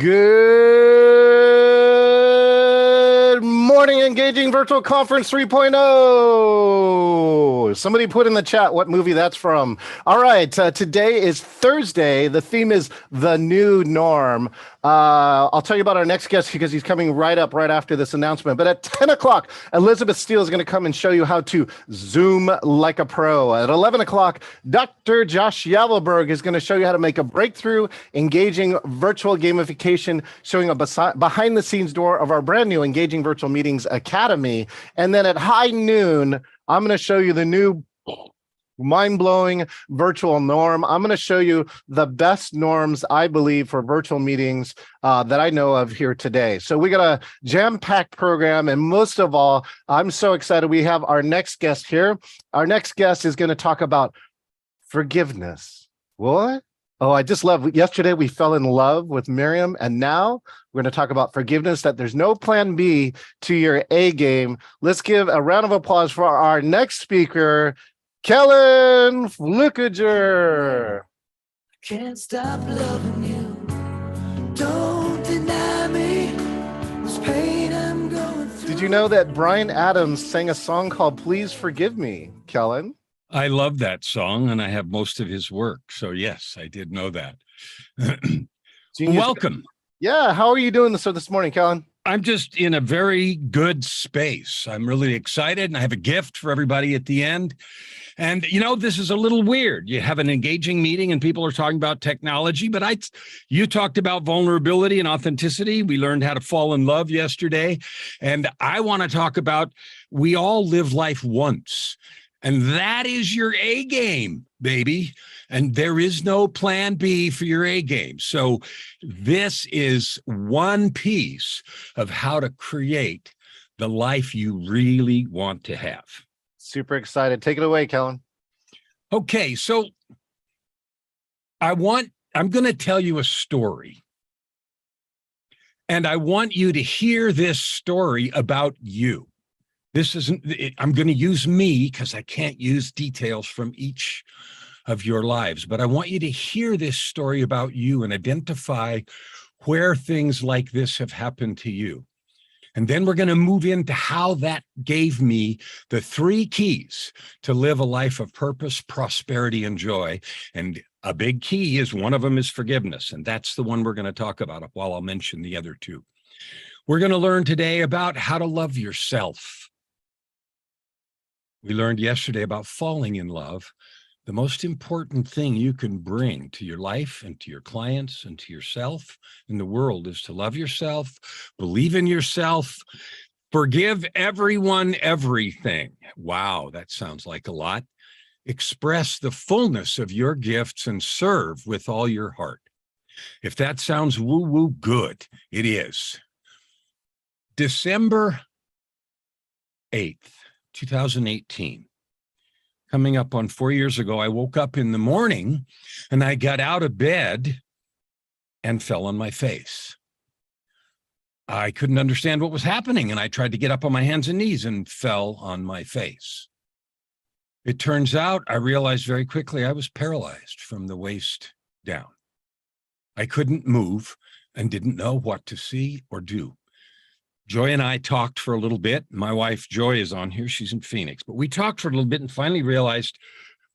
Good morning, Engaging Virtual Conference 3.0. Somebody put in the chat what movie that's from. All right, today is Thursday. The theme is the new norm. I'll tell you about our next guest because he's coming right after this announcement. But at 10 o'clock, Elizabeth Steele is going to come and show you how to Zoom like a pro. At 11 o'clock, Dr. Josh Yavelberg is going to show you how to make a breakthrough engaging virtual gamification, showing a behind-the-scenes door of our brand new Engaging Virtual Meetings Academy. And then at high noon, I'm going to show you the new mind-blowing virtual norm. I'm going to show you the best norms, I believe, for virtual meetings that I know of here today. So we got a jam-packed program, and most of all, I'm so excited. We have our next guest here. Our next guest is going to talk about forgiveness. What? Oh, I just love, yesterday we fell in love with Miriam, and now we're going to talk about forgiveness, that there's no plan B to your A game. Let's give a round of applause for our next speaker, Kellen Flukiger. Can't stop loving you. Don't deny me this pain I'm going through. Did you know that Bryan Adams sang a song called Please Forgive Me, Kellen? I love that song, and I have most of his work. So yes, I did know that. Welcome. Yeah, how are you doing this morning, Kellen? I'm just in a very good space. I'm really excited, and I have a gift for everybody at the end. And, you know, this is a little weird. You have an engaging meeting and people are talking about technology, but you talked about vulnerability and authenticity. We learned how to fall in love yesterday. And I want to talk about, we all live life once. And that is your A game, baby. And there is no plan B for your A game. So this is one piece of how to create the life you really want to have. Super excited. Take it away, Kellen. Okay, so I'm going to tell you a story. And I want you to hear this story about you. This isn't, I'm going to use me because I can't use details from each of your lives, but I want you to hear this story about you and identify where things like this have happened to you. And then we're going to move into how that gave me the 3 keys to live a life of purpose, prosperity, and joy. And a big key is, one of them is forgiveness. And that's the one we're going to talk about while I'll mention the other 2. We're going to learn today about how to love yourself. We learned yesterday about falling in love. The most important thing you can bring to your life and to your clients and to yourself in the world is to love yourself, believe in yourself, forgive everyone, everything. Wow, that sounds like a lot. Express the fullness of your gifts and serve with all your heart. If that sounds woo-woo, good, it is. December 8th. 2018, coming up on 4 years ago, I woke up in the morning and I got out of bed and fell on my face. I couldn't understand what was happening, and I tried to get up on my hands and knees and fell on my face. It turns out, I realized very quickly, I was paralyzed from the waist down. I couldn't move and didn't know what to see or do. Joy and I talked for a little bit. My wife, Joy, is on here. She's in Phoenix. But we talked for a little bit and finally realized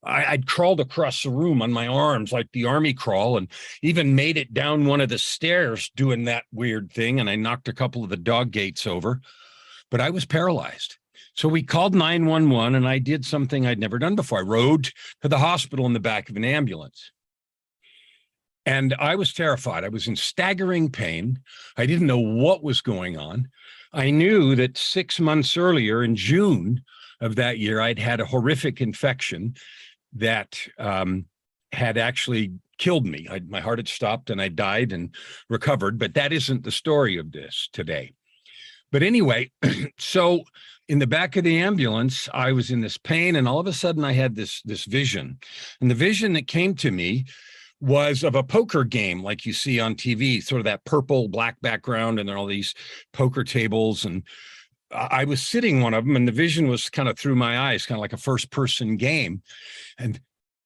I'd crawled across the room on my arms like the army crawl, and even made it down one of the stairs doing that weird thing. And I knocked a couple of the dog gates over, but I was paralyzed. So we called 911, and I did something I'd never done before. I rode to the hospital in the back of an ambulance. And I was terrified. I was in staggering pain. I didn't know what was going on. I knew that 6 months earlier, in June of that year, I'd had a horrific infection that had actually killed me. My heart had stopped and I died and recovered, but that isn't the story of this today. But anyway, so in the back of the ambulance, I was in this pain, and all of a sudden I had this vision. And the vision that came to me was of a poker game like you see on TV, sort of that purple black background, and then all these poker tables. And I was sitting one of them, and the vision was kind of through my eyes, kind of like a first person game. And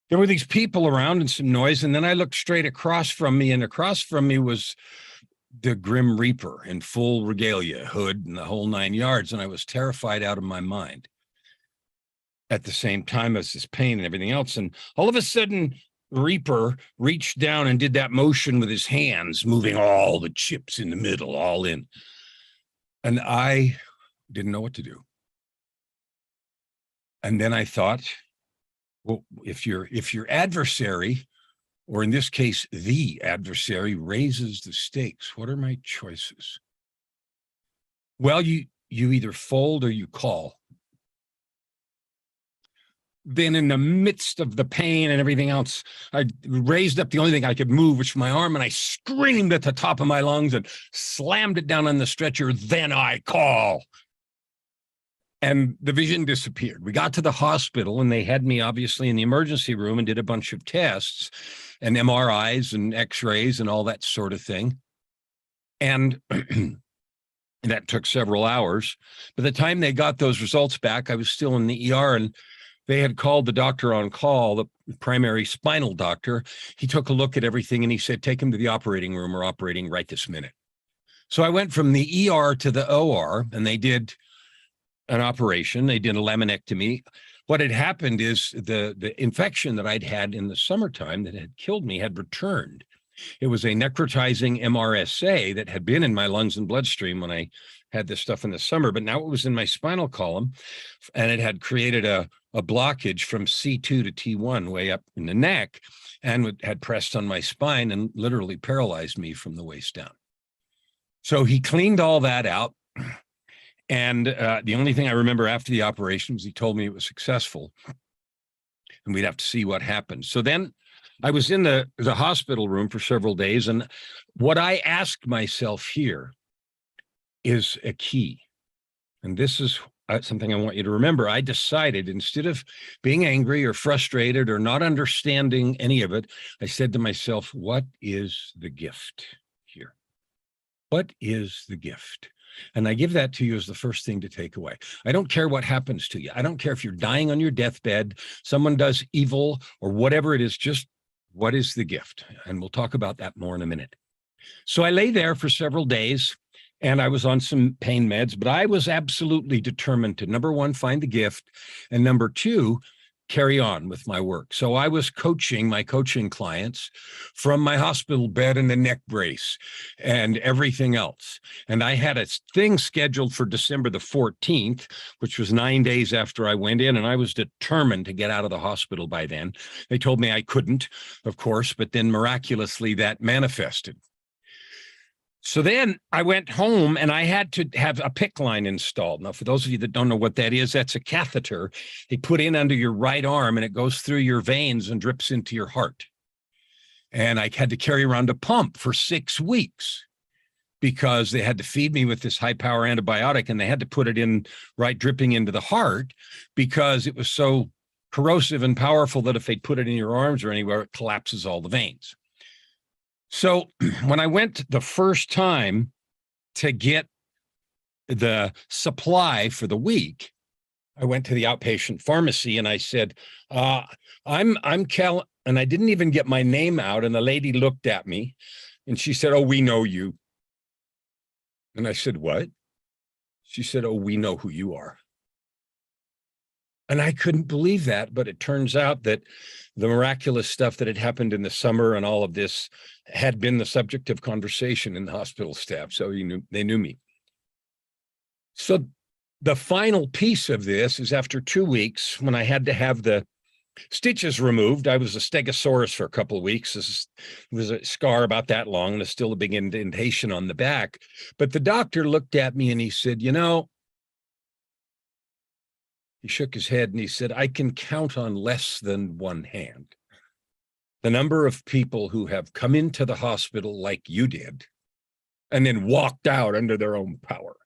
there were these people around and some noise. And then I looked straight across from me, and across from me was the Grim Reaper in full regalia, hood and the whole 9 yards. And I was terrified out of my mind at the same time as this pain and everything else. And all of a sudden, Reaper reached down and did that motion with his hands, moving all the chips in the middle, all in. And I didn't know what to do. And then I thought, well, if your adversary, or in this case, the adversary, raises the stakes, what are my choices? Well, you either fold or you call. Then in the midst of the pain and everything else, I raised up the only thing I could move, which was my arm, and I screamed at the top of my lungs and slammed it down on the stretcher. Then I call. And the vision disappeared. We got to the hospital and they had me obviously in the emergency room and did a bunch of tests and MRIs and x-rays and all that sort of thing. And that took several hours. By the time they got those results back, I was still in the ER, and they had called the doctor on call, the primary spinal doctor. He took a look at everything and he said, take him to the operating room. We're operating right this minute. So I went from the ER to the OR, and they did an operation. They did a laminectomy. What had happened is the infection that I'd had in the summertime that had killed me had returned. It was a necrotizing MRSA that had been in my lungs and bloodstream when I had this stuff in the summer, but now it was in my spinal column, and it had created a blockage from C2 to T1 way up in the neck, and had pressed on my spine and literally paralyzed me from the waist down. So he cleaned all that out. And the only thing I remember after the operation was he told me it was successful and we'd have to see what happened. So then I was in the hospital room for several days. And what I asked myself here is a key. And this is something I want you to remember. I decided, instead of being angry or frustrated or not understanding any of it, I said to myself, what is the gift here? What is the gift? And I give that to you as the first thing to take away. I don't care what happens to you. I don't care if you're dying on your deathbed, someone does evil or whatever it is, just what is the gift? And we'll talk about that more in a minute. So I lay there for several days and I was on some pain meds, but I was absolutely determined to, number one, find the gift, and number two, carry on with my work. So I was coaching my coaching clients from my hospital bed and the neck brace and everything else. And I had a thing scheduled for December the 14th, which was 9 days after I went in, and I was determined to get out of the hospital by then. They told me I couldn't, of course, but then miraculously that manifested. So then I went home and I had to have a PICC line installed. Now, for those of you that don't know what that is, that's a catheter they put in under your right arm and it goes through your veins and drips into your heart. And I had to carry around a pump for 6 weeks because they had to feed me with this high power antibiotic, and they had to put it in right dripping into the heart because it was so corrosive and powerful that if they put it in your arms or anywhere, it collapses all the veins. So when I went the first time to get the supply for the week, I went to the outpatient pharmacy and I said, I'm Cal, and I didn't even get my name out. And the lady looked at me and she said, oh, we know you. And I said, what? She said, oh, we know who you are. And I couldn't believe that, but it turns out that the miraculous stuff that had happened in the summer and all of this had been the subject of conversation in the hospital staff. So they knew me. So the final piece of this is after 2 weeks, when I had to have the stitches removed. I was a stegosaurus for a couple of weeks. This was a scar about that long, and there's still a big indentation on the back. But the doctor looked at me and he said, you know, he shook his head and he said, I can count on less than one hand the number of people who have come into the hospital like you did and then walked out under their own power.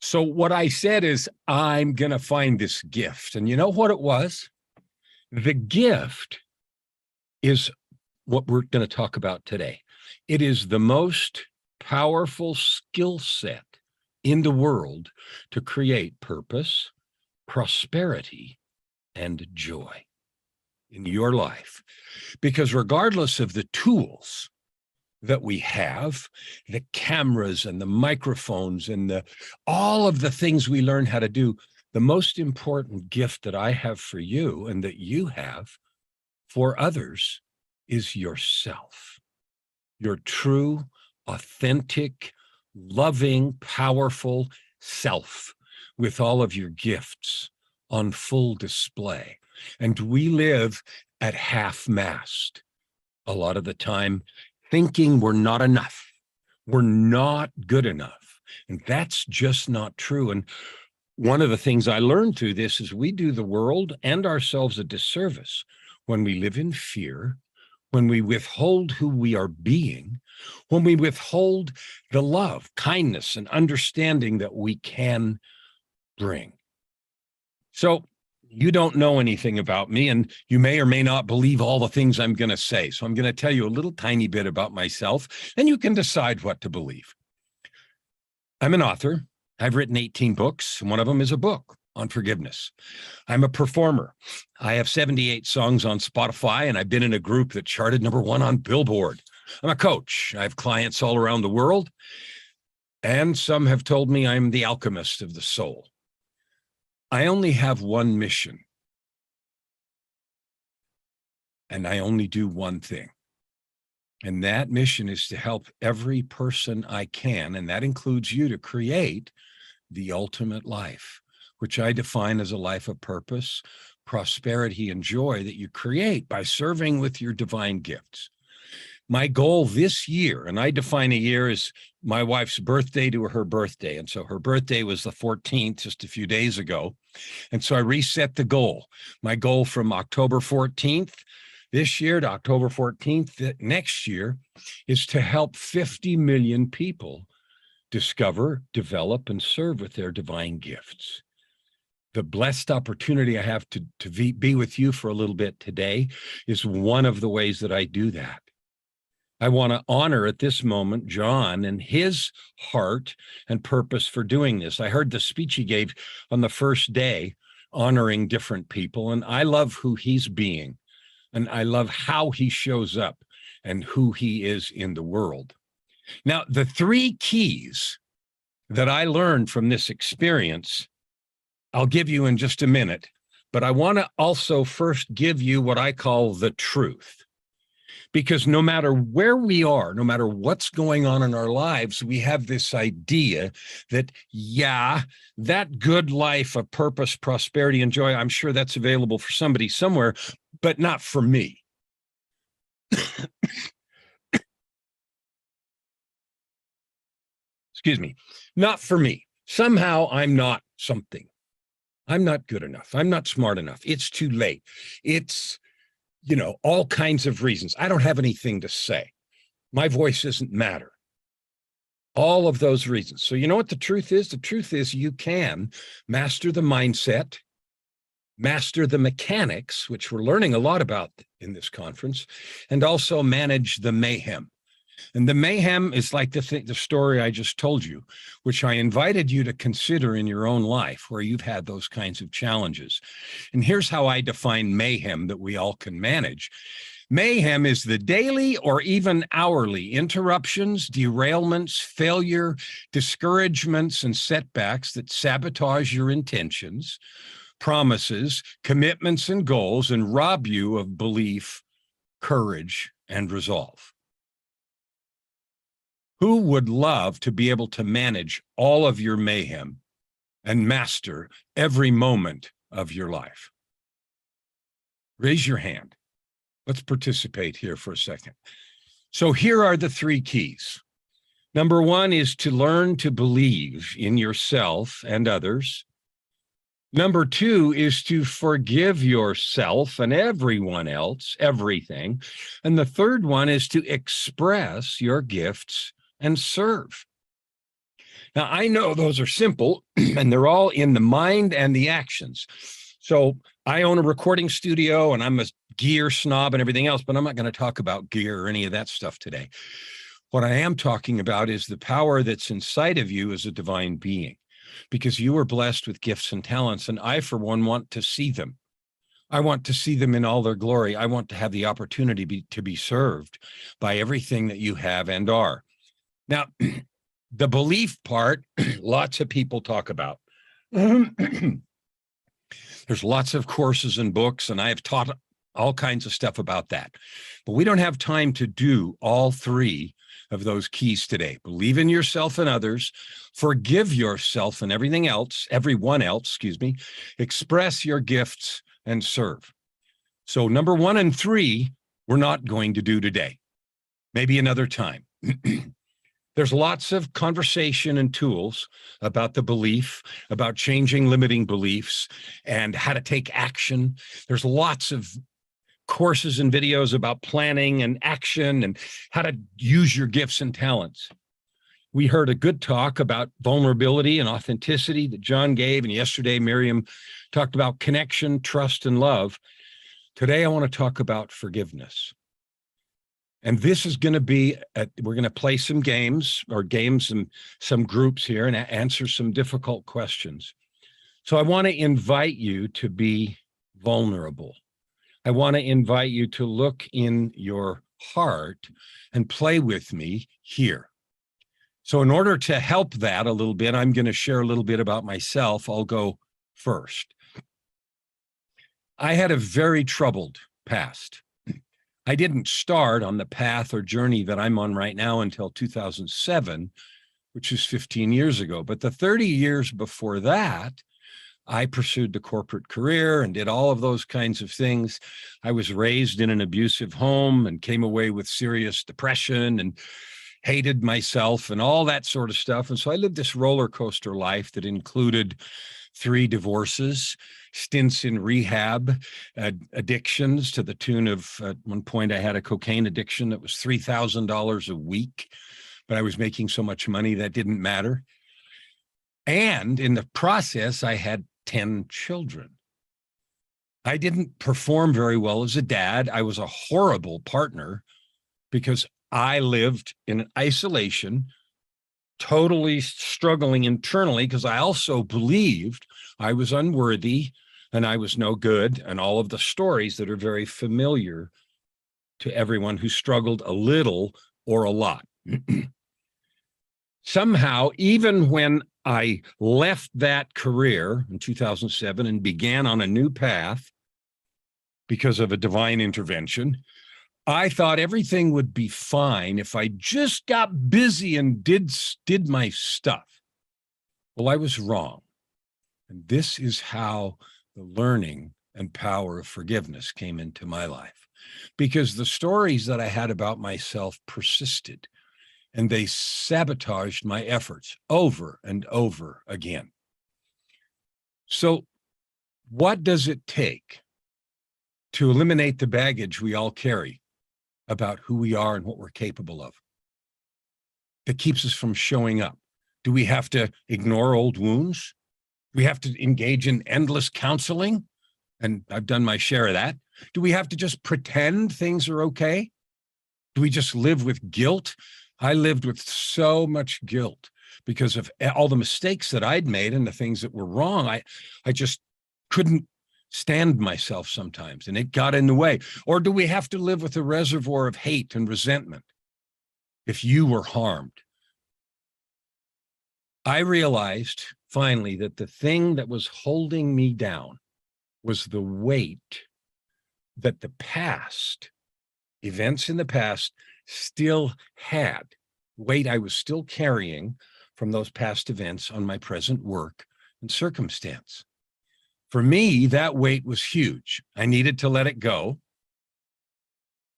So what I said is, I'm going to find this gift. And you know what it was? The gift is what we're going to talk about today. It is the most powerful skill set in the world to create purpose, prosperity, and joy in your life. Because regardless of the tools that we have, the cameras and the microphones and all of the things we learn how to do, the most important gift that I have for you and that you have for others is yourself. Your true, authentic, loving, powerful self with all of your gifts on full display. And we live at half-mast a lot of the time, thinking we're not enough. We're not good enough. And that's just not true. And one of the things I learned through this is we do the world and ourselves a disservice when we live in fear, when we withhold who we are being, when we withhold the love, kindness, and understanding that we can bring. So you don't know anything about me, and you may or may not believe all the things I'm going to say. So I'm going to tell you a little tiny bit about myself, and you can decide what to believe. I'm an author. I've written 18 books, and one of them is a book on forgiveness. I'm a performer. I have 78 songs on Spotify, and I've been in a group that charted #1 on Billboard. I'm a coach. I have clients all around the world, and some have told me I'm the alchemist of the soul. I only have one mission, and I only do one thing. And that mission is to help every person I can, and that includes you, to create the ultimate life, which I define as a life of purpose, prosperity, and joy that you create by serving with your divine gifts. My goal this year, and I define a year as my wife's birthday to her birthday. And so her birthday was the 14th, just a few days ago. And so I reset the goal. My goal from October 14th this year to October 14th next year is to help 50 million people discover, develop, and serve with their divine gifts. The blessed opportunity I have to be with you for a little bit today is one of the ways that I do that. I want to honor at this moment John and his heart and purpose for doing this. I heard the speech he gave on the first day honoring different people, and I love who he's being, and I love how he shows up and who he is in the world. Now, the 3 keys that I learned from this experience, I'll give you in just a minute, but I want to also first give you what I call the truth. Because no matter where we are, no matter what's going on in our lives, we have this idea that, yeah, that good life of purpose, prosperity, and joy, I'm sure that's available for somebody somewhere, but not for me. Excuse me, not for me. Somehow I'm not something. I'm not good enough. I'm not smart enough. It's too late. It's, all kinds of reasons. I don't have anything to say. My voice doesn't matter. All of those reasons. So you know what the truth is? The truth is you can master the mindset, master the mechanics, which we're learning a lot about in this conference, and also manage the mayhem. And the mayhem is like the story I just told you, which I invited you to consider in your own life where you've had those kinds of challenges. And here's how I define mayhem that we all can manage. Mayhem is the daily or even hourly interruptions, derailments, failure, discouragements, and setbacks that sabotage your intentions, promises, commitments, and goals, and rob you of belief, courage, and resolve. Who would love to be able to manage all of your mayhem and master every moment of your life? Raise your hand. Let's participate here for a second. So here are the 3 keys. Number 1 is to learn to believe in yourself and others. Number 2 is to forgive yourself and everyone else, everything. And the third one is to express your gifts and serve. Now, I know those are simple and they're all in the mind and the actions. So I own a recording studio and I'm a gear snob and everything else, but I'm not going to talk about gear or any of that stuff today. What I am talking about is the power that's inside of you as a divine being, because you are blessed with gifts and talents, and I, for one, want to see them. I want to see them in all their glory. I want to have the opportunity to be served by everything that you have and are. Now, the belief part, lots of people talk about. There's lots of courses and books, and I have taught all kinds of stuff about that. But we don't have time to do all three of those keys today. Believe in yourself and others, forgive yourself and everyone else, express your gifts and serve. So number 1 and 3, we're not going to do today, maybe another time. There's lots of conversation and tools about the belief, about changing limiting beliefs and how to take action. There's lots of courses and videos about planning and action and how to use your gifts and talents. We heard a good talk about vulnerability and authenticity that John gave, and yesterday Miriam talked about connection, trust, and love. Today I want to talk about forgiveness. And this is going to be, we're going to play some games and some groups here and answer some difficult questions. So I want to invite you to be vulnerable. I want to invite you to look in your heart and play with me here. So in order to help that a little bit, I'm going to share a little bit about myself. I'll go first. I had a very troubled past. I didn't start on the path or journey that I'm on right now until 2007, which is 15 years ago. But the 30 years before that, I pursued the corporate career and did all of those kinds of things. I was raised in an abusive home and came away with serious depression and hated myself and all that sort of stuff. And so I lived this roller coaster life that included 3 divorces, stints in rehab, addictions to the tune of, at one point I had a cocaine addiction that was $3,000 a week, but I was making so much money that didn't matter. And in the process, I had 10 children. I didn't perform very well as a dad. I was a horrible partner because I lived in isolation, totally struggling internally because I also believed I was unworthy and I was no good, and all of the stories that are very familiar to everyone who struggled a little or a lot. Somehow, even when I left that career in 2007 and began on a new path because of a divine intervention, I thought everything would be fine if I just got busy and did my stuff. Well, I was wrong. And this is how the learning and power of forgiveness came into my life, because the stories that I had about myself persisted and they sabotaged my efforts over and over again. So what does it take to eliminate the baggage we all carry about who we are and what we're capable of that keeps us from showing up? Do we have to ignore old wounds? Do we have to engage in endless counseling? And I've done my share of that. Do we have to just pretend things are okay? Do we just live with guilt? I lived with so much guilt because of all the mistakes that I'd made and the things that were wrong. I just couldn't stand myself sometimes, and it got in the way. Or do we have to live with a reservoir of hate and resentment if you were harmed? I realized finally that the thing that was holding me down was the weight that the past, events in the past, still had, weight I was still carrying from those past events on my present work and circumstance. For me, that weight was huge. I needed to let it go.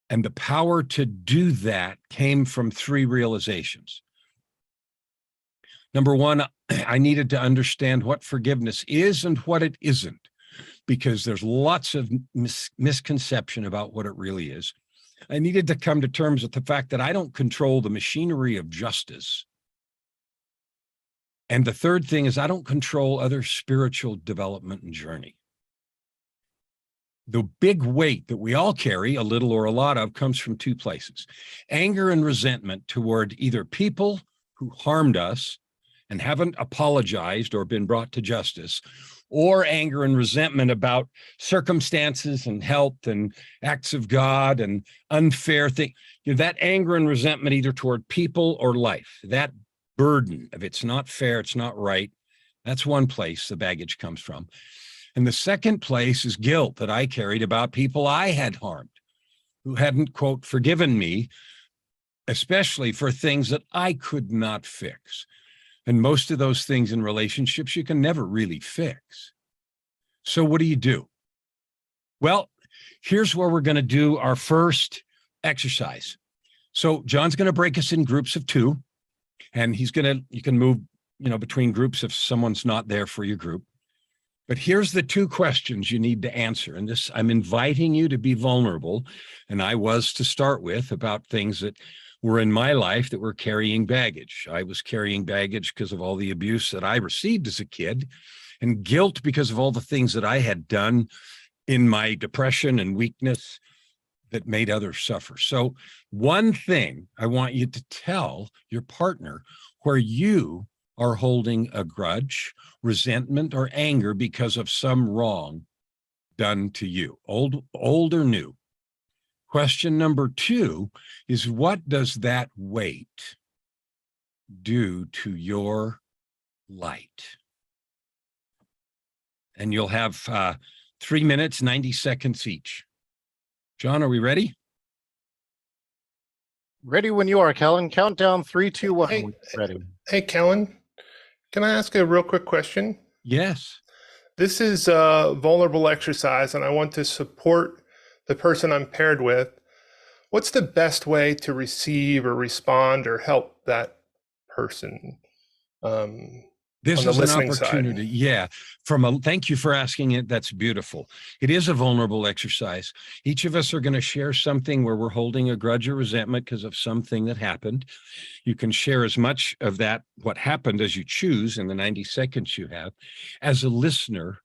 And the power to do that came from 3 realizations. Number 1, I needed to understand what forgiveness is and what it isn't, because there's lots of misconception about what it really is. I needed to come to terms with the fact that I don't control the machinery of justice. And the third thing is I don't control other spiritual development and journey. The big weight that we all carry, a little or a lot of, comes from 2 places: anger and resentment toward either people who harmed us and haven't apologized or been brought to justice, or anger and resentment about circumstances and health and acts of God and unfair things. That anger and resentment either toward people or life, that burden of it's not fair, it's not right, that's one place the baggage comes from. And the second place is guilt that I carried about people I had harmed, who hadn't, quote, forgiven me, especially for things that I could not fix. And most of those things in relationships you can never really fix. So what do? Well, here's where we're going to do our first exercise. So John's going to break us in groups of 2, and you can move, between groups if someone's not there for your group. But here's the 2 questions you need to answer. And this, I'm inviting you to be vulnerable. And I was to start with about things that were in my life that were carrying baggage. I was carrying baggage because of all the abuse that I received as a kid, and guilt because of all the things that I had done in my depression and weakness that made others suffer. So one thing I want you to tell your partner where you are holding a grudge, resentment, or anger because of some wrong done to you, old or new. Question number 2 is, what does that weight do to your light? And you'll have 3 minutes, 90 seconds each. John, are we ready? Ready when you are, Kellen. Countdown 3, 2, 1. Hey, Ready. Hey, Kellen, can I ask a real quick question? Yes. This is a vulnerable exercise, and I want to support the person I'm paired with. What's the best way to receive or respond or help that person? This on the is an listening side? opportunity. Yeah. Thank you for asking it. That's beautiful. It is a vulnerable exercise. Each of us are going to share something where we're holding a grudge or resentment because of something that happened. You can share as much of that, what happened, as you choose in the 90 seconds you have. As a listener,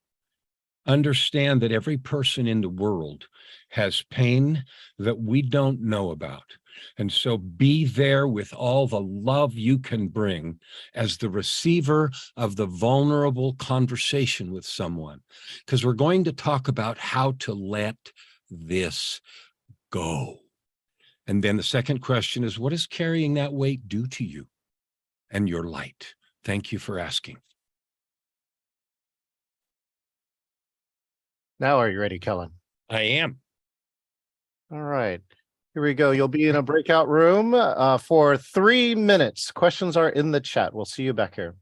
understand that every person in the world has pain that we don't know about. And so be there with all the love you can bring as the receiver of the vulnerable conversation with someone, because we're going to talk about how to let this go. And then the second question is, what does carrying that weight do to you and your light? Thank you for asking. Now are you ready, Kellen? I am. All right. Here we go. You'll be in a breakout room for 3 minutes. Questions are in the chat. We'll see you back here.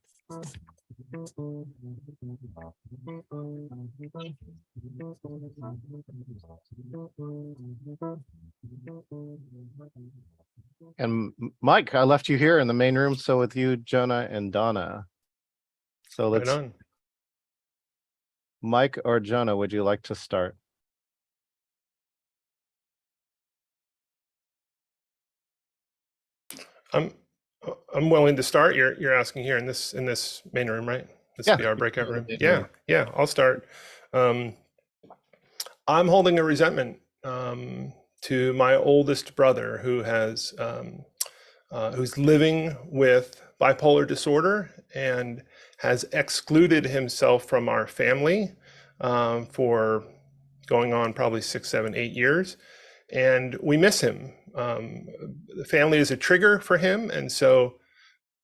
And Mike, I left you here in the main room. So with you, Jonah and Donna. So Right let's, on. Mike or Jonah, would you like to start? I'm willing to start. You're asking here in this main room, right? This Yeah. will be our breakout room. Yeah, I'll start. I'm holding a resentment to my oldest brother who has who's living with bipolar disorder and has excluded himself from our family for going on probably 6, 7, 8 years. And we miss him. The family is a trigger for him. And so,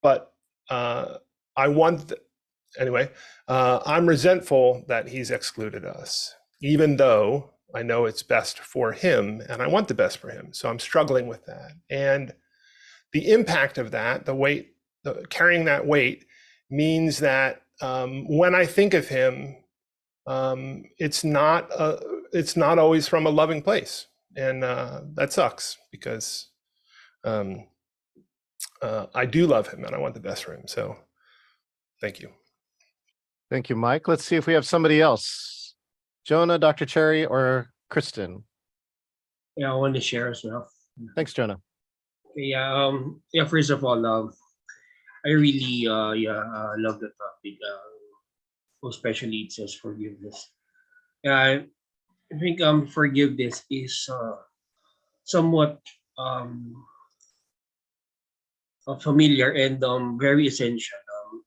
but I'm resentful that he's excluded us, even though I know it's best for him and I want the best for him. So I'm struggling with that. And the impact of that, carrying that weight means that when I think of him, it's not always from a loving place. And that sucks because I do love him and I want the best for him. So thank you. Thank you, Mike. Let's see if we have somebody else. Jonah, Dr. Cherry, or Kristen. Yeah, I want to share as well. Thanks, Jonah. Yeah. First of all, I really love the topic. Especially it says forgiveness. I think forgiveness is somewhat familiar and very essential.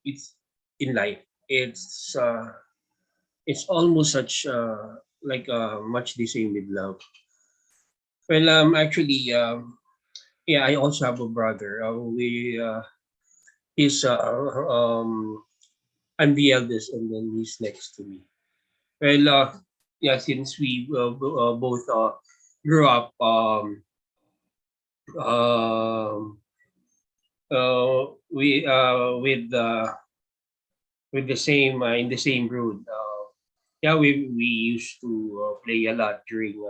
It's in life. It's it's almost such like much the same with love. Well, actually, yeah, I also have a brother. We he's I'm the eldest, and then he's next to me. Well, yeah, since we both grew up um, we with the same in the same road. Yeah, we used to play a lot during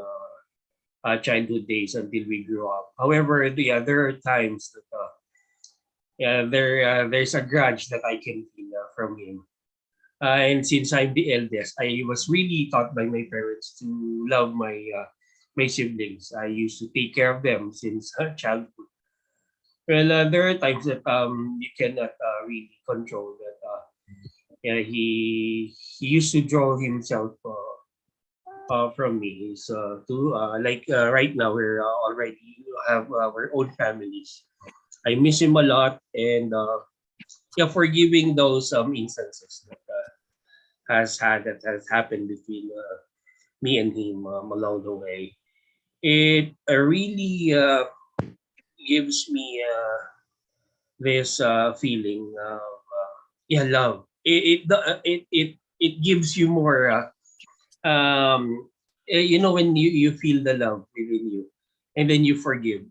childhood days until we grew up. However, yeah, there are times that yeah, there's a grudge that I can feel from him. And since I'm the eldest, I was really taught by my parents to love my siblings. I used to take care of them since childhood. Well, there are times that you cannot really control that. Yeah, he used to draw himself from me. So to like right now we're already have our own families. I miss him a lot, and yeah, forgiving those instances that that has happened between me and him along the way. It really gives me this feeling of yeah, love. It gives you more you know, when you feel the love within you and then you forgive,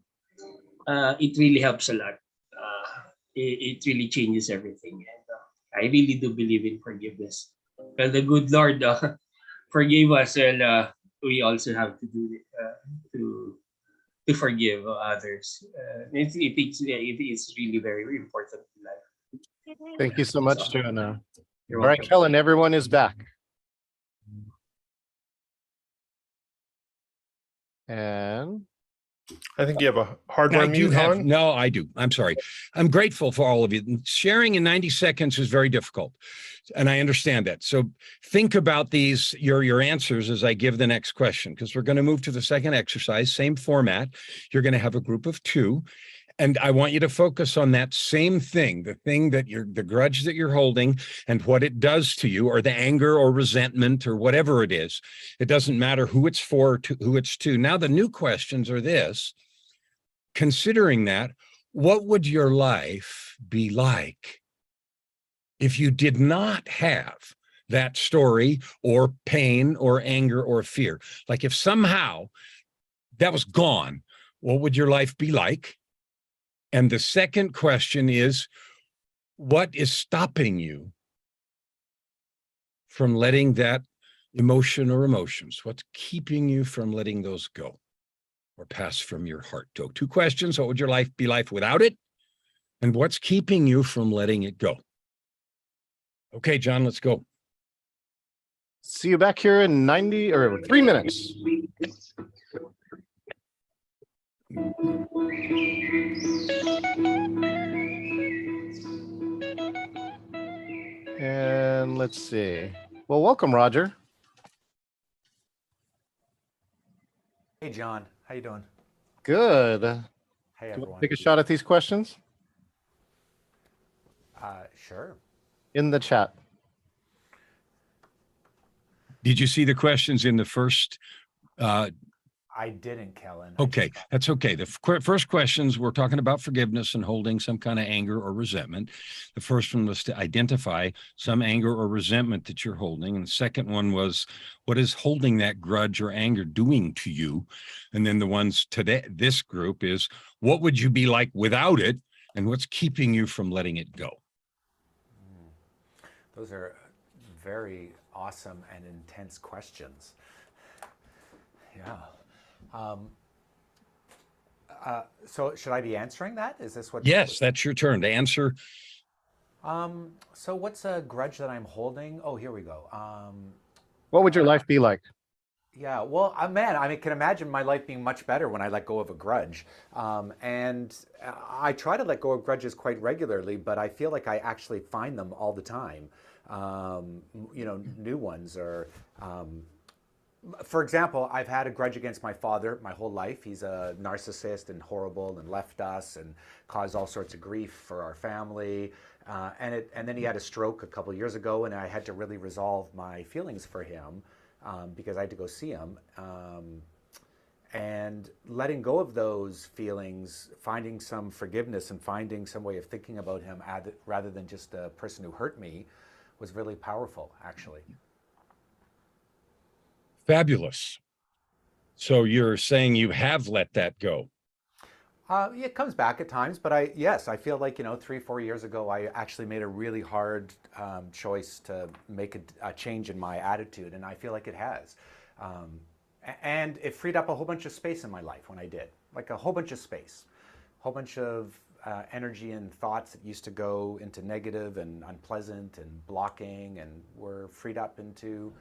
it really helps a lot. It really changes everything, and I really do believe in forgiveness. Well, the good Lord forgave us, and we also have to do it to forgive others. It is really very important in life. Thank you so That's much, all. Jonah. You're All right, welcome. Kellen, everyone is back. And I think you have a I hardware do mute have, on. no, I do. I'm sorry. I'm grateful for all of you. Sharing in 90 seconds is very difficult. And I understand that. So think about these, your answers as I give the next question, because we're going to move to the second exercise, same format. You're going to have a group of two. And I want you to focus on that same thing, the thing that the grudge that you're holding and what it does to you, or the anger or resentment or whatever it is. It doesn't matter who it's for, who it's to. Now, the new questions are this. Considering that, what would your life be like if you did not have that story or pain or anger or fear? Like if somehow that was gone, what would your life be like? And the second question is, what is stopping you from letting that emotion or emotions? What's keeping you from letting those go or pass from your heart? So 2 questions. What would your life be like without it? And what's keeping you from letting it go? Okay, John, let's go. see you back here in 90 or 3 minutes. And let's see. Well, welcome, Roger. Hey, John. How you doing? Good. Hey, Do you want everyone. to take a shot at these questions Sure. in the chat? Did you see the questions in the first? I didn't, Kellen. Okay, that's okay. The first questions, we're talking about forgiveness and holding some kind of anger or resentment. The first one was to identify some anger or resentment that you're holding. And the second one was, what is holding that grudge or anger doing to you? And then the ones today, this group is, what would you be like without it? And what's keeping you from letting it go? Those are very awesome and intense questions. Yeah. So should I be answering that? Is this what? Yes, that's your turn to answer. So what's a grudge that I'm holding? Oh, here we go. What would your life be like? Yeah, well, man, I can imagine my life being much better when I let go of a grudge. And I try to let go of grudges quite regularly, but I feel like I actually find them all the time. You know, new ones or For example, I've had a grudge against my father my whole life. He's a narcissist and horrible and left us and caused all sorts of grief for our family. And then he had a stroke a couple of years ago, and I had to really resolve my feelings for him because I had to go see him. And letting go of those feelings, finding some forgiveness and finding some way of thinking about him rather than just a person who hurt me was really powerful, actually. Fabulous. So you're saying you have let that go. It comes back at times, but I feel like, 3-4 years ago, I actually made a really hard choice to make a change in my attitude, and I feel like it has. And it freed up a whole bunch of space in my life when I did, like a whole bunch of space, a whole bunch of energy and thoughts that used to go into negative and unpleasant and blocking, and were freed up into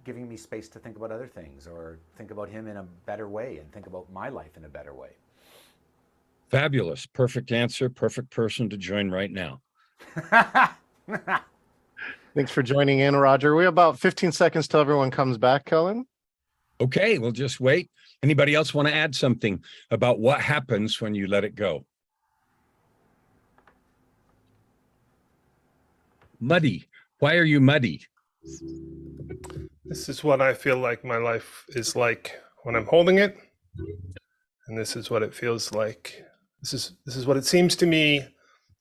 giving me space to think about other things or think about him in a better way and think about my life in a better way. Fabulous. Perfect answer. Perfect person to join right now. Thanks for joining in, Roger. We have about 15 seconds till everyone comes back, Kellen. Okay, we'll just wait. Anybody else want to add something about what happens when you let it go? Muddy. Why are you muddy? This is what I feel like my life is like when I'm holding it, and this is what it feels like. This is what it seems to me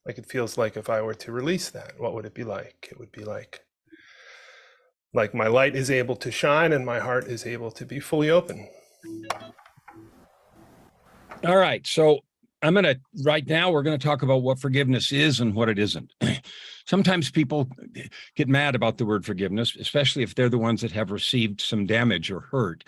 like it feels like if I were to release that. What would it be like? It would be like my light is able to shine and my heart is able to be fully open. All right. So right now, we're going to talk about what forgiveness is and what it isn't. Sometimes people get mad about the word forgiveness, especially if they're the ones that have received some damage or hurt.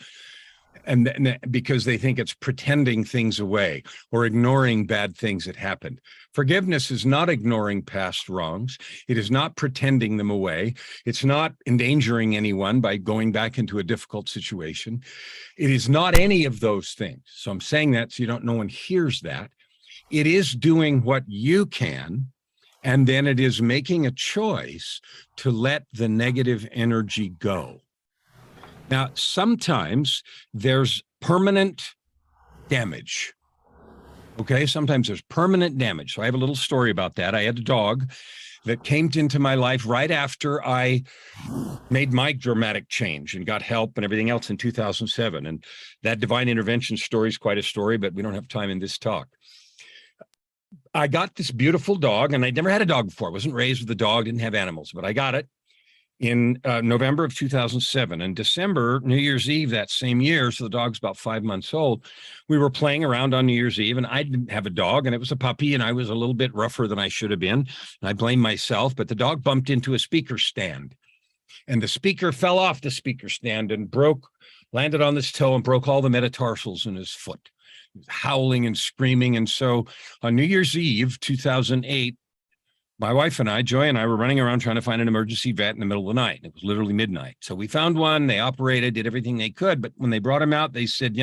And because they think it's pretending things away or ignoring bad things that happened. Forgiveness is not ignoring past wrongs. It is not pretending them away. It's not endangering anyone by going back into a difficult situation. It is not any of those things. So I'm saying that so no one hears that. It is doing what you can, and then it is making a choice to let the negative energy go. Now, sometimes there's permanent damage. Okay, sometimes there's permanent damage. So I have a little story about that. I had a dog that came into my life right after I made my dramatic change and got help and everything else in 2007. And that divine intervention story is quite a story, but we don't have time in this talk. I got this beautiful dog, and I'd never had a dog before. I wasn't raised with a dog, didn't have animals, but I got it in November of 2007. And December, New Year's Eve that same year, so the dog's about 5 months old, we were playing around on New Year's Eve, and I didn't have a dog, and it was a puppy, and I was a little bit rougher than I should have been. And I blame myself, but the dog bumped into a speaker stand, and the speaker fell off the speaker stand and landed on this toe and broke all the metatarsals in his foot. He was howling and screaming. And so on New Year's Eve, 2008, my wife and I, Joy and I, were running around trying to find an emergency vet in the middle of the night. It was literally midnight. So we found one, they operated, did everything they could. But when they brought him out, they said,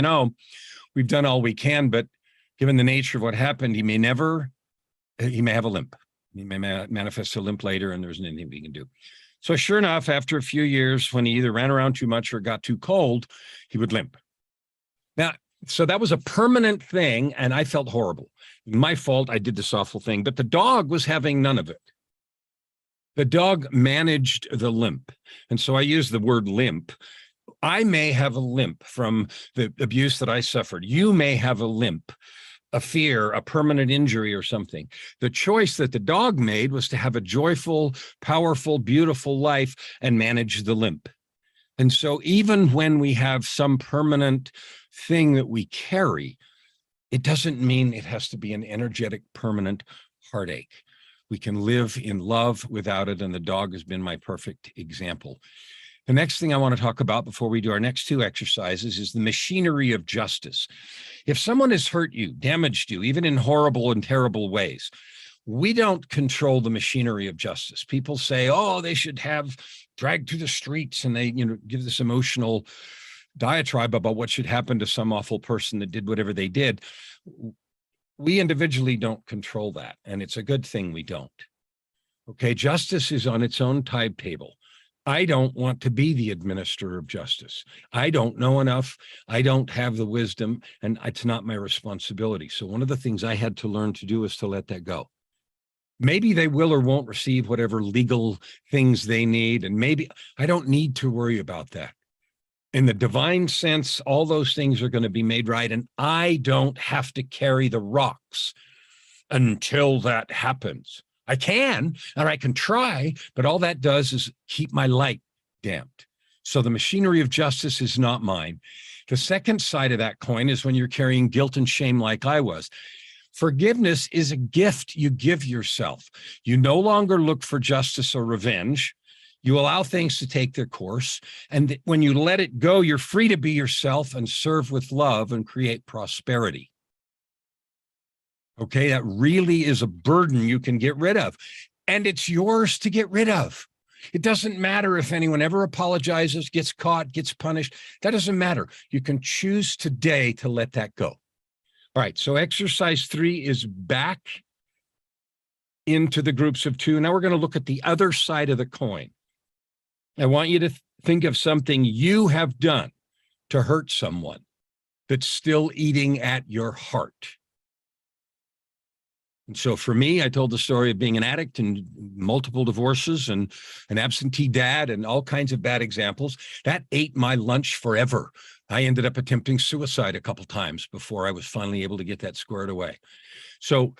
we've done all we can, but given the nature of what happened, he may have a limp. He may manifest a limp later, and there isn't anything we can do. So sure enough, after a few years, when he either ran around too much or got too cold, he would limp. Now, so that was a permanent thing, and I felt horrible. My fault, I did this awful thing, but the dog was having none of it. The dog managed the limp. And so I use the word limp. I may have a limp from the abuse that I suffered. You may have a limp, a fear, a permanent injury or something. The choice that the dog made was to have a joyful, powerful, beautiful life and manage the limp. And so even when we have some permanent thing that we carry, it doesn't mean it has to be an energetic, permanent heartache. We can live in love without it, and the dog has been my perfect example. The next thing I want to talk about before we do our next two exercises is the machinery of justice. If someone has hurt you, damaged you, even in horrible and terrible ways, we don't control the machinery of justice. People say, they should have dragged through the streets, and they, give this emotional diatribe about what should happen to some awful person that did whatever they did. We individually don't control that, and it's a good thing we don't. Okay, justice is on its own timetable. I don't want to be the administrator of justice. I don't know enough. I don't have the wisdom, and it's not my responsibility. So one of the things I had to learn to do is to let that go. Maybe they will or won't receive whatever legal things they need. And maybe I don't need to worry about that. In the divine sense, all those things are going to be made right. And I don't have to carry the rocks until that happens. I can, or I can try, but all that does is keep my light damped. So the machinery of justice is not mine. The second side of that coin is when you're carrying guilt and shame like I was. Forgiveness is a gift you give yourself. You no longer look for justice or revenge. You allow things to take their course. And when you let it go, you're free to be yourself and serve with love and create prosperity. Okay, that really is a burden you can get rid of. And it's yours to get rid of. It doesn't matter if anyone ever apologizes, gets caught, gets punished. That doesn't matter. You can choose today to let that go. All right, so exercise 3 is back into the groups of 2. Now we're going to look at the other side of the coin. I want you to think of something you have done to hurt someone that's still eating at your heart. And so for me, I told the story of being an addict and multiple divorces and an absentee dad and all kinds of bad examples. That ate my lunch forever. I ended up attempting suicide a couple times before I was finally able to get that squared away. So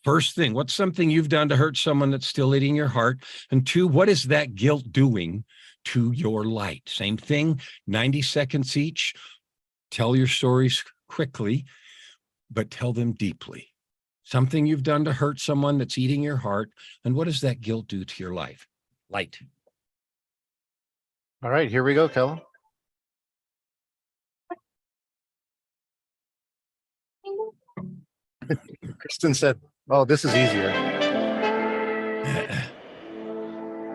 first thing, what's something you've done to hurt someone that's still eating your heart? And 2, what is that guilt doing to your light? Same thing, 90 seconds each. Tell your stories quickly, but tell them deeply. Something you've done to hurt someone that's eating your heart. And what does that guilt do to your life? Light. All right, here we go, Kellen. Kristen said, oh, this is easier.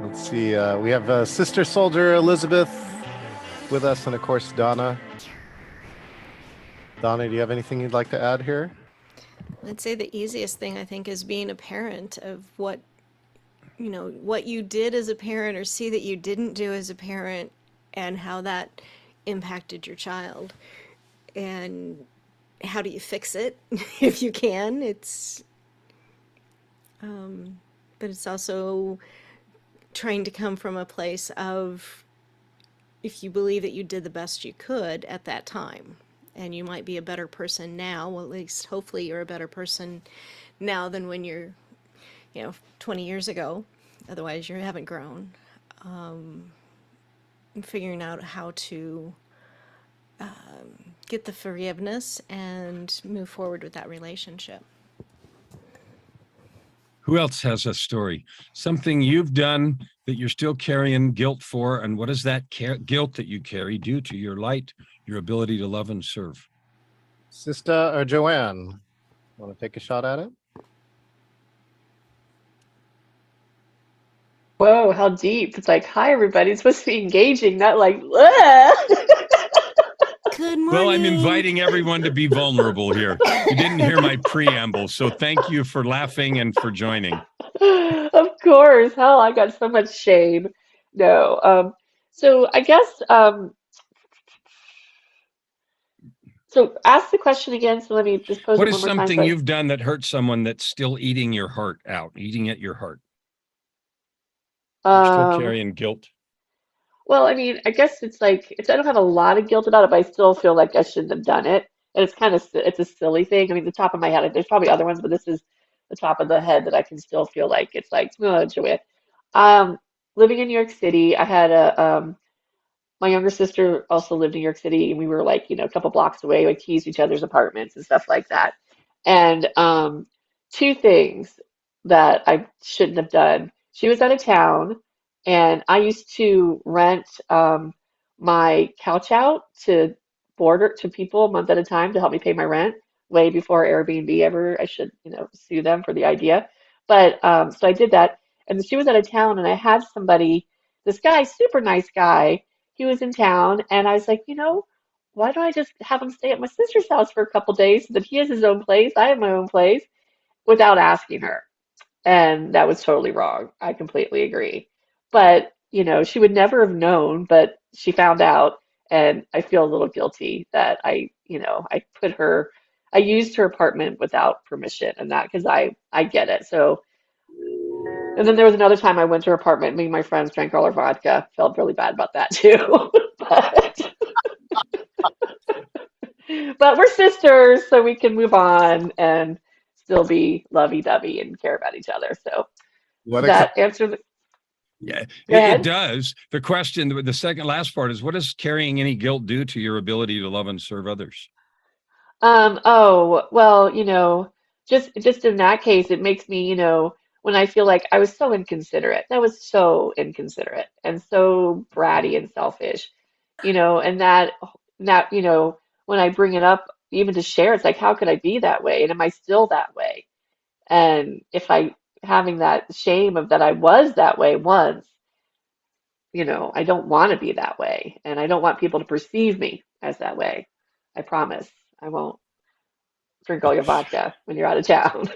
Let's see. We have Sister Soldier Elizabeth with us, and of course, Donna. Donna, do you have anything you'd like to add here? I'd say the easiest thing, I think, is being a parent of what you did as a parent or see that you didn't do as a parent and how that impacted your child. And how do you fix it if you can? But it's also trying to come from a place of, if you believe that you did the best you could at that time, and you might be a better person now, well, at least hopefully you're a better person now than when you're 20 years ago, otherwise you haven't grown. And figuring out how to get the forgiveness and move forward with that relationship. Who else has a story? Something you've done that you're still carrying guilt for, and what does that guilt that you carry do to your light, your ability to love and serve? Sister or Joanne, want to take a shot at it? Whoa, how deep. It's like, hi, everybody. It's supposed to be engaging, not like, "Ah." Good morning. Well, I'm inviting everyone to be vulnerable here. You didn't hear my preamble, so thank you for laughing and for joining. Of course. Hell, I got so much shame. No. So I guess, so ask the question again. So let me just pose What it is one more time. something you've done that hurt someone that's still eating your heart out, eating at your heart? You're still carrying guilt? Well, I mean, I guess it's like I don't have a lot of guilt about it, but I still feel like I shouldn't have done it. And it's a silly thing. I mean, the top of my head, there's probably other ones, but this is the top of the head that I can still feel like it's like, oh, Joanne. Living in New York City, I had my younger sister also lived in New York City, and we were like, a couple blocks away, like keys to each other's apartments and stuff like that. And two things that I shouldn't have done. She was out of town, and I used to rent my couch out to people a month at a time to help me pay my rent, way before Airbnb ever. I should, sue them for the idea. But so I did that, and she was out of town, and I had somebody, this guy, super nice guy. He was in town, and I was like, why don't I just have him stay at my sister's house for a couple days so that he has his own place, I have my own place, without asking her. And that was totally wrong. I completely agree. But you know, she would never have known, but she found out, and I feel a little guilty that you know, I used her apartment without permission, and that because I get it. So, and then there was another time I went to her apartment, me and my friends drank all her vodka. Felt really bad about that too. But but we're sisters, so we can move on and still be lovey-dovey and care about each other. So What does a that answer the, Yeah, go it ahead. does. The question, the second last part is, what does carrying any guilt do to your ability to love and serve others? Oh, well, you know, just in that case, it makes me, you know, when I feel like I was so inconsiderate. That was so inconsiderate and so bratty and selfish, you know, and that, you know, when I bring it up even to share, it's like, how could I be that way? And am I still that way? And if I having that shame of that I was that way once, you know, I don't want to be that way, and I don't want people to perceive me as that way. I promise I won't drink all your vodka when you're out of town.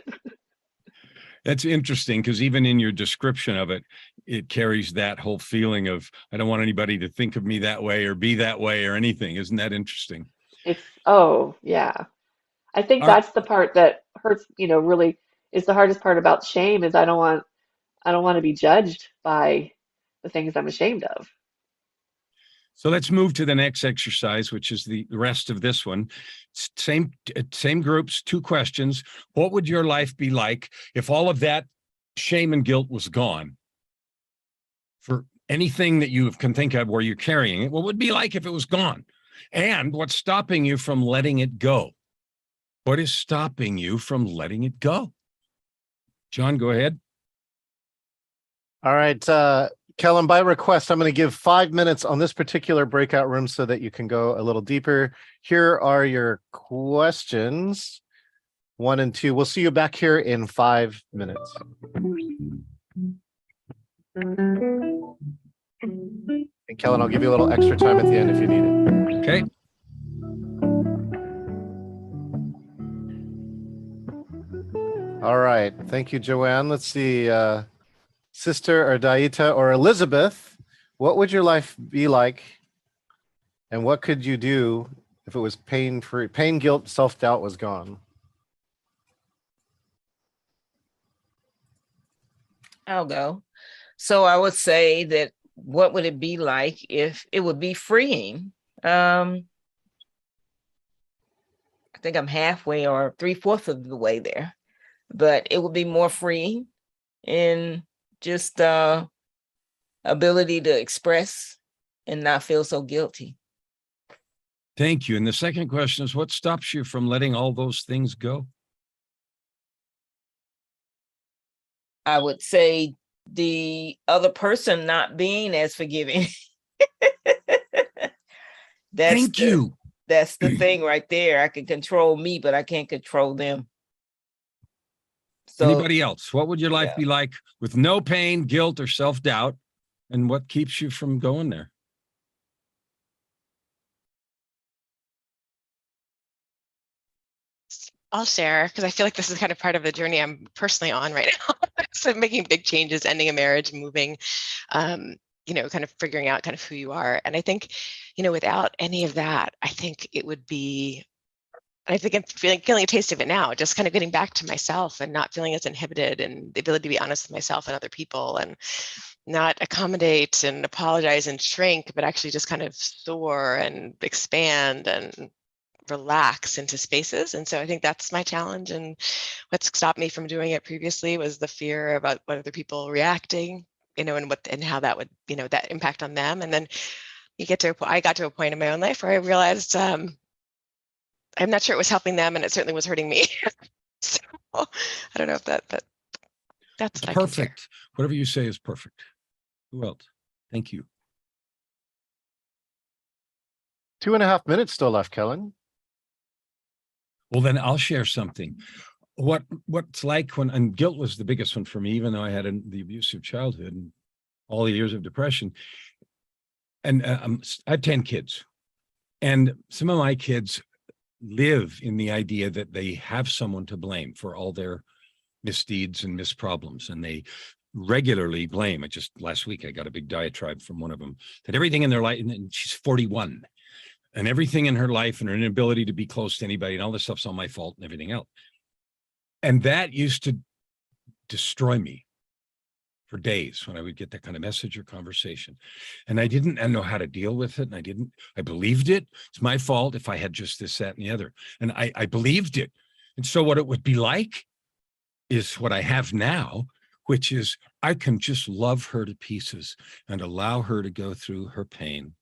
That's interesting because even in your description of it, it carries that whole feeling of, I don't want anybody to think of me that way or be that way or anything. Isn't that interesting? It's, oh, yeah. I think All right. that's the part that hurts, you know, really is the hardest part about shame is I don't want to be judged by the things I'm ashamed of. So let's move to the next exercise, which is the rest of this one. Same groups, 2 questions. What would your life be like if all of that shame and guilt was gone? For anything that you can think of where you're carrying it, what would it be like if it was gone? And what's stopping you from letting it go? What is stopping you from letting it go? John, go ahead. All right, Kellen, by request, I'm going to give 5 minutes on this particular breakout room so that you can go a little deeper. Here are your questions, 1 and 2. We'll see you back here in 5 minutes. And Kellen, I'll give you a little extra time at the end if you need it. Okay. All right. Thank you, Joanne. Let's see. Sister or Daita or Elizabeth, what would your life be like? And what could you do if it was pain-free? Pain, guilt, self-doubt was gone. I'll go. So I would say that what would it be like if it would be freeing? I think I'm halfway or 3/4 of the way there, but it would be more freeing in just ability to express and not feel so guilty. Thank you. And the second question is, what stops you from letting all those things go? I would say the other person not being as forgiving. Thank you. That's the thing right there. I can control me, but I can't control them. So, anybody else? What would your life be like with no pain, guilt, or self-doubt? And what keeps you from going there? I'll share because I feel like this is kind of part of the journey I'm personally on right now. So making big changes, ending a marriage, moving, you know, kind of figuring out kind of who you are. And I think, you know, without any of that, I think it would be, I think I'm feeling a taste of it now, just kind of getting back to myself and not feeling as inhibited, and the ability to be honest with myself and other people and not accommodate and apologize and shrink, but actually just kind of soar and expand and relax into spaces. And so I think that's my challenge. And what stopped me from doing it previously was the fear about what other people reacting, you know, and how that would, you know, that impact on them. And then I got to a point in my own life where I realized, I'm not sure it was helping them, and it certainly was hurting me. So I don't know if that's what perfect. Whatever you say is perfect. Who else? Thank you. 2.5 minutes still left, Kellen. Well, then I'll share something. What's like when, and guilt was the biggest one for me, even though I had the abusive childhood and all the years of depression. And I have 10 kids, and some of my kids live in the idea that they have someone to blame for all their misdeeds and misproblems, and they regularly blame. Last week I got a big diatribe from one of them that everything in their life, and she's 41, and everything in her life and her inability to be close to anybody and all this stuff's all my fault and everything else. And that used to destroy me for days when I would get that kind of message or conversation. And I didn't know how to deal with it. And I believed it. It's my fault if I had just this, that, and the other. And I believed it. And so what it would be like is what I have now, which is I can just love her to pieces and allow her to go through her pain.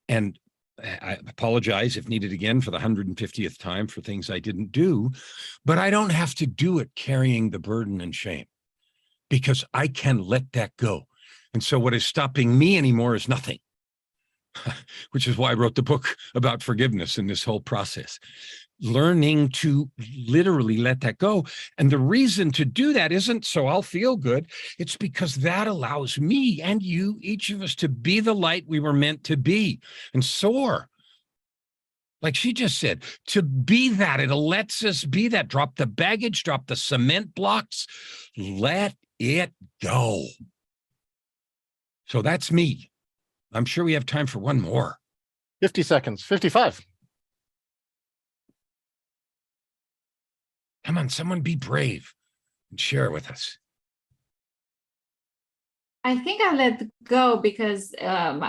And I apologize if needed again for the 150th time for things I didn't do, but I don't have to do it carrying the burden and shame, because I can let that go. And so what is stopping me anymore is nothing, which is why I wrote the book about forgiveness in this whole process. Learning to literally let that go. And the reason to do that isn't so I'll feel good. It's because that allows me and you, each of us, to be the light we were meant to be and soar. Like she just said, to be that, it lets us be that. Drop the baggage, drop the cement blocks, let it go. So that's me. I'm sure we have time for one more. 50 seconds, 55. Come on, someone be brave and share with us. I think I let go because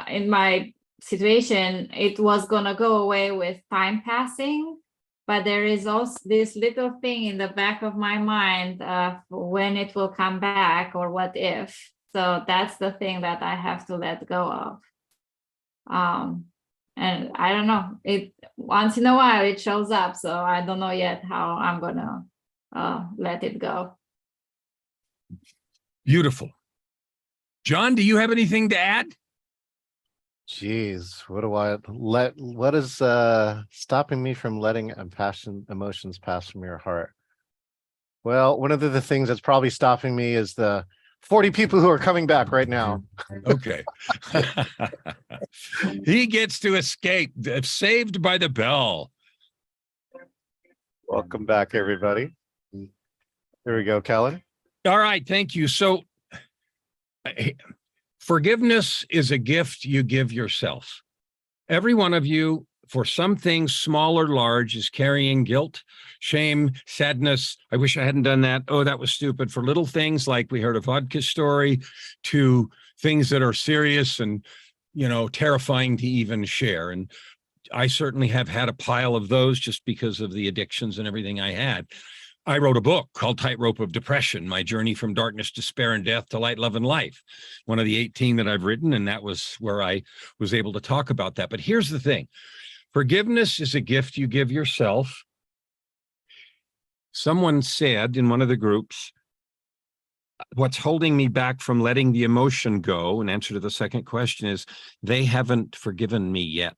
in my situation, it was gonna go away with time passing, but there is also this little thing in the back of my mind of when it will come back or what if. So that's the thing that I have to let go of. And I don't know, it once in a while it shows up, so I don't know yet how I'm gonna let it go. Beautiful. John, do you have anything to add? Jeez, what is stopping me from letting emotions pass from your heart? Well, one of the things that's probably stopping me is the 40 people who are coming back right now. Okay. He gets to escape, saved by the bell. Welcome back, everybody. There we go, Kellen. All right, thank you. So forgiveness is a gift you give yourself. Every one of you, for some things, small or large, is carrying guilt, shame, sadness. I wish I hadn't done that. Oh, that was stupid. For little things like we heard a vodka story, to things that are serious and, terrifying to even share. And I certainly have had a pile of those just because of the addictions and everything I had. I wrote a book called Tightrope of Depression, My Journey from Darkness, Despair, and Death to Light, Love, and Life. One of the 18 that I've written, and that was where I was able to talk about that. But here's the thing. Forgiveness is a gift you give yourself. Someone said in one of the groups, what's holding me back from letting the emotion go, in answer to the second question, is they haven't forgiven me yet,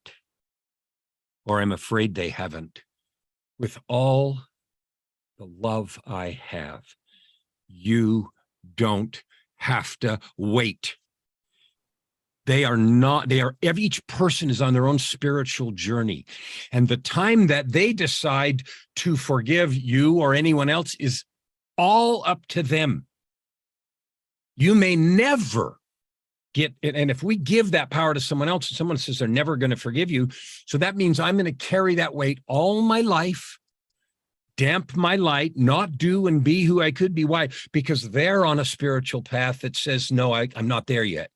or I'm afraid they haven't. With all the love I have, you don't have to wait. Each person is on their own spiritual journey. And the time that they decide to forgive you or anyone else is all up to them. You may never get it. And if we give that power to someone else, and someone says they're never going to forgive you, so that means I'm going to carry that weight all my life, damp my light, not do and be who I could be. Why? Because they're on a spiritual path that says, no, I'm not there yet.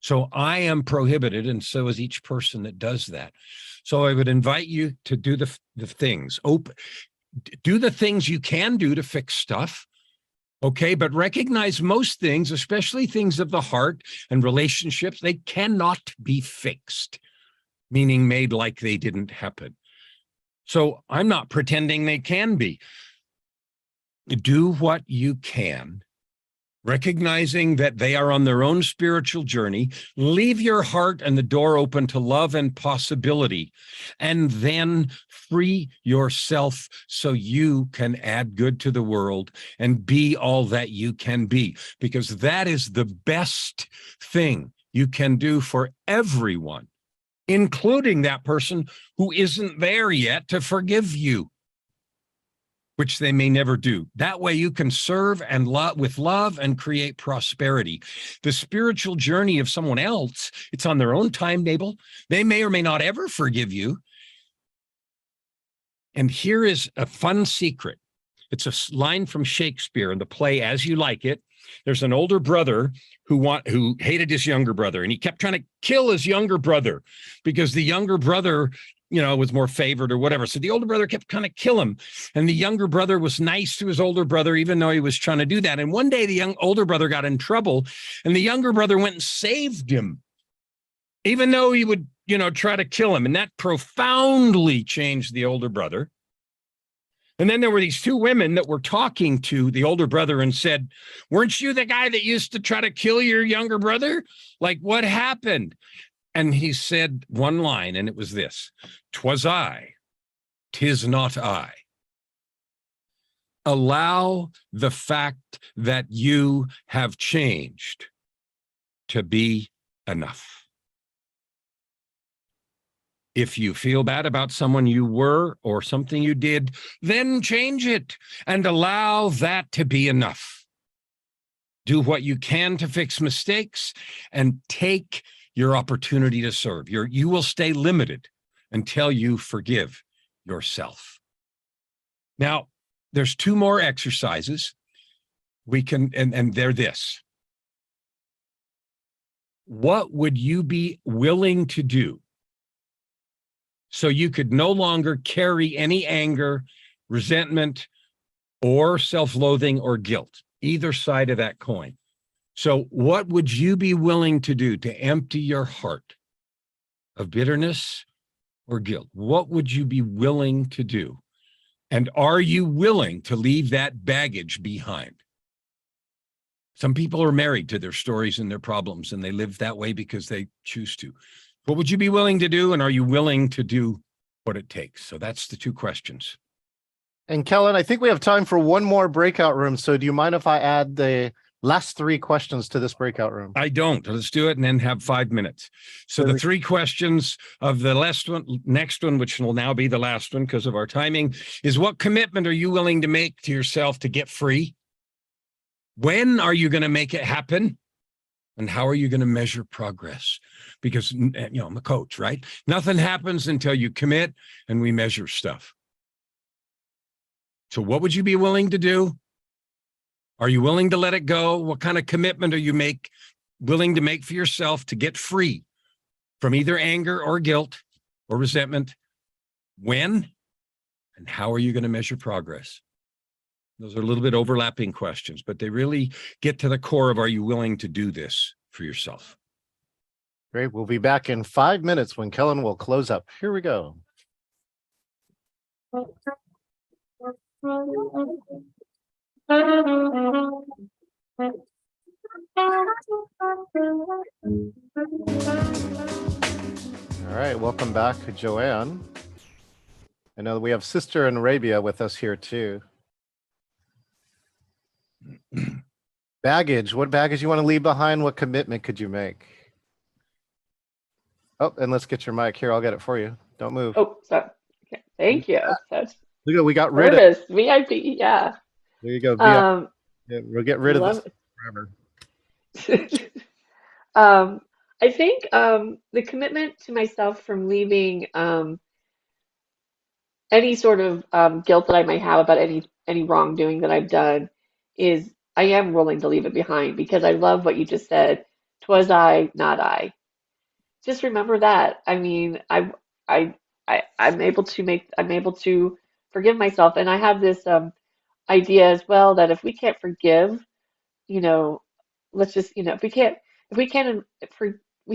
So I am prohibited, and so is each person that does that. So I would invite you to do the things. Do the things you can do to fix stuff, okay? But recognize most things, especially things of the heart and relationships, they cannot be fixed, meaning made like they didn't happen. So I'm not pretending they can be. Do what you can, recognizing that they are on their own spiritual journey. Leave your heart and the door open to love and possibility, and then free yourself so you can add good to the world and be all that you can be, because that is the best thing you can do for everyone, including that person who isn't there yet to forgive you. which they may never do. That way you can serve and love with love and create prosperity. The spiritual journey of someone else, it's on their own timetable. They may or may not ever forgive you. And here is a fun secret. It's a line from Shakespeare in the play As You Like It. There's an older brother who hated his younger brother, and he kept trying to kill his younger brother because the younger brother, was more favored or whatever. So the older brother kept trying to kill him. And the younger brother was nice to his older brother, even though he was trying to do that. And one day the older brother got in trouble, and the younger brother went and saved him, even though he would, try to kill him. And that profoundly changed the older brother. And then there were these two women that were talking to the older brother and said, weren't you the guy that used to try to kill your younger brother? Like, what happened? And he said one line, and it was this: "'Twas I, 'tis not I." Allow the fact that you have changed to be enough. If you feel bad about someone you were or something you did, then change it and allow that to be enough. Do what you can to fix mistakes and take your opportunity to serve. You will stay limited until you forgive yourself. Now, there's two more exercises we can, and they're this. What would you be willing to do so you could no longer carry any anger, resentment, or self-loathing or guilt, either side of that coin? So what would you be willing to do to empty your heart of bitterness or guilt? What would you be willing to do? And are you willing to leave that baggage behind? Some people are married to their stories and their problems, and they live that way because they choose to. What would you be willing to do? And are you willing to do what it takes? So that's the two questions. And Kellen, I think we have time for one more breakout room. So do you mind if I add the last three questions to this breakout room? I don't. Let's do it and then have 5 minutes. So the three questions of the next one, which will now be the last one because of our timing, is what commitment are you willing to make to yourself to get free? When are you going to make it happen? And how are you going to measure progress? Because, I'm a coach, right? Nothing happens until you commit and we measure stuff. So what would you be willing to do? Are you willing to let it go? What kind of commitment are you willing to make for yourself to get free from either anger or guilt or resentment? When and how are you going to measure progress? Those are a little bit overlapping questions, but they really get to the core of, are you willing to do this for yourself? Great. We'll be back in 5 minutes when Kellen will close up. Here we go. All right, welcome back, Joanne. I know we have Sister in Arabia with us here too. Baggage. What baggage you want to leave behind? What commitment could you make? Oh, and let's get your mic here. I'll get it for you. Don't move. Oh, sorry. Okay. Thank you. That's Look, we got rid of service. VIP. Yeah. There you go. Yeah, we'll get rid of love this forever. I think the commitment to myself from leaving any sort of guilt that I might have about any wrongdoing that I've done is I am willing to leave it behind, because I love what you just said. 'Twas I, not I. Just remember that. I mean, I'm able to forgive myself, and I have this idea as well that if we can't forgive, let's just, we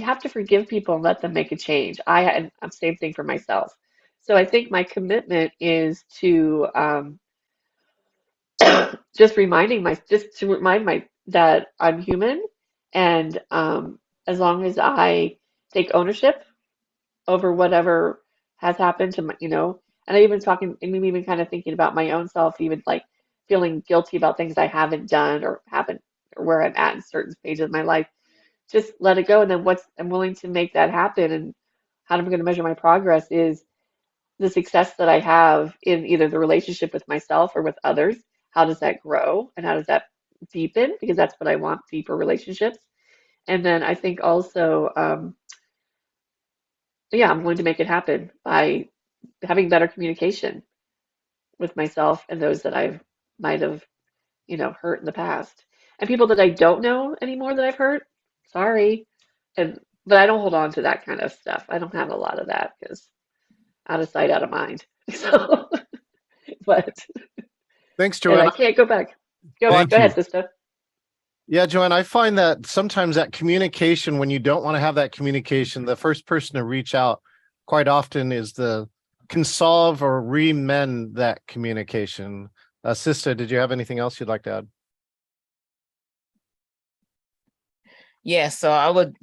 have to forgive people and let them make a change. And same thing for myself. So I think my commitment is to just remind that I'm human, and as long as I take ownership over whatever has happened to my, and I'm even kind of thinking about my own self, even like feeling guilty about things I haven't done or where I'm at in certain stages of my life. Just let it go, and then I'm willing to make that happen. And how I'm going to measure my progress is the success that I have in either the relationship with myself or with others, how does that grow and how does that deepen? Because that's what I want, deeper relationships. And then I think also, yeah, I'm going to make it happen by having better communication with myself and those that I've might have, hurt in the past. And people that I don't know anymore that I've hurt, sorry. But I don't hold on to that kind of stuff. I don't have a lot of that because out of sight, out of mind. So, but Thanks, and I Joanne. can't go back. Go Thank ahead, you. sister. Yeah, Joanne, I find that sometimes that communication, when you don't want to have that communication, the first person to reach out quite often can solve or remend that communication. Sister, did you have anything else you'd like to add? Yeah, so I would,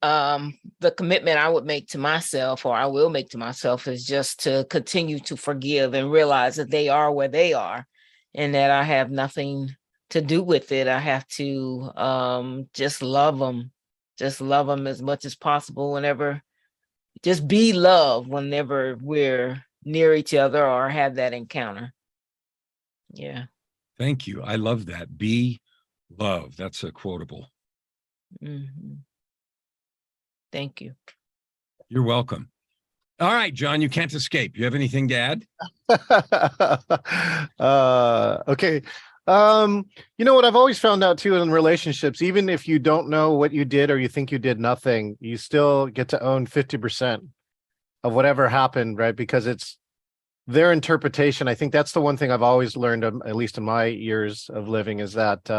the commitment I would make to myself, or I will make to myself, is just to continue to forgive and realize that they are where they are and that I have nothing to do with it. I have to just love them as much as possible whenever, just be love whenever we're near each other or have that encounter. Yeah. Thank you. I love that. Be love. That's a quotable. Thank you. You're welcome. All right, John, you can't escape. You have anything to add? Okay. You know what I've always found out too in relationships, even if you don't know what you did or you think you did nothing, you still get to own 50% of whatever happened, right? Because it's their interpretation. I think that's the one thing I've always learned, at least in my years of living, is that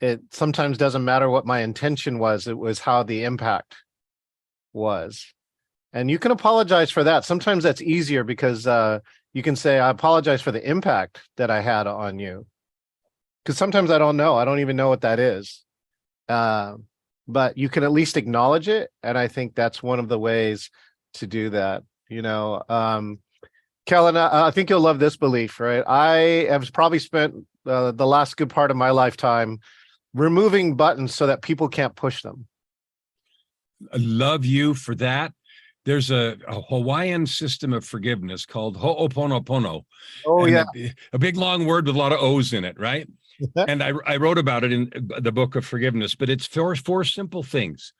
it sometimes doesn't matter what my intention was. It was how the impact was. And you can apologize for that. Sometimes that's easier because you can say, I apologize for the impact that I had on you. Because sometimes I don't know. I don't even know what that is. But you can at least acknowledge it. And I think that's one of the ways to do that. Kellen, I think you'll love this belief, right? I have probably spent the last good part of my lifetime removing buttons so that people can't push them. I love you for that. There's a Hawaiian system of forgiveness called Ho'oponopono. Oh, and yeah. A big long word with a lot of O's in it, right? And I wrote about it in the book of forgiveness, but it's four simple things.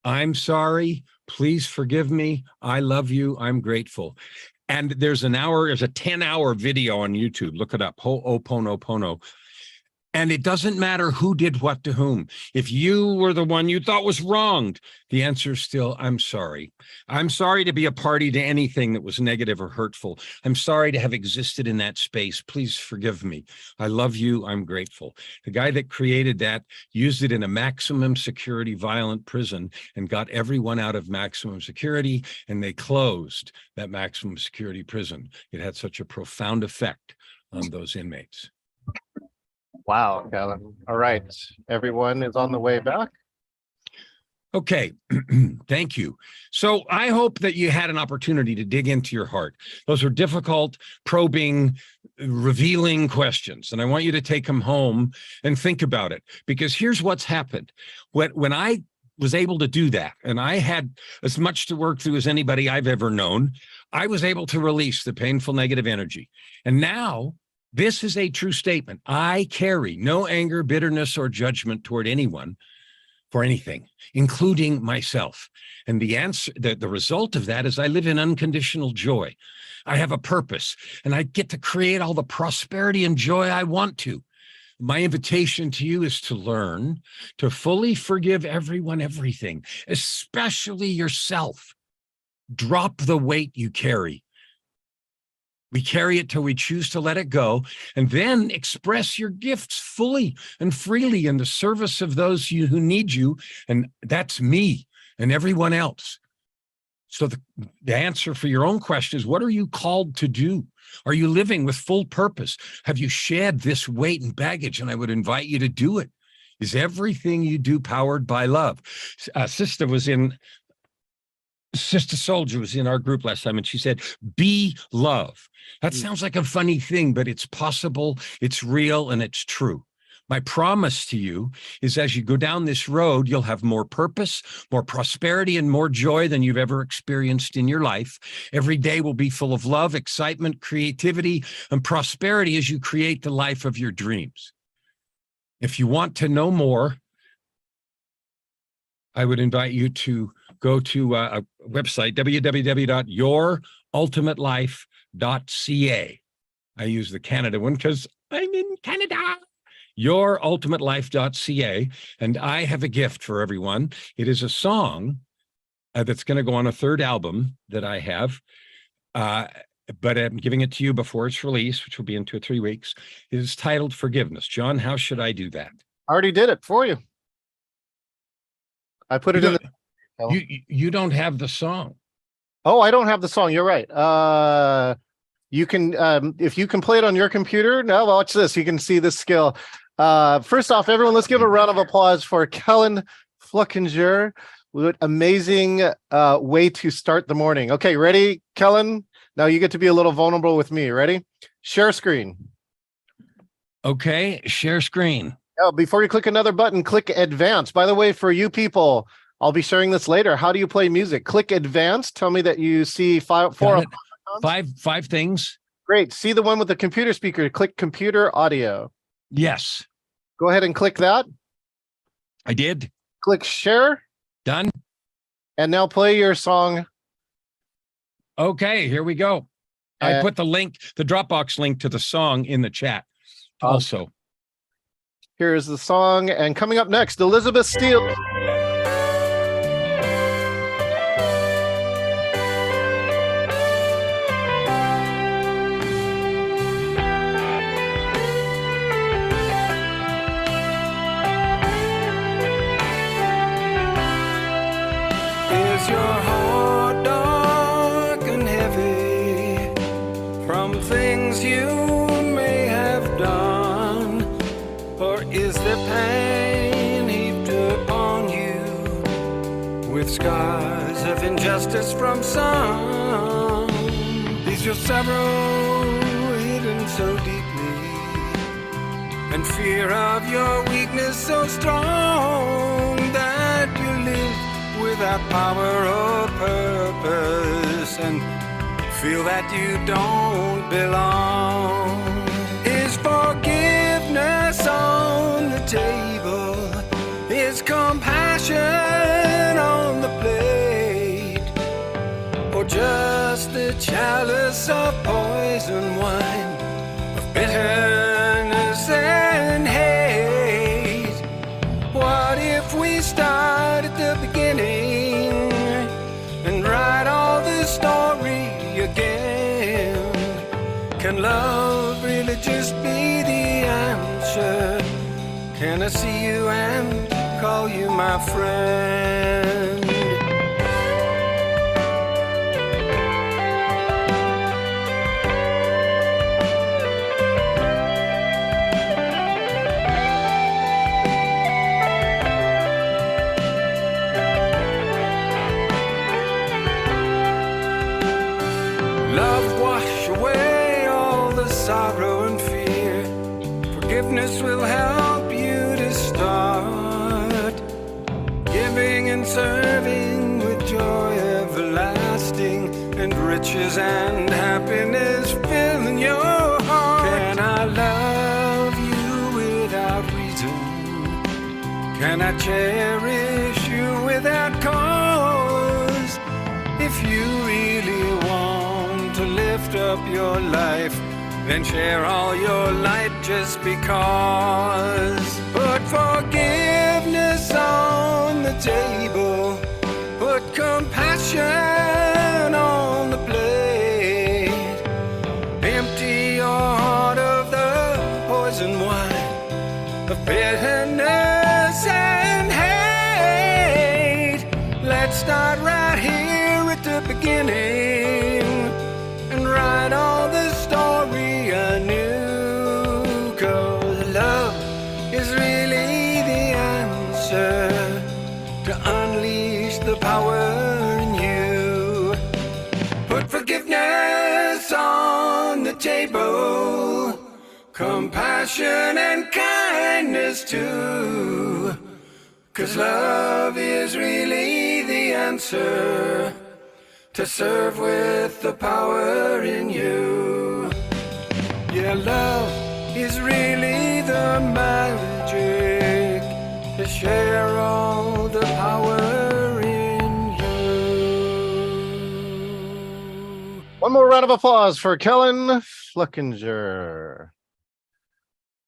I'm sorry. Please forgive me. I love you. I'm grateful. And there's a 10-hour video on YouTube. Look it up. Ho'oponopono. And it doesn't matter who did what to whom. If you were the one you thought was wronged, the answer is still, I'm sorry. I'm sorry to be a party to anything that was negative or hurtful. I'm sorry to have existed in that space. Please forgive me. I love you. I'm grateful. The guy that created that used it in a maximum security violent prison and got everyone out of maximum security, and they closed that maximum security prison. It had such a profound effect on those inmates. Wow, Kellen. All right. Everyone is on the way back. Okay, thank you. So I hope that you had an opportunity to dig into your heart. Those are difficult, probing, revealing questions. And I want you to take them home and think about it, because here's what's happened. When I was able to do that, and I had as much to work through as anybody I've ever known, I was able to release the painful negative energy. And now, this is a true statement. I carry no anger, bitterness, or judgment toward anyone for anything, including myself. And the answer, the result of that is I live in unconditional joy. I have a purpose, and I get to create all the prosperity and joy I want to. My invitation to you is to learn to fully forgive everyone, everything, especially yourself. Drop the weight you carry. We carry it till we choose to let it go, and then express your gifts fully and freely in the service of those who need you, and that's me and everyone else. So the answer for your own question is, what are you called to do? Are you living with full purpose? Have you shed this weight and baggage? And I would invite you to do it. Is everything you do powered by love? Sister Soldier was in our group last time, and she said, be love. That sounds like a funny thing, but it's possible, it's real, and it's true. My promise to you is as you go down this road, you'll have more purpose, more prosperity, and more joy than you've ever experienced in your life. Every day will be full of love, excitement, creativity, and prosperity as you create the life of your dreams. If you want to know more, I would invite you to go to a website, www.yourultimatelife.ca. I use the Canada one because I'm in Canada. Yourultimatelife.ca. And I have a gift for everyone. It is a song that's going to go on a third album that I have. But I'm giving it to you before it's released, which will be in 2 or 3 weeks. It is titled Forgiveness. John, how should I do that? I already did it for you. I put it in the. You don't have the song. Oh, I don't have the song. You're right. You can, if you can play it on your computer. Now watch this. You can see this skill. First off, everyone, let's give a round of applause for Kellen Fluckinger. What amazing way to start the morning. Okay, ready, Kellen? Now you get to be a little vulnerable with me. Ready? Share screen. Okay, share screen. Oh, before you click another button, click advance. By the way, for you people, I'll be sharing this later. How do you play music? Click advance. Tell me that you see five things. Great. See the one with the computer speaker. Click computer audio. Yes. Go ahead and click that. I did. Click share. Done. And now play your song. Okay, here we go. I put the link, the Dropbox link to the song in the chat also. Here's the song. And coming up next, Elizabeth Steele. Is your heart dark and heavy from things you may have done? Or is there pain heaped upon you with scars of injustice from some? Is your sorrow hidden so deeply and fear of your weakness so strong that you live without power or purpose and feel that you don't belong? Is forgiveness on the table? Is compassion on the plate? Or just the chalice of poison wine, of bitterness and hate? What if we start at the beginning and write all the story again? Can love really just be the answer? Can I see you and call you my friend? Love wash away all the sorrow and fear. Forgiveness will help you to start giving and serving with joy everlasting, and riches and happiness filling your heart. Can I love you without reason? Can I cherish you without cause? If you really want to lift up your life, then share all your light just because. Put forgiveness on the table, put compassion on the plate. Empty your heart of the poison wine of bitterness and hate. Let's start right here at the beginning and write all the story anew. 'Cause love is really the answer to unleash the power in you. Put forgiveness on the table, compassion and kindness too. 'Cause love is really the answer to serve with the power in you. Yeah, love is really the magic to share all the power in you. One more round of applause for Kellen Flickinger.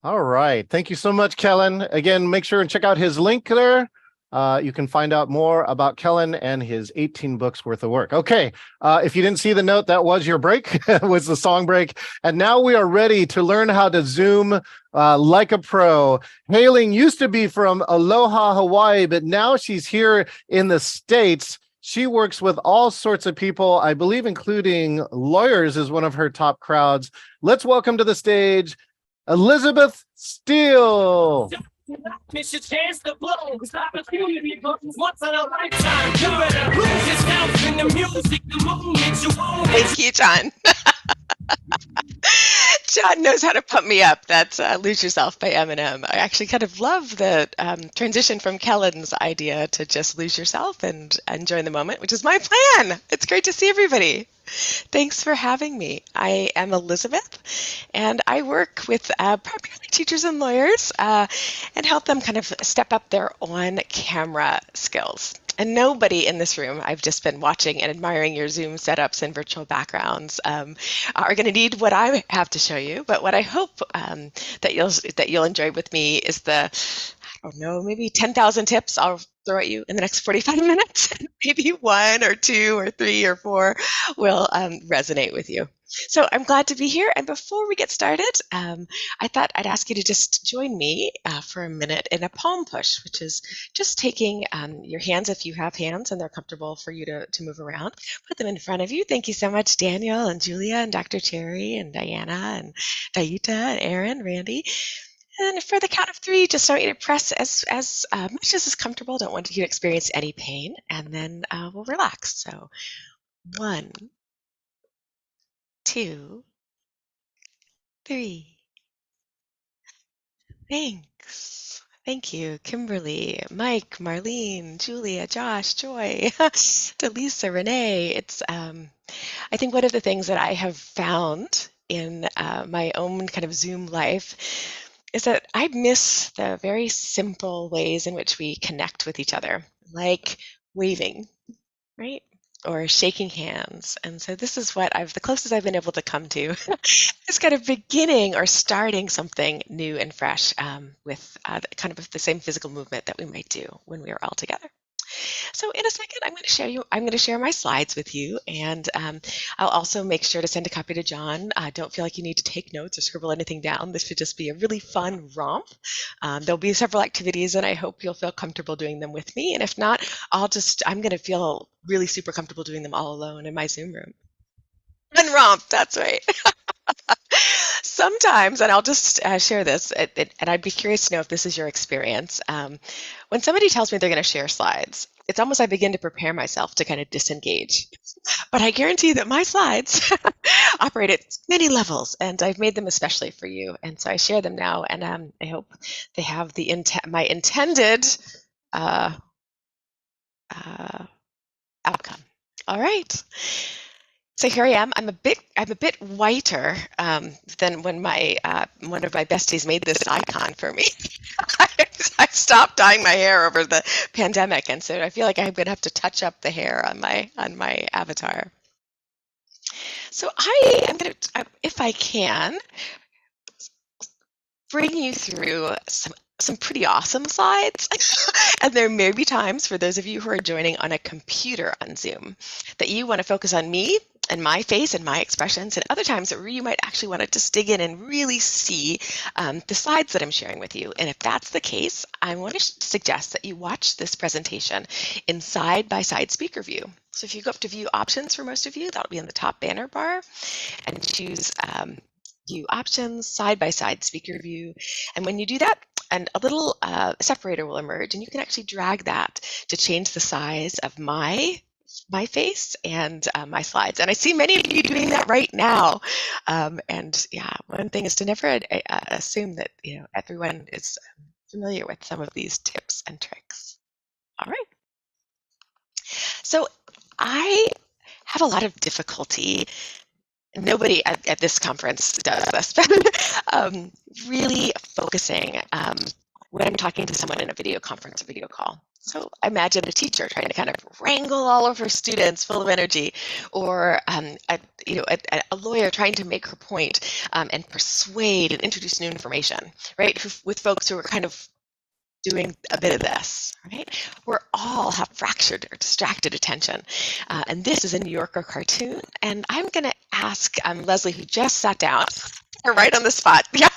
All right. Thank you so much, Kellen. Again, make sure and check out his link there. You can find out more about Kellen and his 18 books worth of work. Okay. If you didn't see the note, that was your break. It was the song break. And now we are ready to learn how to Zoom like a pro. Hailing used to be from Aloha, Hawaii, but now she's here in the States. She works with all sorts of people, I believe, including lawyers is one of her top crowds. Let's welcome to the stage Elizabeth Steele. Miss your chance to blow. This opportunity comes once in a lifetime. You better lose yourself in the music, the movement you own. Thank you, John. John knows how to pump me up. That's Lose Yourself by Eminem. I actually kind of love the transition from Kellen's idea to just lose yourself and enjoy the moment, which is my plan. It's great to see everybody. Thanks for having me. I am Elizabeth, and I work with primarily teachers and lawyers and help them kind of step up their on-camera skills. And nobody in this room, I've just been watching and admiring your Zoom setups and virtual backgrounds, are going to need what I have to show you. But what I hope that you'll enjoy with me is the, I don't know, maybe 10,000 tips I'll throw at you in the next 45 minutes. Maybe 1 or 2 or 3 or 4 will resonate with you. So I'm glad to be here. And before we get started, I thought I'd ask you to just join me for a minute in a palm push, which is just taking your hands, if you have hands and they're comfortable for you to move around, put them in front of you. Thank you so much, Daniel and Julia and Dr. Cherry and Diana and Daita and Aaron, Randy. And for the count of 3, just want you to press as much as is comfortable. Don't want you to experience any pain. And then we'll relax. So 1, 2, 3. Thanks. Thank you, Kimberly, Mike, Marlene, Julia, Josh, Joy, Delisa, Renee. It's I think one of the things that I have found in my own kind of Zoom life is that I miss the very simple ways in which we connect with each other, like waving, right? Or shaking hands. And so this is what the closest I've been able to come to is kind of beginning or starting something new and fresh with kind of the same physical movement that we might do when we are all together. So in a second, I'm going to share my slides with you, and I'll also make sure to send a copy to John. Don't feel like you need to take notes or scribble anything down. This should just be a really fun romp. There'll be several activities, and I hope you'll feel comfortable doing them with me. And if not, I'm going to feel really super comfortable doing them all alone in my Zoom room. Fun romp, that's right. Sometimes, and I'll just share this, and I'd be curious to know if this is your experience. When somebody tells me they're going to share slides, it's almost I begin to prepare myself to kind of disengage. But I guarantee that my slides operate at many levels, and I've made them especially for you. And so I share them now, and I hope they have my intended outcome. All right. So here I am. I'm a bit whiter than when one of my besties made this icon for me. I stopped dyeing my hair over the pandemic, and so I feel like I'm gonna have to touch up the hair on my avatar. So I am gonna, if I can, bring you through some pretty awesome slides. And there may be times for those of you who are joining on a computer on Zoom that you want to focus on me and my face and my expressions, and other times that you might actually want to just dig in and really see the slides that I'm sharing with you. And if that's the case, I want to suggest that you watch this presentation in side-by-side speaker view. So if you go up to view options for most of you, that'll be in the top banner bar, and choose view options, side-by-side speaker view. And when you do that, and a little separator will emerge, and you can actually drag that to change the size of my my face and my slides. And I see many of you doing that right now. And yeah, one thing is to never assume that everyone is familiar with some of these tips and tricks. All right. So I have a lot of difficulty. Nobody at this conference does this, but really focusing when I'm talking to someone in a video conference or video call. So imagine a teacher trying to kind of wrangle all of her students full of energy, or a lawyer trying to make her point and persuade and introduce new information, right? With folks who are kind of doing a bit of this, right? We all have fractured or distracted attention. And this is a New Yorker cartoon. And I'm going to ask Leslie, who just sat down, right on the spot. Yeah,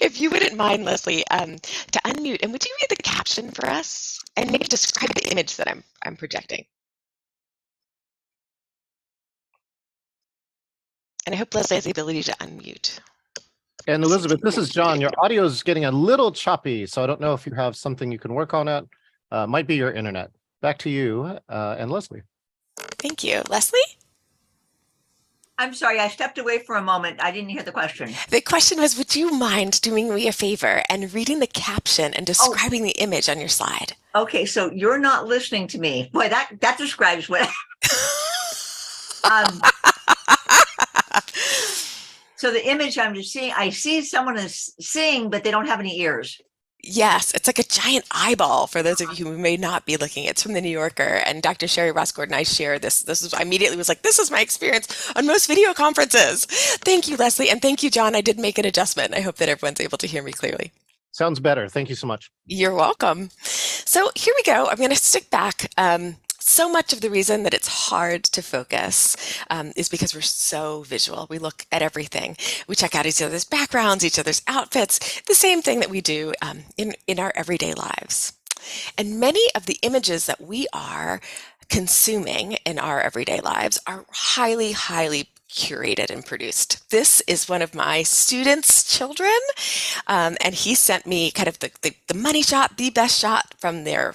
if you wouldn't mind, Leslie, to unmute. And would you read the caption for us and maybe describe the image that I'm projecting? And I hope Leslie has the ability to unmute. And Elizabeth, this is John. Your audio is getting a little choppy, so I don't know if you have something you can work on it. Might be your internet. Back to you and Leslie. Thank you. Leslie? I'm sorry, I stepped away for a moment. I didn't hear the question. The question was, would you mind doing me a favor and reading the caption and describing the image on your slide? Okay, so you're not listening to me. Boy, that describes what... So the image I'm just seeing, I see someone is singing, but they don't have any ears. Yes, it's like a giant eyeball for those of you who may not be looking. It's from the New Yorker, and Dr. Sherry Ross-Gordon and I share this. I immediately was like, this is my experience on most video conferences. Thank you, Leslie, and thank you, John. I did make an adjustment. I hope that everyone's able to hear me clearly. Sounds better. Thank you so much. You're welcome. So here we go. I'm going to stick back. So much of the reason that it's hard to focus is because we're so visual. We look at everything. We check out each other's backgrounds, each other's outfits, the same thing that we do in our everyday lives. And many of the images that we are consuming in our everyday lives are highly, highly curated and produced. This is one of my students' children, and he sent me kind of the money shot, the best shot from their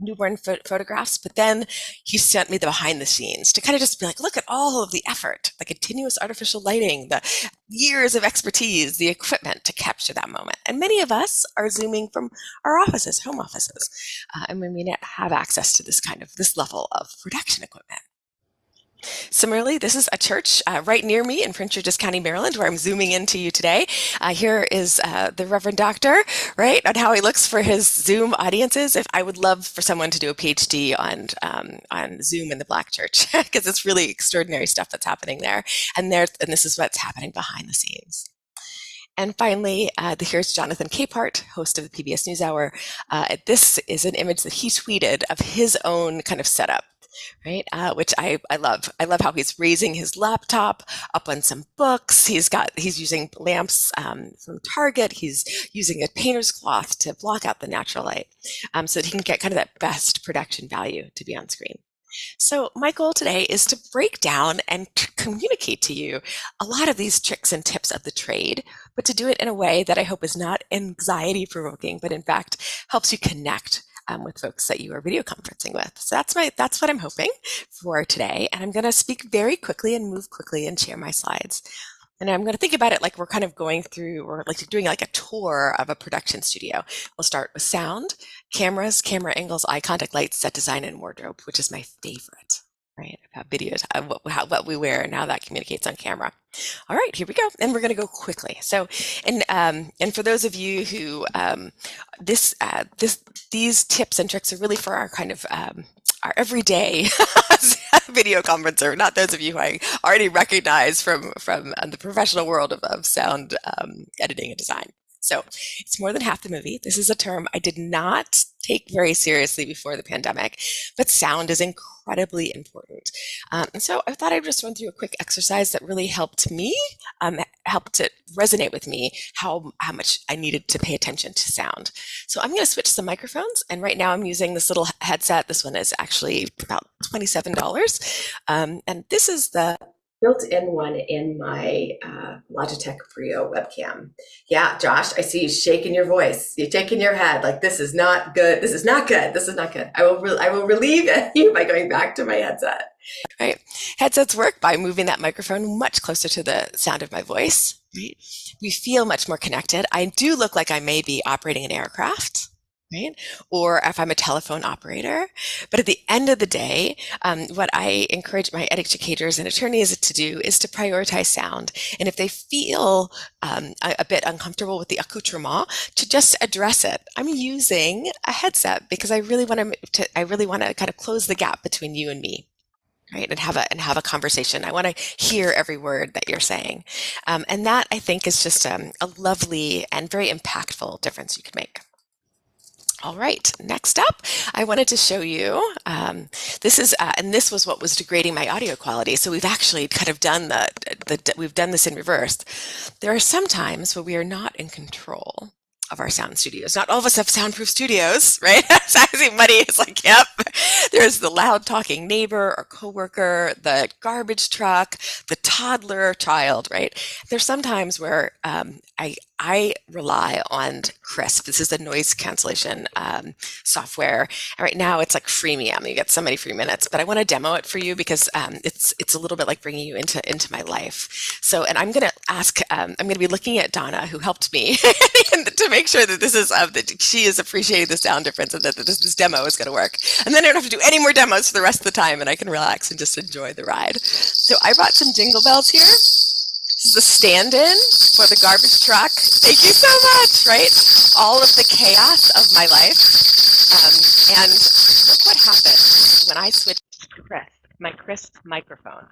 newborn photographs, but then he sent me the behind the scenes to kind of just be like, look at all of the effort, the continuous artificial lighting, the years of expertise, the equipment to capture that moment. And many of us are zooming from our offices, home offices, and we may not have access to this level of production equipment. Similarly, this is a church right near me in Prince George's County, Maryland, where I'm zooming into you today. Here is the Reverend Doctor, right, on how he looks for his Zoom audiences. I would love for someone to do a PhD on Zoom in the Black church, because it's really extraordinary stuff that's happening there. And this is what's happening behind the scenes. And finally, here's Jonathan Capehart, host of the PBS NewsHour. This is an image that he tweeted of his own kind of setup, right? Which I love. I love how he's raising his laptop up on some books. He's using lamps from Target. He's using a painter's cloth to block out the natural light so that he can get kind of that best production value to be on screen. So my goal today is to break down and to communicate to you a lot of these tricks and tips of the trade, but to do it in a way that I hope is not anxiety provoking, but in fact helps you connect with folks that you are video conferencing with. So that's what I'm hoping for today. And I'm going to speak very quickly and move quickly and share my slides. And I'm going to think about it like we're kind of going through, or like doing like a tour of a production studio. We'll start with sound, cameras, camera angles, eye contact, lights, set design, and wardrobe, which is my favorite, right? About videos, what we wear and how that communicates on camera. All right, here we go. And we're going to go quickly. So, and for those of you who, these tips and tricks are really for our kind of, our everyday video conferencer, not those of you who I already recognize from the professional world of sound editing and design. So it's more than half the movie. This is a term I did not take very seriously before the pandemic, but sound is incredibly important. And so I thought I'd just run through a quick exercise that really helped me, helped it resonate with me how much I needed to pay attention to sound. So I'm going to switch some microphones, and right now I'm using this little headset. This one is actually about $27. And this is the built-in one in my Logitech Brio webcam. Yeah, Josh, I see you shaking your voice. You're shaking your head like this is not good. This is not good. This is not good. I will relieve you by going back to my headset. Right. Headsets work by moving that microphone much closer to the sound of my voice. Right. We feel much more connected. I do look like I may be operating an aircraft, right? Or if I'm a telephone operator. But at the end of the day, what I encourage my educators and attorneys to do is to prioritize sound. And if they feel a bit uncomfortable with the accoutrement, to just address it. I'm using a headset because I really want to kind of close the gap between you and me. Right, and have a conversation. I want to hear every word that you're saying, and that I think is just a lovely and very impactful difference you could make. All right, next up, I wanted to show you, this is, and this was what was degrading my audio quality. So we've actually kind of done we've done this in reverse. There are some times where we are not in control of our sound studios. Not all of us have soundproof studios, right? So I see Buddy is like, yep. There's the loud talking neighbor or coworker, the garbage truck, the toddler child, right? There's some times where I rely on Krisp. This is the noise cancellation software. And right now it's like freemium. You get so many free minutes, but I want to demo it for you because it's a little bit like bringing you into my life. So, and I'm going to ask, I'm going to be looking at Donna, who helped me to make sure that this is that she is appreciating the sound difference and that this demo is going to work. And then I don't have to do any more demos for the rest of the time, and I can relax and just enjoy the ride. So I brought some jingle bells here. This is a stand-in for the garbage truck. Thank you so much, right? All of the chaos of my life. And look what happened when I switched to my Krisp microphone.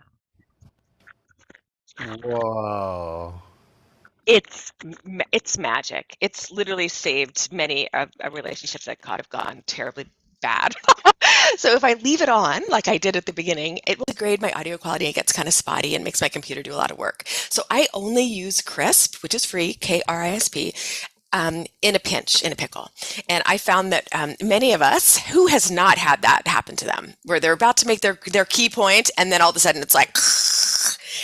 Whoa. It's magic. It's literally saved many relationships that could have gone terribly bad. So if I leave it on, like I did at the beginning, it will degrade my audio quality. It gets kind of spotty and makes my computer do a lot of work. So I only use Krisp, which is free, K-R-I-S-P, in a pinch, in a pickle. And I found that many of us, who has not had that happen to them, where they're about to make their key point, and then all of a sudden it's like,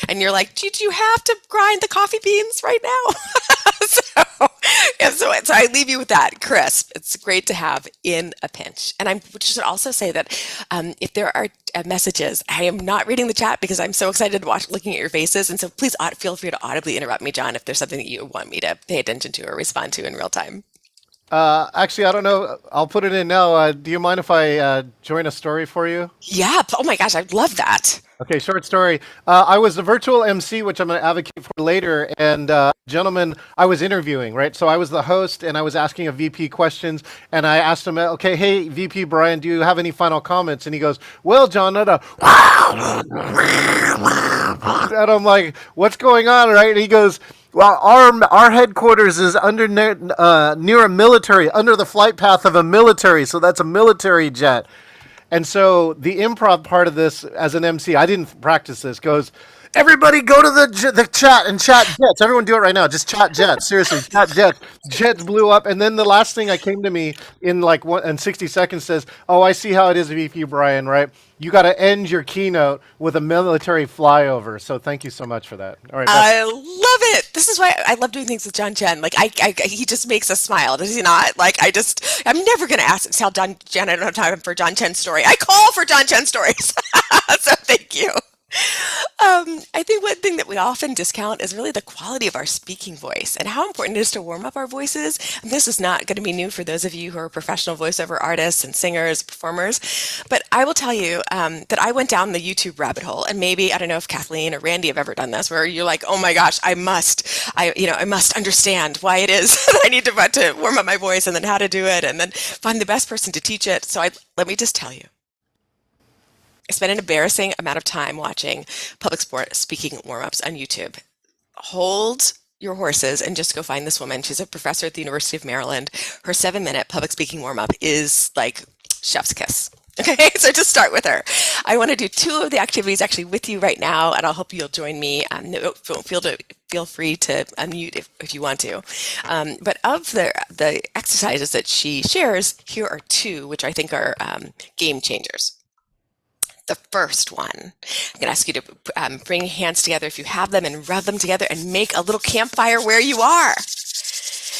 and you're like, did you have to grind the coffee beans right now? So I leave you with that, Krisp. It's great to have in a pinch. And I should also say that if there are messages, I am not reading the chat because I'm so excited to looking at your faces. And so please feel free to audibly interrupt me, John, if there's something that you want me to pay attention to or respond to in real time. Actually, I don't know. I'll put it in now. Do you mind if I join a story for you? Yeah. Oh my gosh, I'd love that. Okay, short story. I was the virtual MC, which I'm going to advocate for later, and gentleman I was interviewing, right? So I was the host, and I was asking a VP questions, and I asked him, okay, hey, VP Brian, do you have any final comments? And he goes, well, John, and I'm like, what's going on, right? And he goes, well, our headquarters is near a military, under the flight path of a military, so that's a military jet. And so the improv part of this as an MC, I didn't practice this, goes, everybody go to the chat and chat jets. Everyone do it right now. Just chat jets. Seriously, chat jets. Jets blew up. And then the last thing that came to me in 60 seconds says, oh, I see how it is, VP Brian, right? You got to end your keynote with a military flyover. So thank you so much for that. All right. I love it. This is why I love doing things with John Chen. Like he just makes us smile, does he not? Like I'm never going to tell John Chen I don't have time for John Chen's story. I call for John Chen stories. So thank you. I think one thing that we often discount is really the quality of our speaking voice and how important it is to warm up our voices. And this is not going to be new for those of you who are professional voiceover artists and singers, performers. But I will tell you that I went down the YouTube rabbit hole, and maybe, I don't know if Kathleen or Randy have ever done this, where you're like, oh my gosh, I must understand why it is that I need to warm up my voice and then how to do it and then find the best person to teach it. So let me just tell you. I spent an embarrassing amount of time watching public speaking warm-ups on YouTube. Hold your horses and just go find this woman. She's a professor at the University of Maryland. Her 7-minute public speaking warm-up is like chef's kiss. Okay, so just start with her. I want to do 2 of the activities actually with you right now, and I'll hope you'll join me. Feel free to unmute if you want to. But of the exercises that she shares, here are 2, which I think are game changers. The first one, I'm going to ask you to bring your hands together if you have them and rub them together and make a little campfire where you are.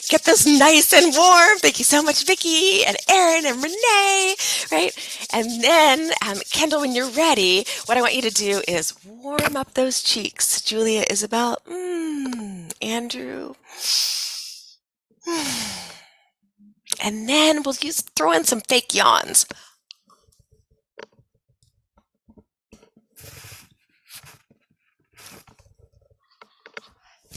Get this nice and warm. Thank you so much, Vicki and Erin and Renee, right? And then, Kendall, when you're ready, what I want you to do is warm up those cheeks. Julia, Isabel, Andrew. And then we'll throw in some fake yawns.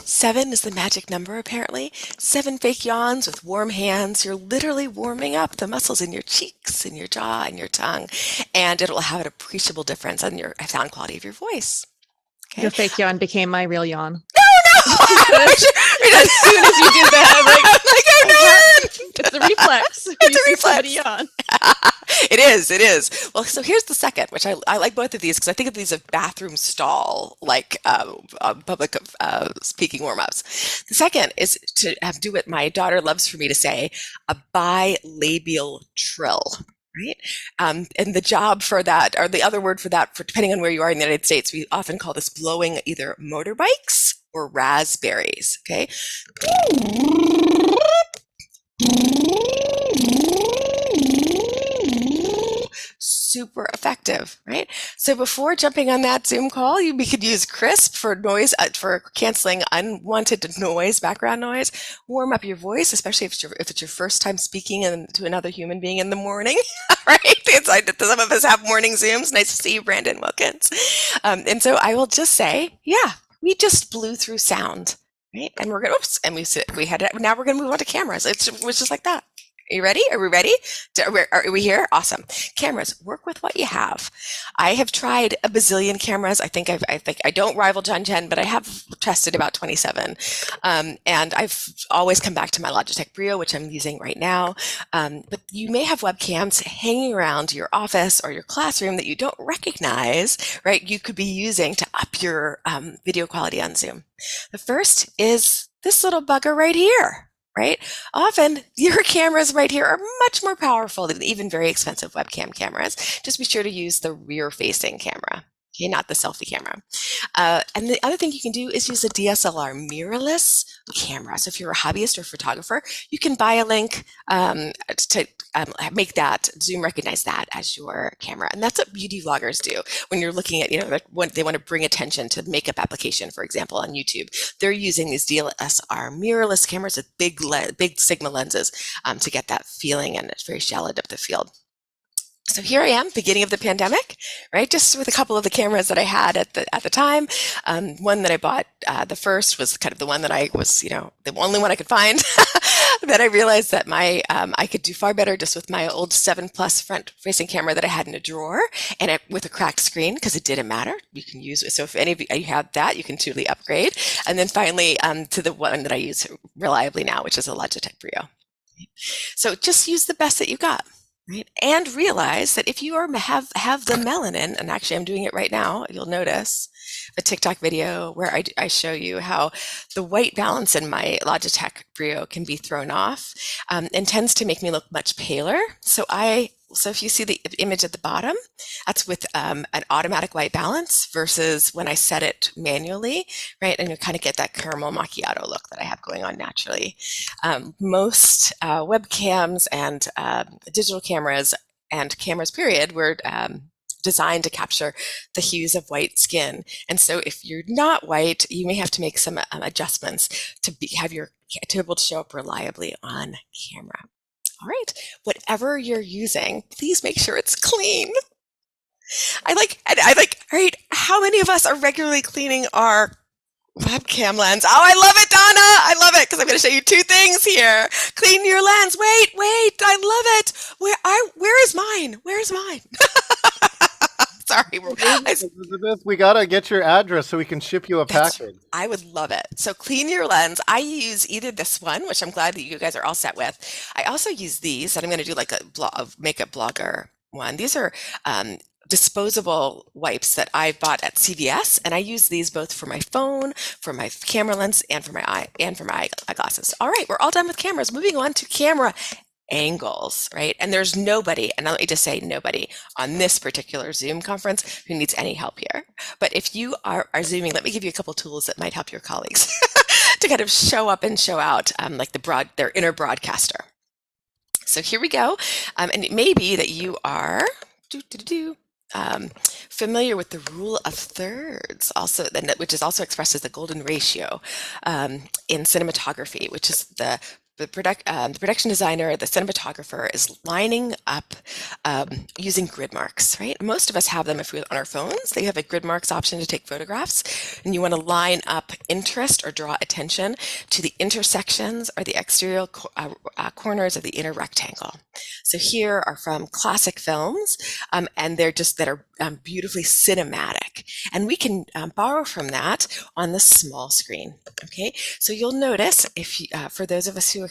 7 is the magic number, apparently. 7 fake yawns with warm hands. You're literally warming up the muscles in your cheeks, in your jaw, and your tongue, and it will have an appreciable difference on your sound quality of your voice. Okay? Your fake yawn became my real yawn. No! As soon as you did that, I'm like, oh no! It's a reflex. It's a reflex. Yawn. It is. Well, so here's the second, which I like both of these because I think of these as bathroom stall, like public speaking warm-ups. The second is to do what my daughter loves for me to say, a bilabial trill. Right. And the job for that, or the other word for that, for depending on where you are in the United States, we often call this blowing either motorbikes or raspberries. Okay. Super effective, right? So before jumping on that Zoom call, we could use Krisp for noise, for canceling unwanted noise, background noise. Warm up your voice, especially if it's your first time speaking to another human being in the morning, right? Some of us have morning Zooms. Nice to see you, Brandon Wilkins. And so I will just say, yeah, we just blew through sound, right? And we're gonna, now we're gonna move on to cameras. It was just like that. Are you ready? Are we ready? Are we here? Awesome. Cameras, work with what you have. I have tried a bazillion cameras. I think I don't rival John Chen, but I have tested about 27. And I've always come back to my Logitech Brio, which I'm using right now. But you may have webcams hanging around your office or your classroom that you don't recognize, right? You could be using to up your video quality on Zoom. The first is this little bugger right here. Right? Often your cameras right here are much more powerful than even very expensive webcam cameras. Just be sure to use the rear facing camera. Okay, not the selfie camera. And the other thing you can do is use a DSLR mirrorless camera. So if you're a hobbyist or photographer, you can buy a link to make that Zoom recognize that as your camera. And that's what beauty vloggers do when you're looking at, when they want to bring attention to makeup application, for example, on YouTube. They're using these DSLR mirrorless cameras with big Sigma lenses to get that feeling and it's very shallow depth of field. So here I am, beginning of the pandemic, right? Just with a couple of the cameras that I had at the time. One that I bought, the first was kind of the one that I was, the only one I could find. Then I realized that I could do far better just with my old 7 Plus front-facing camera that I had in a drawer, and with a cracked screen because it didn't matter. You can use it. So if any of you have that, you can truly upgrade. And then finally to the one that I use reliably now, which is a Logitech Brio. So just use the best that you got. Right? And realize that if you have the melanin, and actually I'm doing it right now, you'll notice a TikTok video where I show you how the white balance in my Logitech Brio can be thrown off and tends to make me look much paler. So if you see the image at the bottom, that's with an automatic white balance versus when I set it manually, right? And you kind of get that caramel macchiato look that I have going on naturally. Most webcams and digital cameras and cameras period were designed to capture the hues of white skin. And so if you're not white, you may have to make some adjustments to be able to show up reliably on camera. All right, whatever you're using, please make sure it's clean. All right, how many of us are regularly cleaning our webcam lens? Oh, I love it, Donna. I love it because I'm going to show you 2 things here. Clean your lens. Wait, I love it. Where is mine? Where's mine? Sorry. Elizabeth, we got to get your address so we can ship you a package. I would love it. So clean your lens. I use either this one, which I'm glad that you guys are all set with. I also use these, and I'm going to do like a makeup blogger one. These are disposable wipes that I bought at CVS, and I use these both for my phone, for my camera lens, and for my eyeglasses. All right, we're all done with cameras. Moving on to camera angles, right? And there's nobody, and let me just say nobody on this particular Zoom conference who needs any help here. But if you are Zooming, let me give you a couple tools that might help your colleagues to kind of show up and show out like their inner broadcaster. So here we go. And it may be that you are familiar with the rule of thirds, also, which is also expressed as the golden ratio in cinematography, which is the production designer, the cinematographer is lining up using grid marks, right? Most of us have them if we're on our phones. They have a grid marks option to take photographs, and you want to line up interest or draw attention to the intersections or the exterior corners of the inner rectangle. So here are from classic films, and they're just that are beautifully cinematic, and we can borrow from that on the small screen. Okay, so you'll notice if for those of us who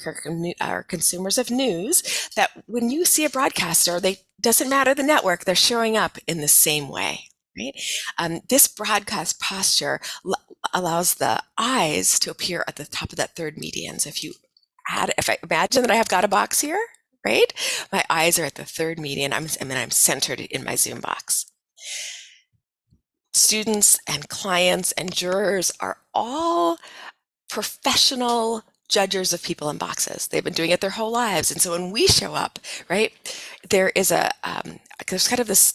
are consumers of news, that when you see a broadcaster, doesn't matter the network, they're showing up in the same way. Right? This broadcast posture allows the eyes to appear at the top of that third median. So if I imagine that I have got a box here, right? My eyes are at the third median, and then I'm centered in my Zoom box. Students and clients and jurors are all professional judges of people in boxes. They've been doing it their whole lives. And so when we show up, right, there is there's kind of this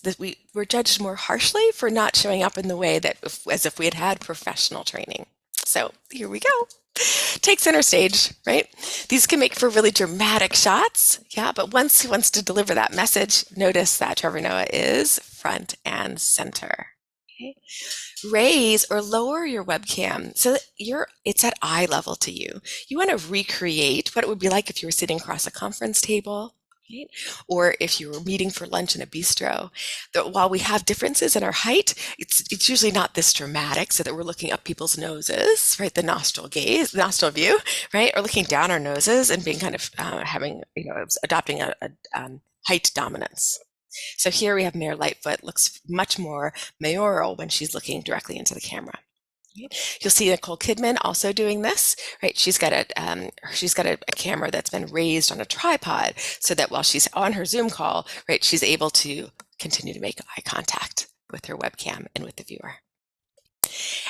we're judged more harshly for not showing up in the way that as if we had professional training. So here we go. Take center stage, right? These can make for really dramatic shots. Yeah, but once he wants to deliver that message, notice that Trevor Noah is front and center. Okay. Raise or lower your webcam so that it's at eye level to you. You want to recreate what it would be like if you were sitting across a conference table, right? Or if you were meeting for lunch in a bistro. While we have differences in our height, it's usually not this dramatic, so that we're looking up people's noses, right? The nostril view, right? Or looking down our noses and being kind of adopting a height dominance. So here we have Mayor Lightfoot, looks much more mayoral when she's looking directly into the camera. You'll see Nicole Kidman also doing this, right? She's got a camera that's been raised on a tripod so that while she's on her Zoom call, right, she's able to continue to make eye contact with her webcam and with the viewer.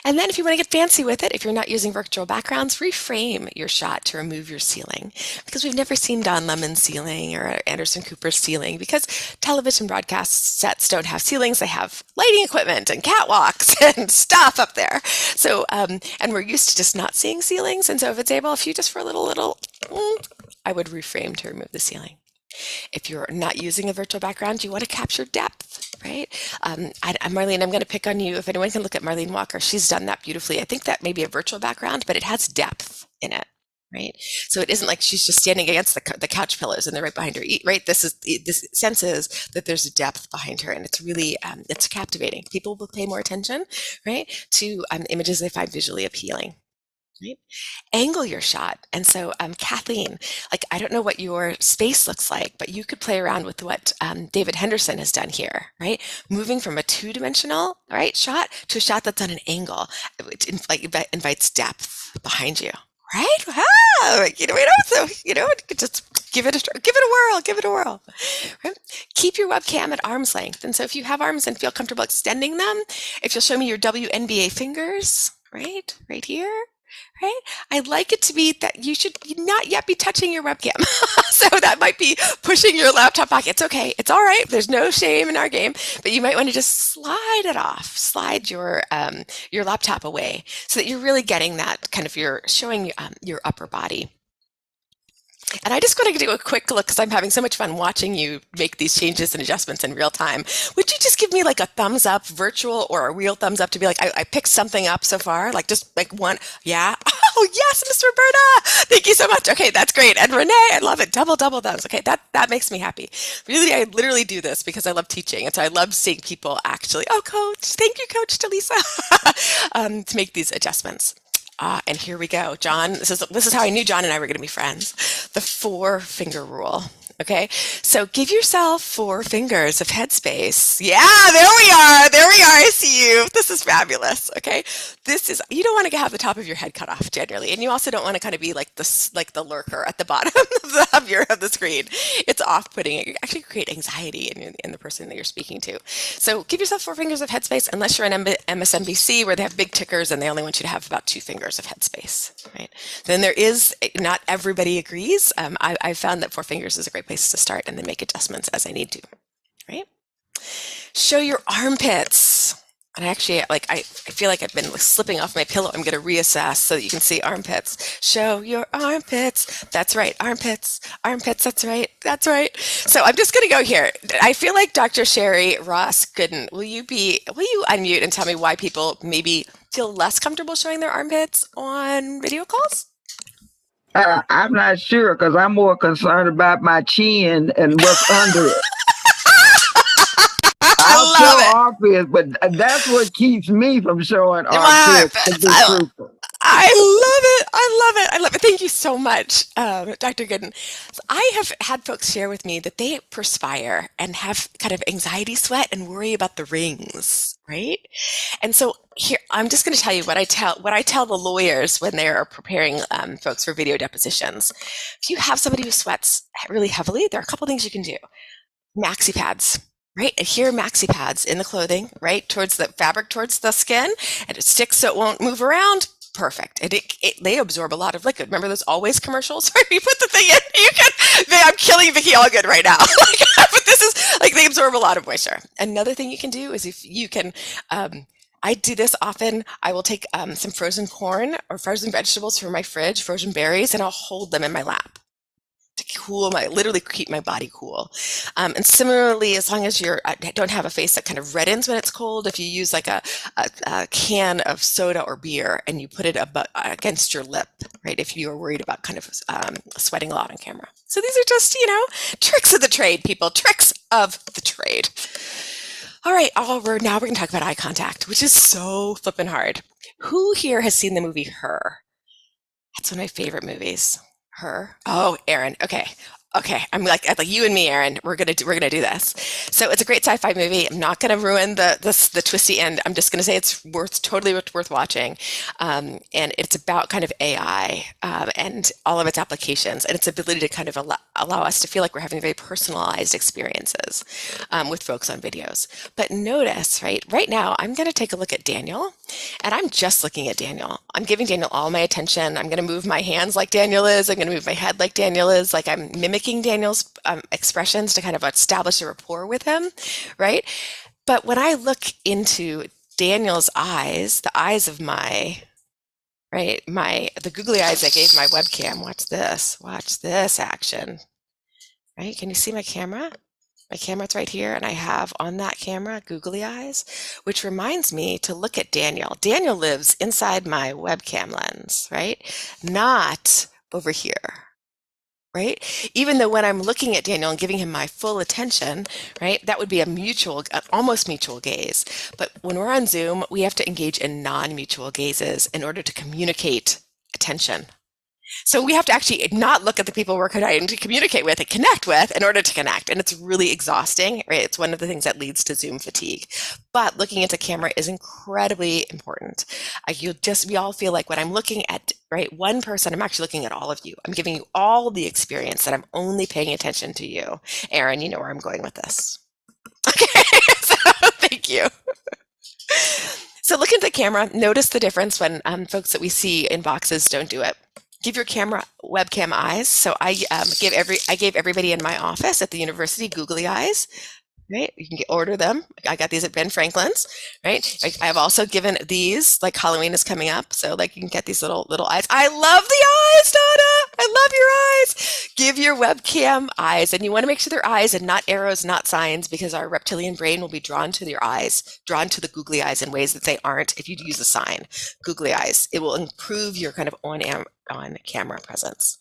And then if you want to get fancy with it, if you're not using virtual backgrounds, reframe your shot to remove your ceiling, because we've never seen Don Lemon's ceiling or Anderson Cooper's ceiling, because television broadcast sets don't have ceilings. They have lighting equipment and catwalks and stuff up there. So, and we're used to just not seeing ceilings. And so if you just for a little, I would reframe to remove the ceiling. If you're not using a virtual background, you want to capture depth, right? Marlene, I'm going to pick on you. If anyone can look at Marlene Walker, she's done that beautifully. I think that may be a virtual background, but it has depth in it, right? So it isn't like she's just standing against the couch pillows and they're right behind her, right? This senses that there's a depth behind her, and it's really, it's captivating. People will pay more attention, right, to images they find visually appealing. Right? Angle your shot. And so Kathleen, I don't know what your space looks like, but you could play around with what David Henderson has done here, right? Moving from a two-dimensional, right, shot to a shot that's on an angle, which invites depth behind you, right? Wow! Just give it a whirl. Right? Keep your webcam at arm's length. And so if you have arms and feel comfortable extending them, if you'll show me your WNBA fingers, right here, right? I'd like it to be that you should not yet be touching your webcam. So that might be pushing your laptop back. It's okay. It's all right. There's no shame in our game, but you might want to just slide it off, slide your laptop away so that you're really getting that kind of, you're showing your upper body. And I just want to do a quick look because I'm having so much fun watching you make these changes and adjustments in real time. Would you just give me a thumbs up, virtual or a real thumbs up, to be I picked something up so far, just one? Yeah. Oh yes, Miss Roberta. Thank you so much. Okay, that's great. And Renee, I love it. Double thumbs. Okay, that makes me happy. Really, I literally do this because I love teaching, and so I love seeing people actually. Oh, Coach, thank you, Coach Delisa, to make these adjustments. And here we go, John. This is how I knew John and I were going to be friends. The 4-finger rule. Okay, so give yourself 4 fingers of headspace. Yeah, there we are. There we are. I see you. This is fabulous. Okay, this is, you don't want to have the top of your head cut off generally, and you also don't want to kind of be like this, like the lurker at the bottom of the screen. It's off-putting. It actually create anxiety in the person that you're speaking to. So give yourself 4 fingers of headspace, unless you're an MSNBC where they have big tickers and they only want you to have about 2 fingers of headspace. Right? Then there is, not everybody agrees. I've found that 4 fingers is a great place to start, and then make adjustments as I need to, right? Show your armpits. And actually, like, I feel like I've been slipping off my pillow. I'm going to reassess so that you can see armpits. Show your armpits. That's right. Armpits. Armpits. That's right. That's right. So I'm just going to go here. I feel like Dr. Sherry Ross Gooden, will you unmute and tell me why people maybe feel less comfortable showing their armpits on video calls? I'm not sure because I'm more concerned about my chin and what's under it. I'll show armpits, but that's what keeps me from showing armpits. I love it. I love it. I love it. Thank you so much, Dr. Gooden. So I have had folks share with me that they perspire and have kind of anxiety sweat and worry about the rings, right? And so here, I'm just going to tell you what I tell the lawyers when they are preparing folks for video depositions. If you have somebody who sweats really heavily, there are a couple things you can do. Maxi pads. Right, adhere maxi pads in the clothing, right, towards the fabric, towards the skin, and it sticks so it won't move around. Perfect. And they absorb a lot of liquid. Remember those Always commercials where you put the thing in, you can, I'm killing Vicki Allgood right now. But this is like, they absorb a lot of moisture. Another thing you can do is if you can, I do this often. I will take some frozen corn or frozen vegetables from my fridge, frozen berries, and I'll hold them in my lap to literally keep my body cool. And similarly, as long as you don't have a face that kind of reddens when it's cold, if you use like a can of soda or beer and you put it against your lip, right? If you are worried about kind of sweating a lot on camera. So these are just, tricks of the trade, people, tricks of the trade. All right, now we're going to talk about eye contact, which is so flippin' hard. Who here has seen the movie Her? That's one of my favorite movies. Her. Oh, Aaron. Okay. I'm like you and me, Aaron. We're gonna do this. So it's a great sci-fi movie. I'm not gonna ruin the twisty end. I'm just gonna say it's totally worth watching. And it's about kind of AI and all of its applications and its ability to kind of allow us to feel like we're having very personalized experiences with folks on videos. But notice, right now, I'm gonna take a look at Daniel, and I'm just looking at Daniel. I'm giving Daniel all my attention. I'm gonna move my hands like Daniel is. I'm gonna move my head like Daniel is. Like I'm mimicking Daniel's expressions to kind of establish a rapport with him, right? But when I look into Daniel's eyes, the eyes of the googly eyes I gave my webcam, watch this action, right? Can you see my camera? My camera's right here, and I have on that camera googly eyes, which reminds me to look at Daniel. Daniel lives inside my webcam lens, right? Not over here. Right? Even though when I'm looking at Daniel and giving him my full attention, right, that would be almost mutual gaze. But when we're on Zoom, we have to engage in non-mutual gazes in order to communicate attention. So we have to actually not look at the people we're trying to communicate with and connect with in order to connect. And it's really exhausting, right? It's one of the things that leads to Zoom fatigue. But looking into camera is incredibly important. We all feel like when I'm looking at, one person, I'm actually looking at all of you. I'm giving you all the experience that I'm only paying attention to you. Aaron, you know where I'm going with this. Okay, so thank you. So look into the camera. Notice the difference when folks that we see in boxes don't do it. Give your camera webcam eyes. So I gave everybody in my office at the university googly eyes. Right, you can order them. I got these at Ben Franklin's. Right, I have also given these. Like Halloween is coming up, so like you can get these little eyes. I love the eyes, Donna. I love your eyes. Give your webcam eyes, and you want to make sure they're eyes and not arrows, not signs, because our reptilian brain will be drawn to your eyes, drawn to the googly eyes in ways that they aren't if you use a sign. Googly eyes. It will improve your kind of on camera presence.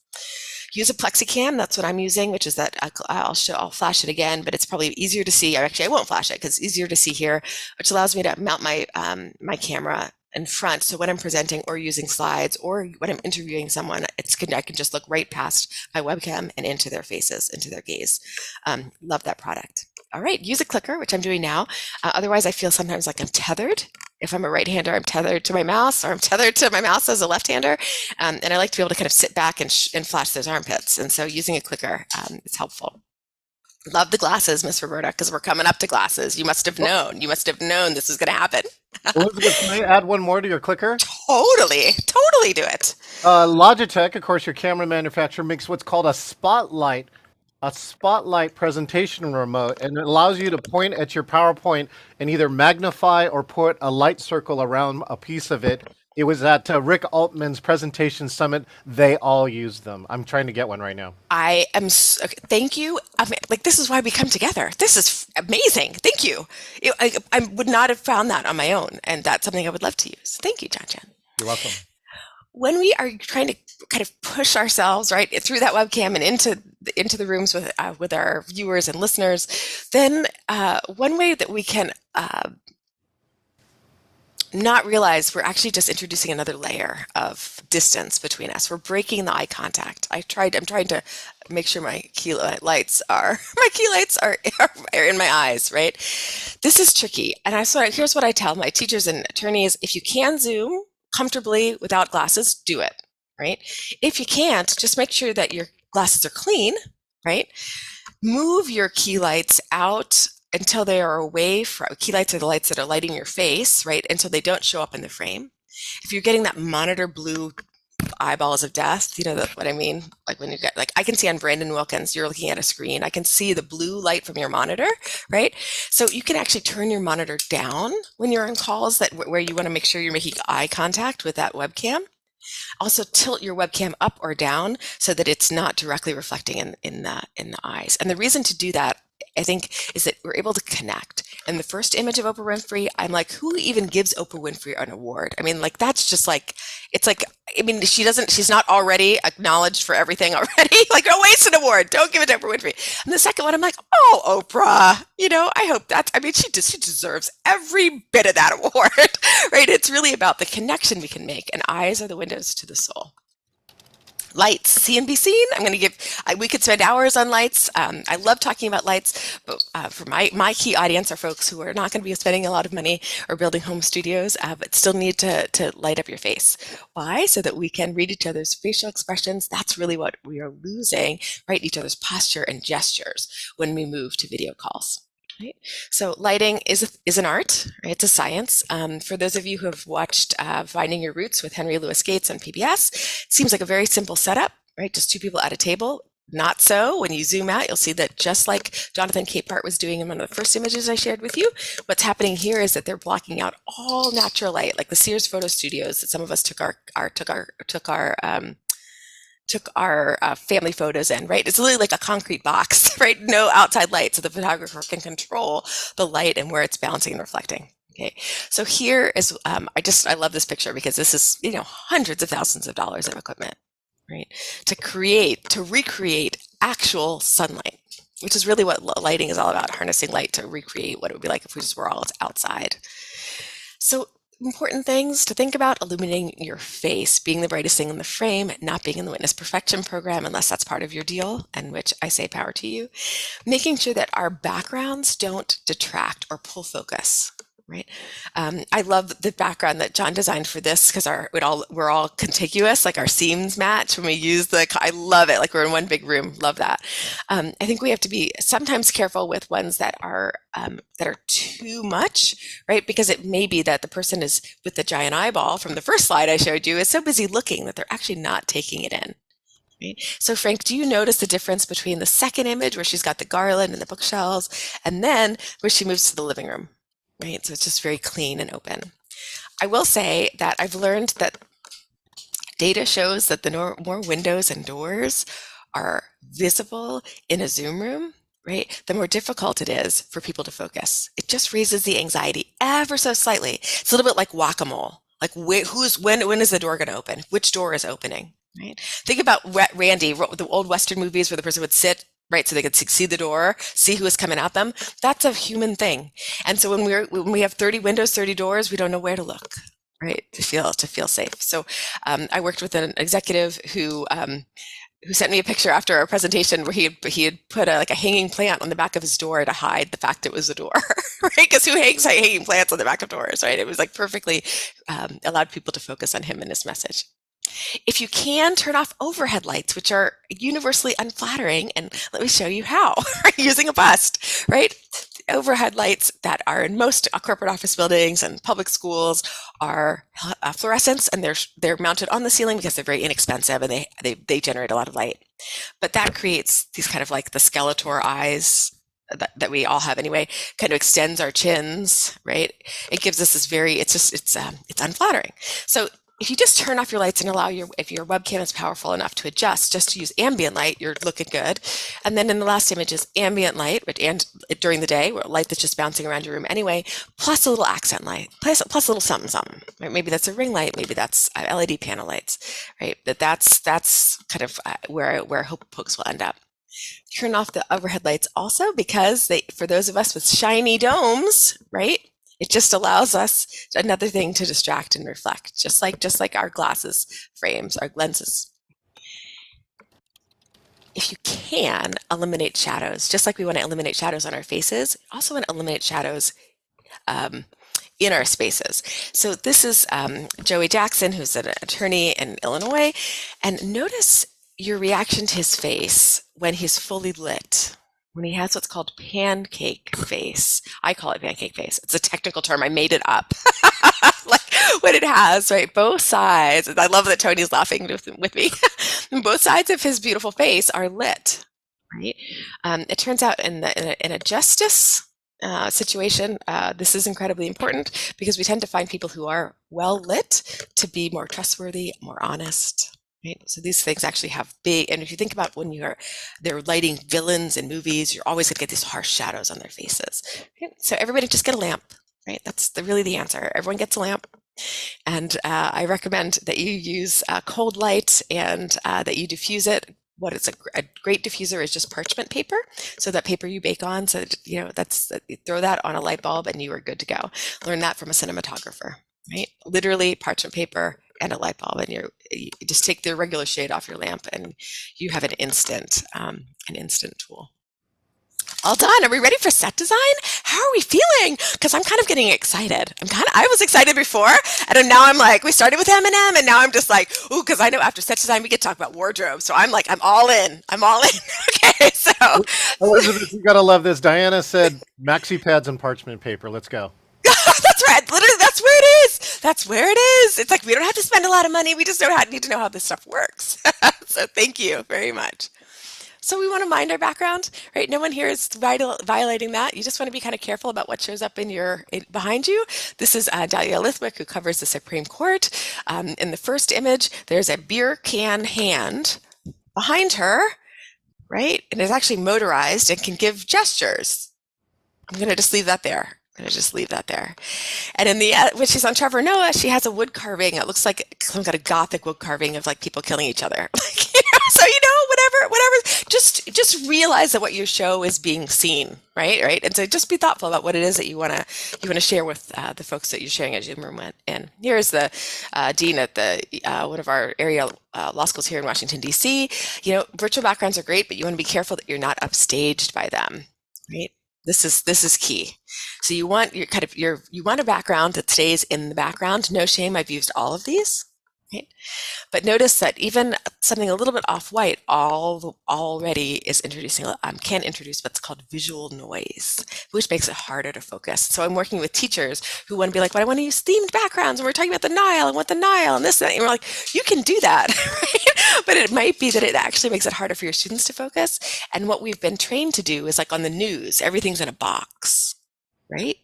Use a plexicam. That's what I'm using, which is that I'll flash it again, but it's probably easier to see. Actually, I won't flash it because it's easier to see here, which allows me to mount my my camera in front. So when I'm presenting or using slides or when I'm interviewing someone, I can just look right past my webcam and into their faces, into their gaze. Love that product. All right, use a clicker, which I'm doing now. Otherwise, I feel sometimes like I'm tethered. If I'm a right-hander, I'm tethered to my mouse, or I'm tethered to my mouse as a left-hander. And I like to be able to kind of sit back and flash those armpits. And so using a clicker is helpful. Love the glasses, Miss Roberta, because we're coming up to glasses. You must have known. You must have known this was going to happen. Elizabeth, can I add one more to your clicker? Totally do it. Logitech, of course, your camera manufacturer, makes what's called a spotlight presentation remote, and it allows you to point at your PowerPoint and either magnify or put a light circle around a piece of it. It was at Rick Altman's presentation summit. They all used them. I'm trying to get one right now. I am. Thank you. I mean, like, this is why we come together. This is amazing. Thank you. I would not have found that on my own, and that's something I would love to use. Thank you, John Chen. You're welcome. When we are trying to kind of push ourselves right through that webcam and into the rooms with our viewers and listeners, then one way that we can not realize we're actually just introducing another layer of distance between us. We're breaking the eye contact. I'm trying to make sure my key lights are in my eyes, right? This is tricky. And here's what I tell my teachers and attorneys: if you can Zoom comfortably without glasses, do it, right? If you can't, just make sure that your glasses are clean, right? Move your key lights out until they are away from, key lights are the lights that are lighting your face, right? Until they don't show up in the frame. If you're getting that monitor blue eyeballs of death, you know what I mean? Like when you get, like, I can see on Brandon Wilkins, you're looking at a screen, I can see the blue light from your monitor, right? So you can actually turn your monitor down when you're on calls where you want to make sure you're making eye contact with that webcam. Also tilt your webcam up or down so that it's not directly reflecting in the eyes. And the reason to do that, I think, is that we're able to connect. And the first image of Oprah Winfrey, I'm like, who even gives Oprah Winfrey an award? I mean, like, that's just like, it's like, I mean, she's not already acknowledged for everything already. Like, don't waste an award. Don't give it to Oprah Winfrey. And the second one, I'm like, oh, Oprah, I hope she deserves every bit of that award, right? It's really about the connection we can make, and eyes are the windows to the soul. Lights, see and be seen. We could spend hours on lights. I love talking about lights, but for my key audience are folks who are not going to be spending a lot of money or building home studios, but still need to light up your face. Why? So that we can read each other's facial expressions. That's really what we are losing, right? Each other's posture and gestures when we move to video calls. Right. So lighting is an art, right? It's a science. For those of you who have watched Finding Your Roots with Henry Louis Gates on PBS, it seems like a very simple setup, right? Just two people at a table. Not so. When you zoom out, you'll see that just like Jonathan Capehart was doing in one of the first images I shared with you, what's happening here is that they're blocking out all natural light, like the Sears Photo Studios that some of us took our family photos in, right? It's literally like a concrete box, right? No outside light, so the photographer can control the light and where it's bouncing and reflecting. Okay, so here is, I love this picture because this is, hundreds of thousands of dollars of equipment, right? To recreate actual sunlight, which is really what lighting is all about, harnessing light to recreate what it would be like if we just were all outside. So important things to think about: illuminating your face, being the brightest thing in the frame, not being in the Witness Perfection program unless that's part of your deal, and which I say power to you. Making sure that our backgrounds don't detract or pull focus, right? I love the background that John designed for this because we're all contiguous, like our seams match when we use I love it, like we're in one big room. Love that. I think we have to be sometimes careful with ones that are too much, right? Because it may be that the person is with the giant eyeball from the first slide I showed you is so busy looking that they're actually not taking it in. Right? So Frank, do you notice the difference between the second image where she's got the garland and the bookshelves, and then where she moves to the living room? Right? So it's just very clean and open. I will say that I've learned that data shows that the more windows and doors are visible in a Zoom room, right, the more difficult it is for people to focus. It just raises the anxiety ever so slightly. It's a little bit like whack-a-mole. Like when is the door going to open? Which door is opening? Right? Think about Randy, the old Western movies where the person would sit, right, so they could see the door, see who is coming at them. That's a human thing. And so when we have 30 windows, 30 doors, we don't know where to look, right? To feel safe. So I worked with an executive who sent me a picture after our presentation where he had put like a hanging plant on the back of his door to hide the fact it was a door, right? Because who hangs hanging plants on the back of doors, right? It was like perfectly allowed people to focus on him and his message. If you can, turn off overhead lights, which are universally unflattering, and let me show you how, using a bust, right? Overhead lights that are in most corporate office buildings and public schools are fluorescents, and they're mounted on the ceiling because they're very inexpensive and they generate a lot of light. But that creates these kind of like the Skeletor eyes that we all have anyway, kind of extends our chins, right? It gives us this it's unflattering. So if you just turn off your lights and allow if your webcam is powerful enough to adjust, just to use ambient light, you're looking good. And then in the last image is ambient light, and during the day, light that's just bouncing around your room anyway, plus a little accent light, plus a little something, something. Right? Maybe that's a ring light, maybe that's LED panel lights, right? That's kind of where I hope folks will end up. Turn off the overhead lights also because for those of us with shiny domes, right? It just allows us another thing to distract and reflect, just like our glasses frames, our lenses. If you can, eliminate shadows, just like we want to eliminate shadows on our faces, also want to eliminate shadows in our spaces. So this is Joey Jackson, who's an attorney in Illinois, and notice your reaction to his face when he's fully lit. When he has what's called pancake face. I call it pancake face. It's a technical term. I made it up. Like when it has, right, both sides. I love that Tony's laughing with me. Both sides of his beautiful face are lit, right? It turns out in a justice situation, this is incredibly important because we tend to find people who are well lit to be more trustworthy, more honest. Right? So these things actually have big, and if you think about when they're lighting villains in movies, you're always going to get these harsh shadows on their faces. Okay? So everybody just get a lamp, right? That's really the answer. Everyone gets a lamp. And I recommend that you use cold light and that you diffuse it. What is a great diffuser is just parchment paper. So that paper you bake on, so you throw that on a light bulb and you are good to go. Learn that from a cinematographer, right? Literally parchment paper and a light bulb, and you just take the regular shade off your lamp and you have an instant tool. All done. Are we ready for set design? How are we feeling? Because I'm kind of getting excited. I was excited before, and now I'm like, we started with Eminem, and now I'm just like, ooh, because I know after set design we get to talk about wardrobe. So I'm like, I'm all in. Okay, so Elizabeth, you gotta love this. Diana said maxi pads and parchment paper. Let's go. That's right. Literally, that's where it is. That's where it is. It's like we don't have to spend a lot of money. We just need to know how this stuff works. So thank you very much. So we want to mind our background, right? No one here is violating that. You just want to be kind of careful about what shows up behind you. This is Dahlia Lithwick, who covers the Supreme Court. In the first image, there's a beer can hand behind her, right? And it's actually motorized and can give gestures. I'm going to just leave that there. And in when she's on Trevor Noah, she has a wood carving. It looks like some kind of gothic wood carving of like people killing each other. So whatever. Just realize that what you show is being seen, right? And so just be thoughtful about what it is that you want to share with the folks that you're sharing a Zoom room with. And here's the dean at the one of our area law schools here in Washington D.C. Virtual backgrounds are great, but you want to be careful that you're not upstaged by them, right? This is key. So you want you want a background that stays in the background. No shame, I've used all of these. Right? But notice that even something a little bit off-white already is can introduce what's called visual noise, which makes it harder to focus. So I'm working with teachers who want to be like, but I want to use themed backgrounds, and we're talking about the Nile, and what the Nile, and this, and that. And we're like, you can do that, right? But it might be that it actually makes it harder for your students to focus. And what we've been trained to do is like on the news, everything's in a box, right?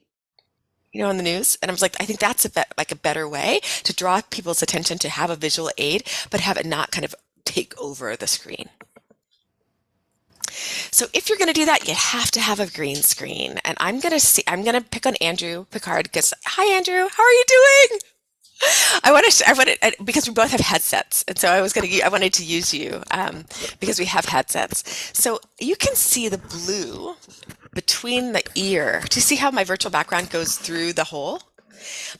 On the news. And I was like, I think that's a better way to draw people's attention, to have a visual aid, but have it not kind of take over the screen. So if you're going to do that, you have to have a green screen. And I'm going to pick on Andrew Picard because, hi, Andrew, how are you doing? I wanted because we both have headsets, and so I wanted to use you because we have headsets. So you can see the blue between the ear. Do you see how my virtual background goes through the hole?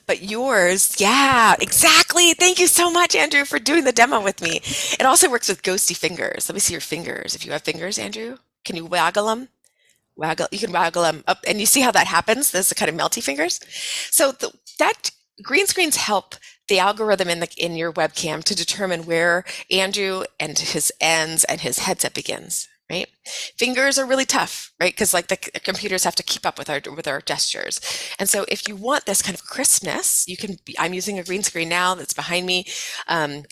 But yours, yeah, exactly. Thank you so much, Andrew, for doing the demo with me. It also works with ghosty fingers. Let me see your fingers. If you have fingers, Andrew, can you waggle them? You can waggle them up, and you see how that happens. There's the kind of melty fingers. So that green screens help the algorithm in your webcam to determine where Andrew and his ends and his headset begins. Right? Fingers are really tough, right? Because like the computers have to keep up with our gestures. And so if you want this kind of crispness, I'm using a green screen now that's behind me. And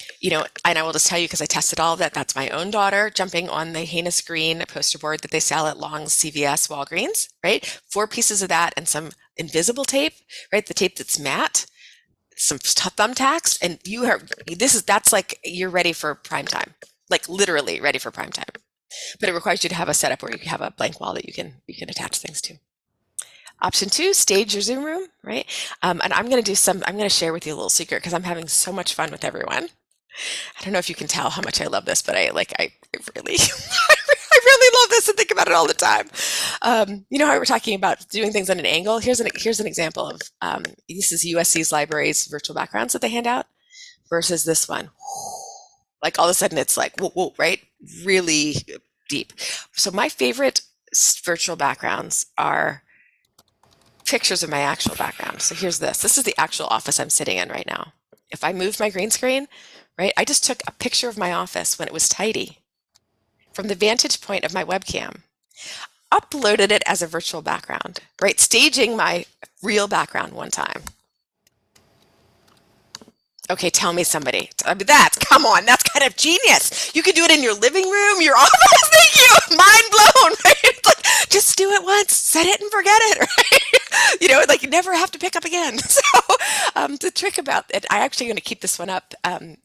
I will just tell you, because I tested all of that, that's my own daughter jumping on the heinous green poster board that they sell at Long's CVS Walgreens, right? 4 pieces of that and some invisible tape, right? The tape that's matte, some thumbtacks, and that's like, you're ready for prime time, like literally ready for prime time. But it requires you to have a setup where you have a blank wall that you can attach things to. Option 2, stage your Zoom room, right? And I'm going to share with you a little secret because I'm having so much fun with everyone. I don't know if you can tell how much I love this, but I really, I really love this and think about it all the time. You know how we're talking about doing things on an angle? Here's an example of, this is USC's library's virtual backgrounds that they hand out versus this one. Like all of a sudden it's like, whoa, whoa, right? Really deep. So my favorite virtual backgrounds are pictures of my actual background. So here's this. This is the actual office I'm sitting in right now. If I moved my green screen, right, I just took a picture of my office when it was tidy from the vantage point of my webcam, uploaded it as a virtual background, right? Staging my real background one time. Okay, tell me somebody. That's kind of genius. You can do it in your living room, your office. Thank you. Mind blown, right? It's like, just do it once, set it and forget it, right? Like you never have to pick up again. So the trick about it, I'm actually going to keep this one up.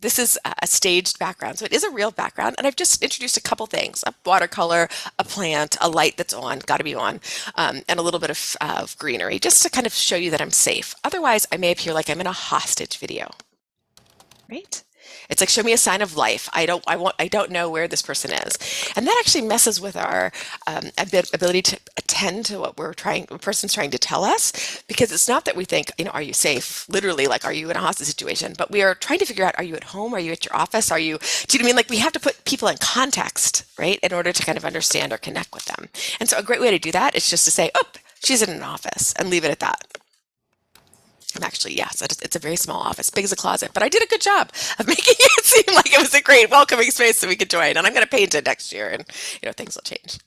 This is a staged background. So it is a real background. And I've just introduced a couple things, a watercolor, a plant, a light that's on, got to be on, and a little bit of greenery, just to kind of show you that I'm safe. Otherwise, I may appear like I'm in a hostage video. Right? It's like, show me a sign of life. I don't know where this person is. And that actually messes with our ability to attend to what a person's trying to tell us, because it's not that we think, are you safe? Literally, like, are you in a hostage situation? But we are trying to figure out, are you at home? Are you at your office? Do you know what I mean? Like, we have to put people in context, right? In order to kind of understand or connect with them. And so a great way to do that is just to say, oh, she's in an office, and leave it at that. Actually, yes, it's a very small office, big as a closet, but I did a good job of making it seem like it was a great welcoming space that we could join. And I'm going to paint it next year, and things will change.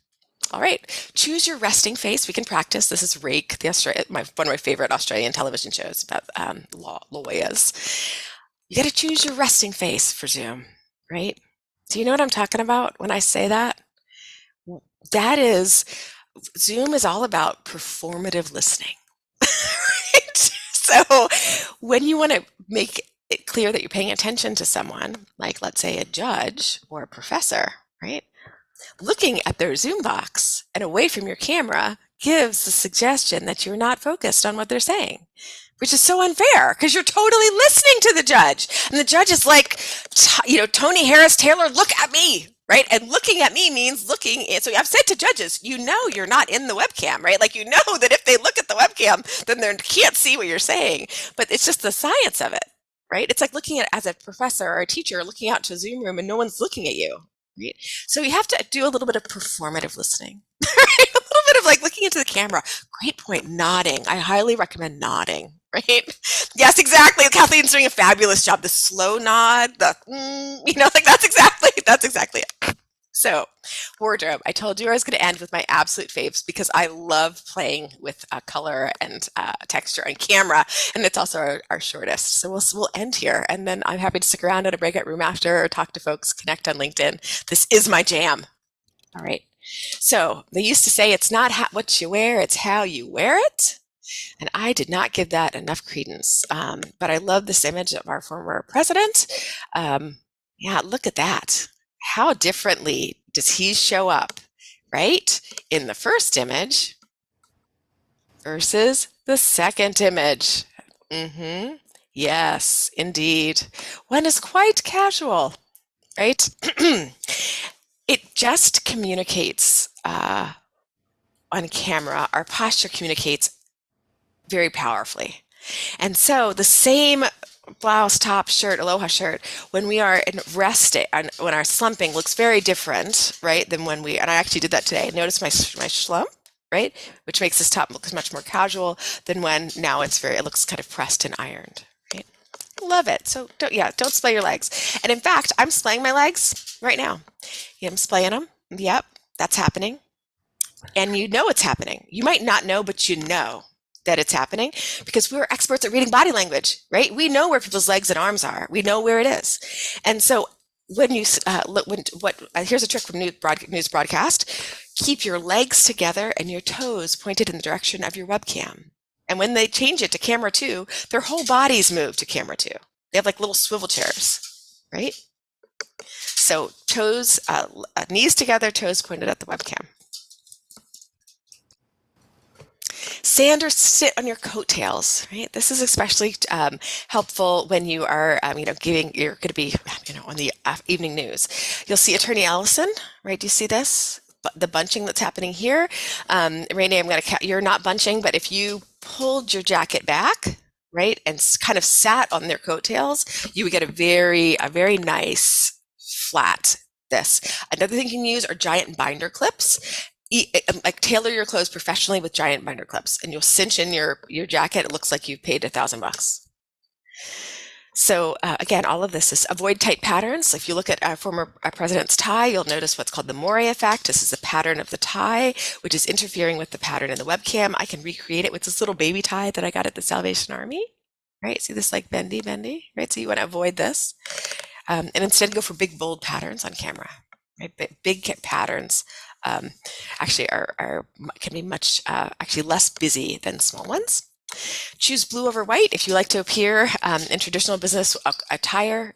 All right, choose your resting face. We can practice. This is Rake, one of my favorite Australian television shows about lawyers. You got to choose your resting face for Zoom, right? Do you know what I'm talking about when I say that? Zoom is all about performative listening. So when you want to make it clear that you're paying attention to someone, like let's say a judge or a professor, right? Looking at their Zoom box and away from your camera gives the suggestion that you're not focused on what they're saying, which is so unfair because you're totally listening to the judge. And the judge is like, Tony Harris Taylor, look at me. Right? And looking at me means looking. So I've said to judges, you're not in the webcam, right? Like, that if they look at the webcam, then they can't see what you're saying. But it's just the science of it, right? It's like looking at, as a professor or a teacher, looking out to a Zoom room and no one's looking at you, right? So you have to do a little bit of performative listening, right? A little bit of like looking into the camera. Great point. Nodding. I highly recommend nodding. Right? Yes, exactly. Kathleen's doing a fabulous job. The slow nod, that's exactly it. So, wardrobe. I told you I was going to end with my absolute faves because I love playing with color and texture and camera, and it's also our shortest. So we'll end here, and then I'm happy to stick around at a breakout room after or talk to folks, connect on LinkedIn. This is my jam. All right. So they used to say it's not what you wear, it's how you wear it. And I did not give that enough credence. But I love this image of our former president. Yeah, look at that. How differently does he show up, right? In the first image versus the second image. Yes, indeed. One is quite casual, right? It just communicates on camera. Our posture communicates very powerfully. And so the same blouse, top, shirt, aloha shirt, when we are in resting, when our slumping looks very different, right, than when we, and I actually did that today. Notice my slump, right, which makes this top look much more casual than when now it looks kind of pressed and ironed, right? Love it. So don't splay your legs. And in fact, I'm splaying my legs right now. Yeah, I'm splaying them. Yep, that's happening. And you know it's happening. You might not know, but you know that it's happening because we're experts at reading body language, right? We know where people's legs and arms are. We know where it is. And so when you here's a trick from news broadcast: keep your legs together and your toes pointed in the direction of your webcam. And when they change it to camera 2, their whole bodies move to camera 2. They have like little swivel chairs, right? So toes, knees together, toes pointed at the webcam. Stand or sit on your coattails, right? This is especially helpful when you are, you're going to be, on the evening news. You'll see Attorney Ellison, right? Do you see this? The bunching that's happening here. Rainey, you're not bunching, but if you pulled your jacket back, right, and kind of sat on their coattails, you would get a very nice flat this. Another thing you can use are giant binder clips. Like tailor your clothes professionally with giant binder clips, and you'll cinch in your jacket. It looks like you've paid $1,000. So again, all of this is avoid tight patterns. If you look at our former president's tie, you'll notice what's called the Moire effect. This is the pattern of the tie, which is interfering with the pattern in the webcam. I can recreate it with this little baby tie that I got at the Salvation Army. Right? See this like bendy, right? So you want to avoid this, and instead go for big, bold patterns on camera. Right? Big patterns. Actually can be much actually less busy than small ones. Choose blue over white. If you like to appear in traditional business attire,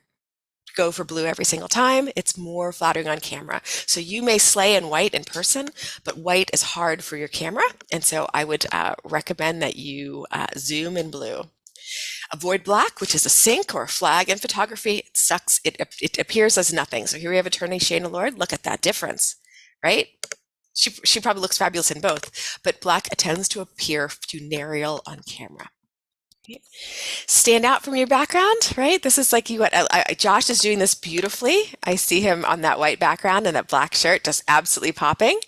go for blue every single time. It's more flattering on camera. So you may slay in white in person, but white is hard for your camera. And so I would recommend that you zoom in blue. Avoid black, which is a sink or a flag in photography. It sucks. It appears as nothing. So here we have Attorney Shayna Lord. Look at that difference. Right? She probably looks fabulous in both, but black tends to appear funereal on camera. Okay. Stand out from your background, right? This is like Josh is doing this beautifully. I see him on that white background and that black shirt just absolutely popping,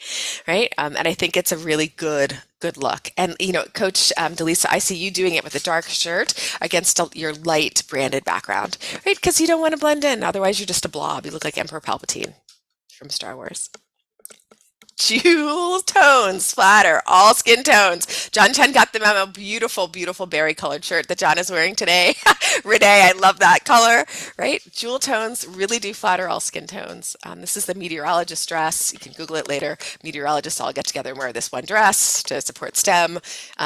right? And I think it's a really good look. And Coach Delisa, I see you doing it with a dark shirt against your light branded background, right? Because you don't want to blend in. Otherwise, you're just a blob. You look like Emperor Palpatine from Star Wars. Jewel tones, flatter, all skin tones. John Chen got the memo. Beautiful, beautiful berry colored shirt that John is wearing today. Renee, I love that color, right? Jewel tones really do flatter all skin tones. This is the meteorologist dress. You can Google it later. Meteorologists all get together and wear this one dress to support STEM.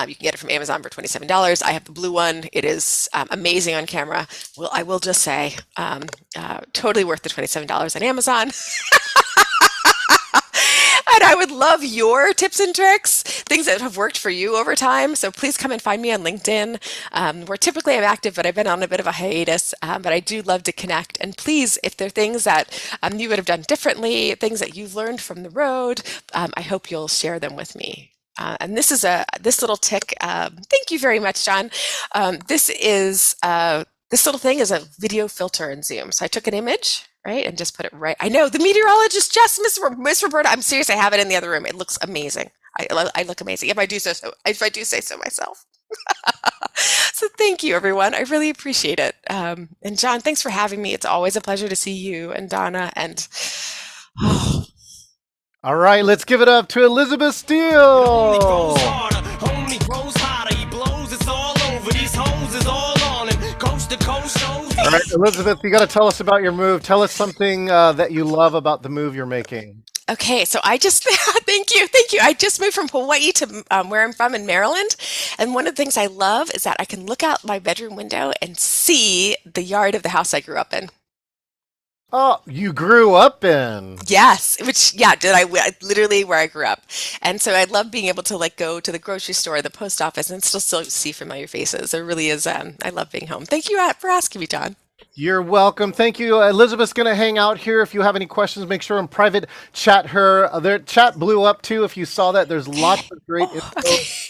You can get it from Amazon for $27. I have the blue one. It is amazing on camera. Well, I will just say, totally worth the $27 on Amazon. And I would love your tips and tricks, things that have worked for you over time. So please come and find me on LinkedIn. Where typically I'm active, but I've been on a bit of a hiatus. But I do love to connect. And please, if there are things that you would have done differently, things that you've learned from the road, I hope you'll share them with me. And this is this little tick. Thank you very much, John. This little thing is a video filter in Zoom. So I took an image, right, and just put it right. I know the meteorologist, just Miss Roberta. I'm serious. I have it in the other room. It looks amazing. I look amazing if I do say so myself. So thank you, everyone. I really appreciate it. And John, thanks for having me. It's always a pleasure to see you and Donna. And all right, let's give it up to Elizabeth Steele. All right, Elizabeth, you got to tell us about your move. Tell us something that you love about the move you're making. Okay, so I just, thank you. I just moved from Hawaii to where I'm from in Maryland. And one of the things I love is that I can look out my bedroom window and see the yard of the house I grew up in. Oh, you grew up in? Yes, literally where I grew up. And so I love being able to go to the grocery store, the post office, and still see familiar faces. It really is, I love being home. Thank you for asking me, John. You're welcome. Thank you. Elizabeth's going to hang out here. If you have any questions, make sure and private chat her. Their chat blew up too. If you saw that, there's lots of great info,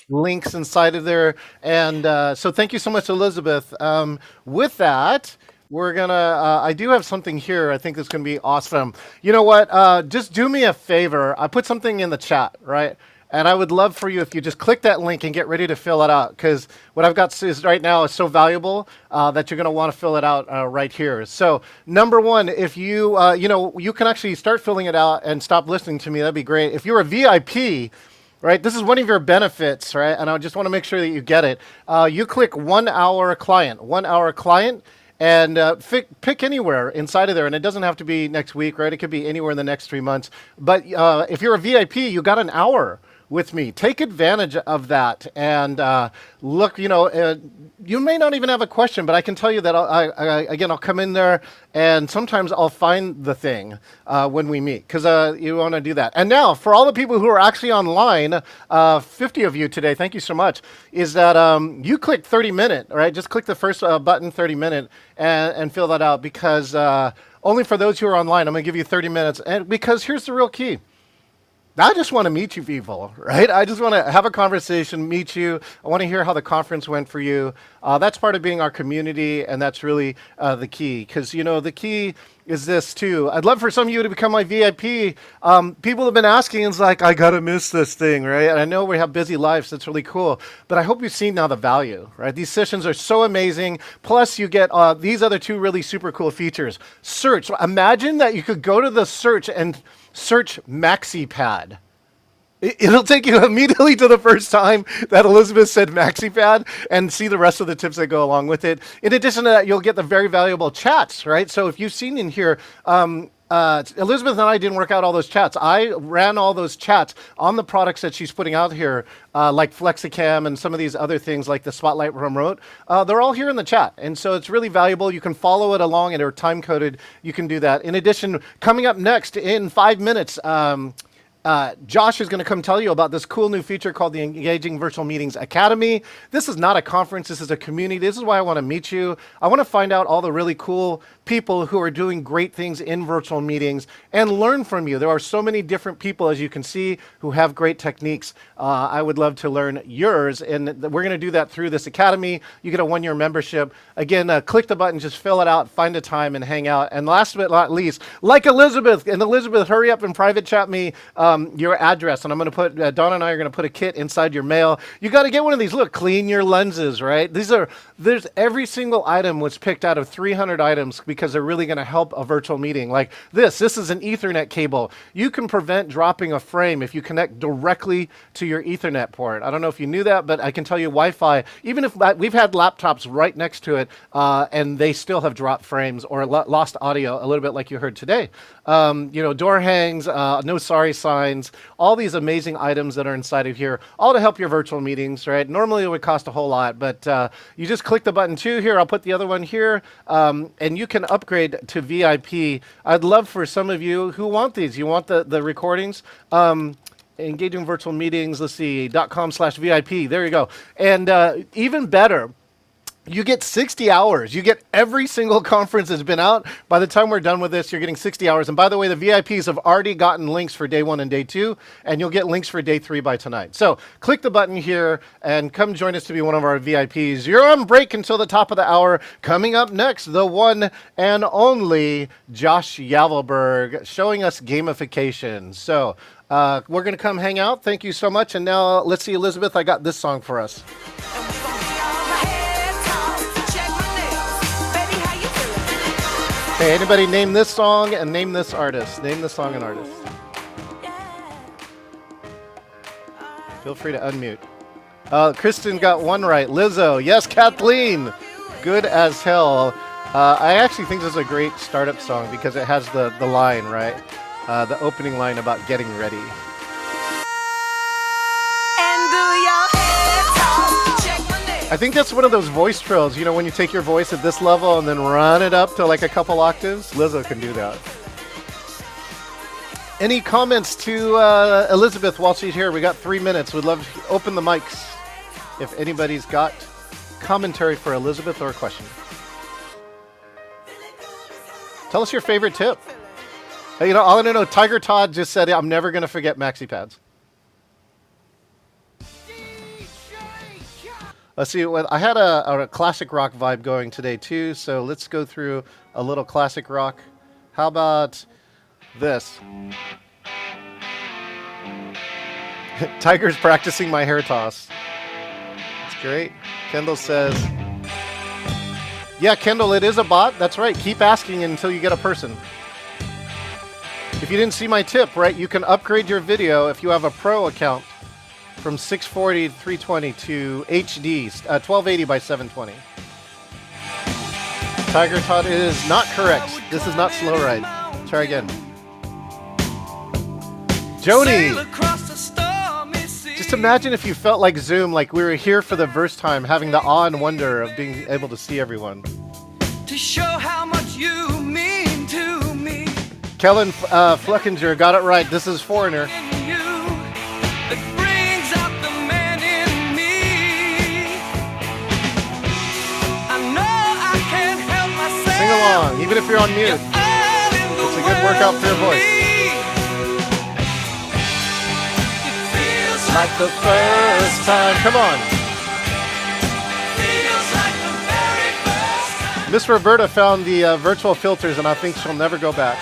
links inside of there. And so thank you so much, Elizabeth. With that, we're going to, I do have something here. I think that's going to be awesome. You know what? Just do me a favor. I put something in the chat, right? And I would love for you if you just click that link and get ready to fill it out, because what I've got is right now is so valuable that you're going to want to fill it out right here. So number one, if you, you can actually start filling it out and stop listening to me. That'd be great. If you're a VIP, right, this is one of your benefits, right? And I just want to make sure that you get it. You click 1 hour client, 1 hour client. And pick anywhere inside of there. And it doesn't have to be next week, right? It could be anywhere in the next 3 months. But if you're a VIP, you got an hour with me. Take advantage of that and look, you may not even have a question, but I can tell you that I'll come in there and sometimes I'll find the thing when we meet, because you want to do that. And now for all the people who are actually online, 50 of you today, thank you so much, is that you click 30-minute, right? Just click the first button, 30-minute, and fill that out, because only for those who are online, I'm going to give you 30 minutes. And because here's the real key. I just want to meet you people, right? I just want to have a conversation, meet you. I want to hear how the conference went for you. That's part of being our community, and that's really the key. Because, the key is this, too. I'd love for some of you to become my VIP. People have been asking, it's like, I got to miss this thing, right? And I know we have busy lives. That's really cool. But I hope you've seen now the value, right? These sessions are so amazing. Plus, you get these other two really super cool features. Search. Imagine that you could go to the search and search MaxiPad. It'll take you immediately to the first time that Elizabeth said MaxiPad and see the rest of the tips that go along with it. In addition to that, you'll get the very valuable chats, right? So if you've seen in here, Elizabeth and I didn't work out all those chats. I ran all those chats on the products that she's putting out here, like Flexicam and some of these other things like the Spotlight Remote. They're all here in the chat. And so it's really valuable. You can follow it along and they're time coded. You can do that. In addition, coming up next in 5 minutes, Josh is going to come tell you about this cool new feature called the Engaging Virtual Meetings Academy. This is not a conference. This is a community. This is why I want to meet you. I want to find out all the really cool people who are doing great things in virtual meetings and learn from you. There are so many different people, as you can see, who have great techniques. I would love to learn yours, and we're going to do that through this academy. You get a 1-year membership. Again, click the button, just fill it out, find a time, and hang out. And last but not least, like Elizabeth, hurry up and private chat me your address, and I'm going to put, Donna and I are going to put a kit inside your mail. You got to get one of these. Look, clean your lenses, right? There's every single item was picked out of 300 items because they're really going to help a virtual meeting. Like this is an Ethernet cable. You can prevent dropping a frame if you connect directly to your Ethernet port. I don't know if you knew that, but I can tell you Wi-Fi, even if we've had laptops right next to it, and they still have dropped frames or lost audio, a little bit like you heard today. Door hangs, no sorry signs, all these amazing items that are inside of here, all to help your virtual meetings, right? Normally it would cost a whole lot, but you just click the button 2 here. I'll put the other one here, and you can upgrade to VIP. I'd love for some of you who want these. You want the recordings? Engaging Virtual Meetings, let's see, .com/VIP. There you go. And even better, you get 60 hours. You get every single conference that's been out. By the time we're done with this, you're getting 60 hours. And by the way, the VIPs have already gotten links for day 1 and day 2, and you'll get links for day 3 by tonight. So click the button here and come join us to be one of our VIPs. You're on break until the top of the hour. Coming up next, the one and only Josh Yavelberg showing us gamification. So we're going to come hang out. Thank you so much. And now let's see, Elizabeth, I got this song for us. Hey, anybody name this song and name this artist? Name the song and artist. Feel free to unmute. Kristen got one right. Lizzo. Yes, Kathleen. Good as hell. I actually think this is a great startup song because it has the line, right? The opening line about getting ready. I think that's one of those voice trills, when you take your voice at this level and then run it up to like a couple octaves. Lizzo can do that. Any comments to Elizabeth while she's here? We got 3 minutes. We'd love to open the mics if anybody's got commentary for Elizabeth or a question. Tell us your favorite tip. Hey, I want to know. Tiger Todd just said, "I'm never going to forget maxi pads." Let's see. I had a classic rock vibe going today too, so let's go through a little classic rock. How about this? Tiger's practicing my hair toss. It's great. Kendall says, "Yeah, Kendall, it is a bot. That's right. Keep asking until you get a person." If you didn't see my tip, right, you can upgrade your video if you have a pro account from 640 to 320 to HD, 1280 by 720. Tiger Todd is not correct. This is not slow ride. Try again. Joni! Just imagine if you felt like Zoom, like we were here for the first time, having the awe and wonder of being able to see everyone. To show how much you mean to me. Kellen Fleckinger got it right. This is Foreigner. Sing along, even if you're on mute. It's a good workout for your voice. Like the first time. Come on. Miss Roberta found the virtual filters, and I think she'll never go back.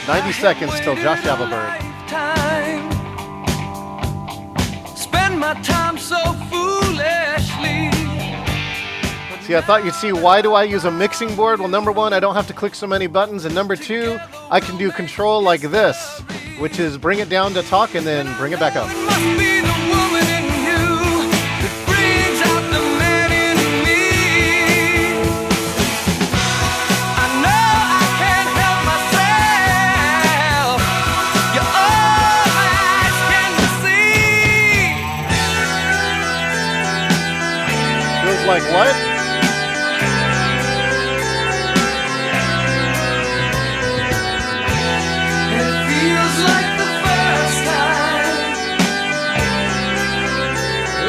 90 seconds till Josh Yavelberg. My time so foolishly. See, I thought you'd see, why do I use a mixing board? Well, number one, I don't have to click so many buttons, and number two, I can do control like this, which is bring it down to talk and then bring it back up. Like what? It feels like the first time,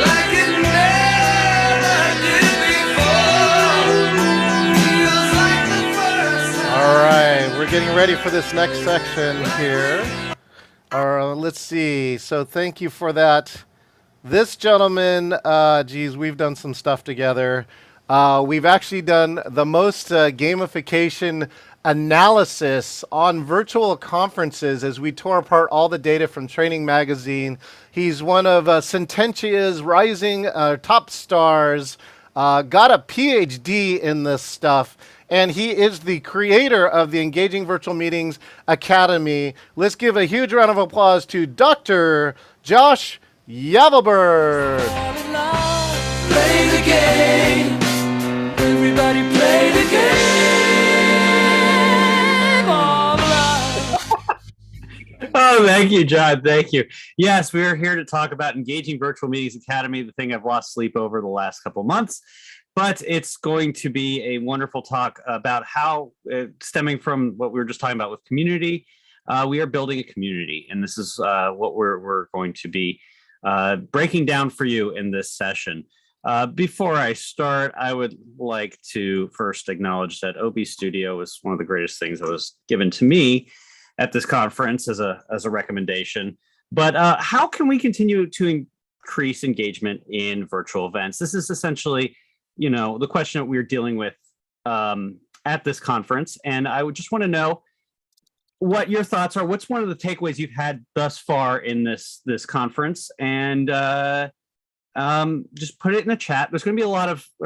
like it never did before. Feels like the first time. All right, we're getting ready for this next section here. Let's see. So thank you for that. This gentleman, geez, we've done some stuff together. We've actually done the most gamification analysis on virtual conferences as we tore apart all the data from Training Magazine. He's one of Sententia's rising top stars, got a PhD in this stuff, and he is the creator of the Engaging Virtual Meetings Academy. Let's give a huge round of applause to Dr. Josh Yavelberg. Play the game. Everybody play the game of life. Oh, thank you, John. Thank you. Yes, we are here to talk about Engaging Virtual Meetings Academy, the thing I've lost sleep over the last couple of months. But it's going to be a wonderful talk about how, stemming from what we were just talking about with community, we are building a community. And this is what we're going to be breaking down for you in this session. Before I start, I would like to first acknowledge that OB Studio was one of the greatest things that was given to me at this conference as a recommendation. But how can we continue to increase engagement in virtual events? This is essentially, the question that we're dealing with at this conference. And I would just want to know what your thoughts are. What's one of the takeaways you've had thus far in this conference? And just put it in the chat. There's going to be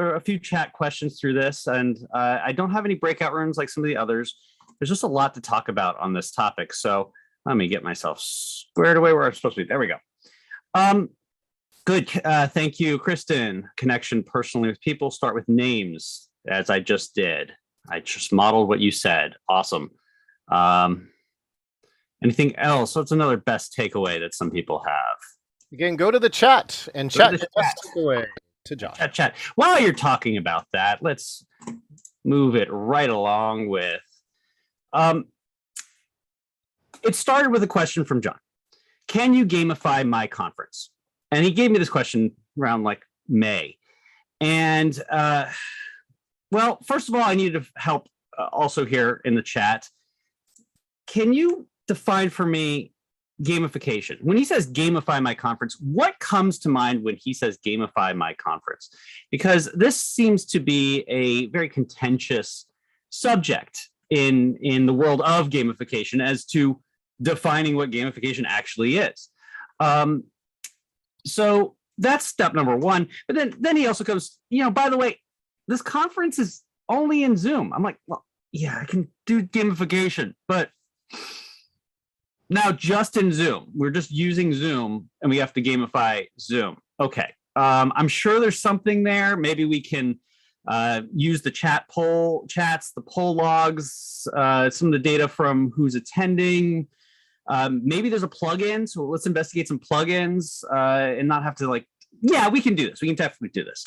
a few chat questions through this, and I don't have any breakout rooms like some of the others. There's just a lot to talk about on this topic. So let me get myself squared away where I'm supposed to be. There we go. Good. Thank you, Kristen. Connection personally with people. Start with names, as I just did. I just modeled what you said. Awesome. Anything else? What's another best takeaway that some people have? Again, go to the chat and chat the best takeaway to Josh. Chat. While you're talking about that, let's move it right along with. It started with a question from John. Can you gamify my conference? And he gave me this question around like May. And well, first of all, I need to help also here in the chat. Can you define for me gamification? When he says gamify my conference, what comes to mind when he says gamify my conference? Because this seems to be a very contentious subject in the world of gamification as to defining what gamification actually is. So that's step number one. But then he also goes, by the way, this conference is only in Zoom. I'm like, well, yeah, I can do gamification, but now just in Zoom. We're just using Zoom and we have to gamify Zoom. Okay. I'm sure there's something there. Maybe we can use the chats, the poll logs, some of the data from who's attending. Maybe there's a plugin. So let's investigate some plugins and not have to yeah, we can do this. We can definitely do this.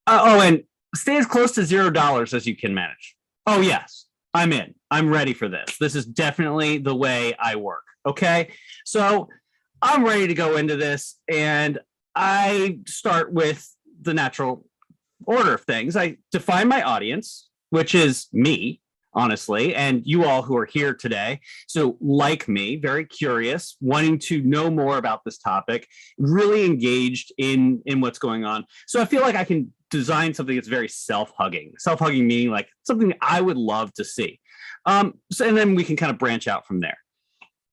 And stay as close to $0 as you can manage. Oh, yes, I'm in. I'm ready for this. This is definitely the way I work. Okay. So I'm ready to go into this. And I start with the natural order of things. I define my audience, which is me, honestly, and you all who are here today. So like me, very curious, wanting to know more about this topic, really engaged in what's going on. So I feel like I can design something that's very self-hugging meaning like something I would love to see. And then we can kind of branch out from there.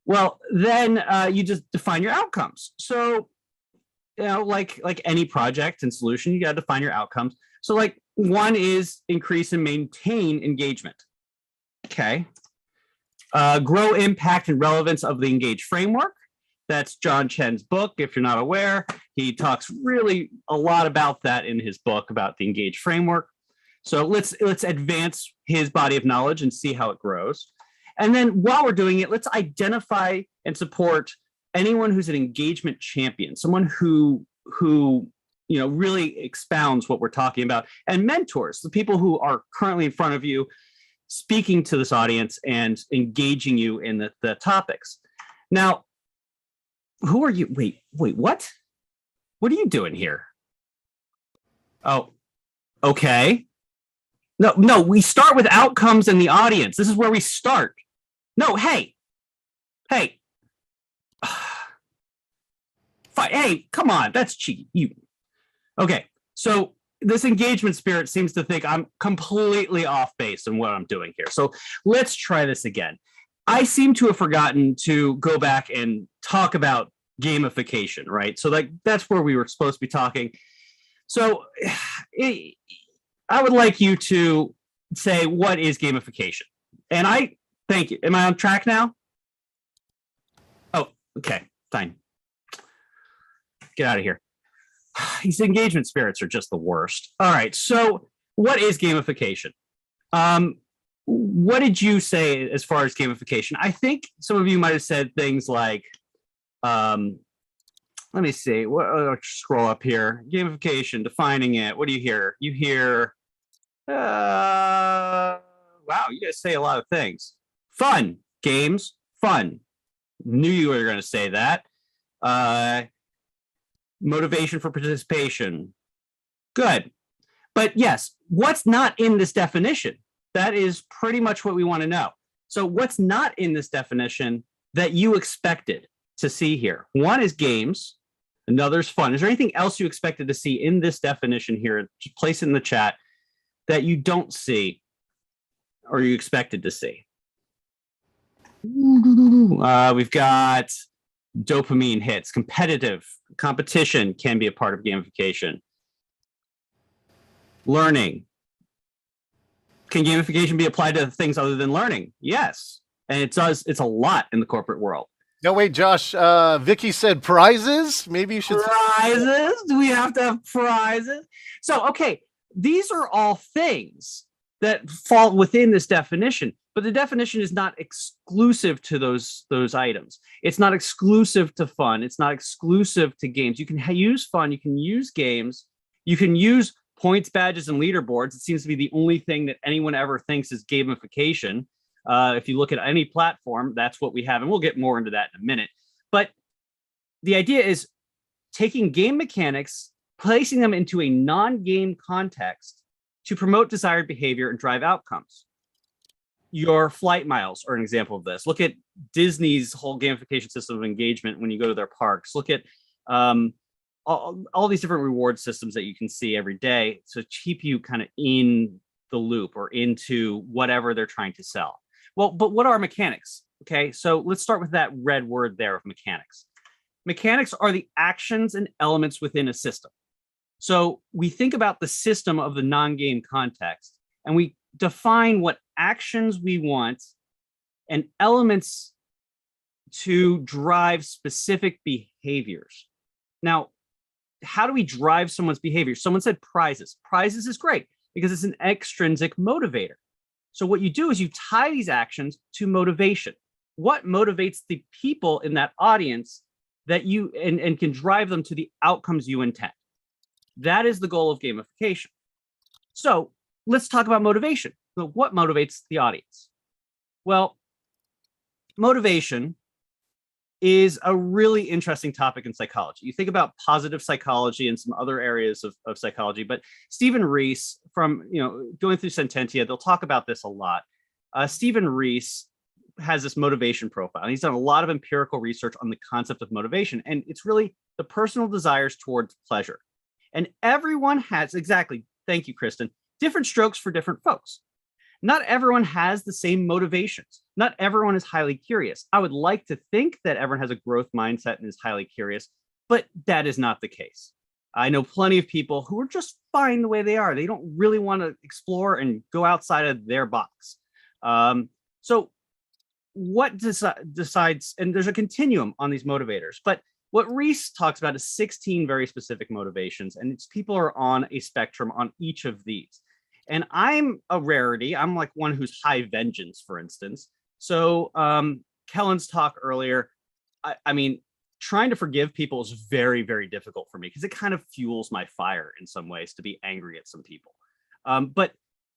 Well, then you just define your outcomes. So, like any project and solution, you got to define your outcomes. So one is increase and maintain engagement. Okay. Grow impact and relevance of the Engage framework. That's John Chen's book. If you're not aware, he talks really a lot about that in his book about the Engage framework. So let's advance his body of knowledge and see how it grows. And then while we're doing it, let's identify and support anyone who's an engagement champion, someone who really expounds what we're talking about, and mentors, the people who are currently in front of you, speaking to this audience and engaging you in the topics. Now, who are you? Wait, what? What are you doing here? Oh, okay. No, we start with outcomes and the audience. This is where we start. No, hey. Fine. Hey, come on, that's cheating. Okay, so this engagement spirit seems to think I'm completely off base in what I'm doing here. So let's try this again. I seem to have forgotten to go back and talk about gamification, right? So that's where we were supposed to be talking. So I would like you to say, what is gamification? And thank you. Am I on track now? Oh, okay, fine. Get out of here. These engagement spirits are just the worst. All right, so what is gamification? What did you say as far as gamification? I think some of you might have said things like, let me see, I'll scroll up here. Gamification, defining it. What do you hear? You hear, wow, you guys say a lot of things. Fun, games, fun. Knew you were going to say that. Motivation for participation. Good. But yes, what's not in this definition? That is pretty much what we want to know. So what's not in this definition that you expected to see here? One is games, another's fun. Is there anything else you expected to see in this definition here? Just place it in the chat that you don't see or you expected to see. We've got dopamine hits. Competition can be a part of gamification. Learning. Can gamification be applied to things other than learning? Yes. And it does. It's a lot in the corporate world. No, wait, Josh. Vicky said prizes. Maybe you should. Prizes? Do we have to have prizes? So, okay, these are all things that fall within this definition, but the definition is not exclusive to those items. It's not exclusive to fun. It's not exclusive to games. You can use fun. You can use games. You can use points, badges, and leaderboards. It seems to be the only thing that anyone ever thinks is gamification. If you look at any platform, that's what we have. And we'll get more into that in a minute. But the idea is taking game mechanics placing them into a non-game context to promote desired behavior and drive outcomes. Your flight miles are an example of this. Look at Disney's whole gamification system of engagement when you go to their parks. Look at all these different reward systems that you can see every day to keep you kind of in the loop or into whatever they're trying to sell. Well, but what are mechanics? Okay, so let's start with that red word there of mechanics. Mechanics are the actions and elements within a system. So we think about the system of the non-game context, and we define what actions we want and elements to drive specific behaviors. Now, how do we drive someone's behavior? Someone said prizes. Prizes is great because it's an extrinsic motivator. So what you do is you tie these actions to motivation. What motivates the people in that audience that you and can drive them to the outcomes you intend? That is the goal of gamification. So let's talk about motivation. So what motivates the audience? Well, motivation is a really interesting topic in psychology. You think about positive psychology and some other areas of psychology, but Stephen Rees from, going through Sententia, they'll talk about this a lot. Stephen Rees has this motivation profile, and he's done a lot of empirical research on the concept of motivation, and it's really the personal desires towards pleasure. And everyone has, exactly, thank you, Kristen, different strokes for different folks. Not everyone has the same motivations. Not everyone is highly curious. I would like to think that everyone has a growth mindset and is highly curious, but that is not the case. I know plenty of people who are just fine the way they are. They don't really want to explore and go outside of their box. So what decides, and there's a continuum on these motivators, but what Rees talks about is 16 very specific motivations, and it's people are on a spectrum on each of these. And I'm a rarity. I'm like one who's high vengeance, for instance. So Kellen's talk earlier, I mean, trying to forgive people is very, very difficult for me because it kind of fuels my fire in some ways to be angry at some people. But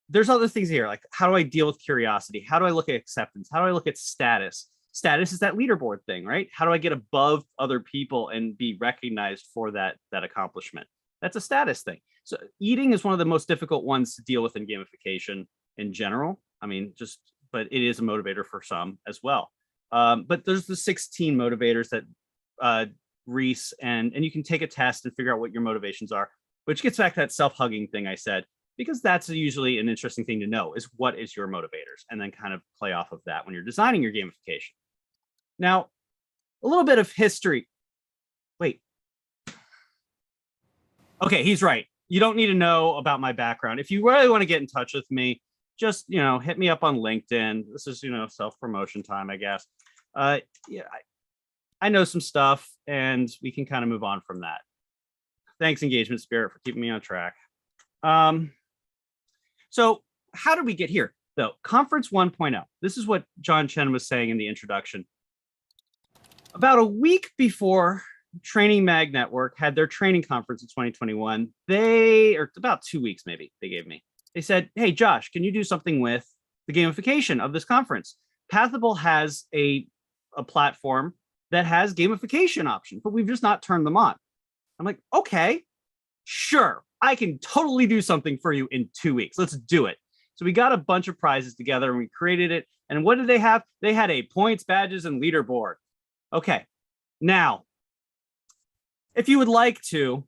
there's other things here, like how do I deal with curiosity? How do I look at acceptance? How do I look at status? Status is that leaderboard thing, right? How do I get above other people and be recognized for that accomplishment? That's a status thing. So eating is one of the most difficult ones to deal with in gamification in general. I mean, but it is a motivator for some as well. But there's the 16 motivators that Rees, and you can take a test and figure out what your motivations are, which gets back to that self-hugging thing I said, because that's usually an interesting thing to know is what is your motivators, and then kind of play off of that when you're designing your gamification. Now, a little bit of history. Wait. Okay, he's right. You don't need to know about my background. If you really want to get in touch with me, just, hit me up on LinkedIn. This is, self-promotion time, I guess. Yeah, I know some stuff, and we can kind of move on from that. Thanks, Engagement Spirit, for keeping me on track. So how did we get here, though? Conference 1.0. This is what John Chen was saying in the introduction. About a week before Training Mag Network had their training conference in 2021, or about 2 weeks maybe, they gave me. They said, hey, Josh, can you do something with the gamification of this conference? Pathable has a platform that has gamification options, but we've just not turned them on. I'm like, okay, sure, I can totally do something for you in 2 weeks. Let's do it. So we got a bunch of prizes together and we created it. And what did they have? They had a points, badges, and leaderboard. Okay, now, if you would like to,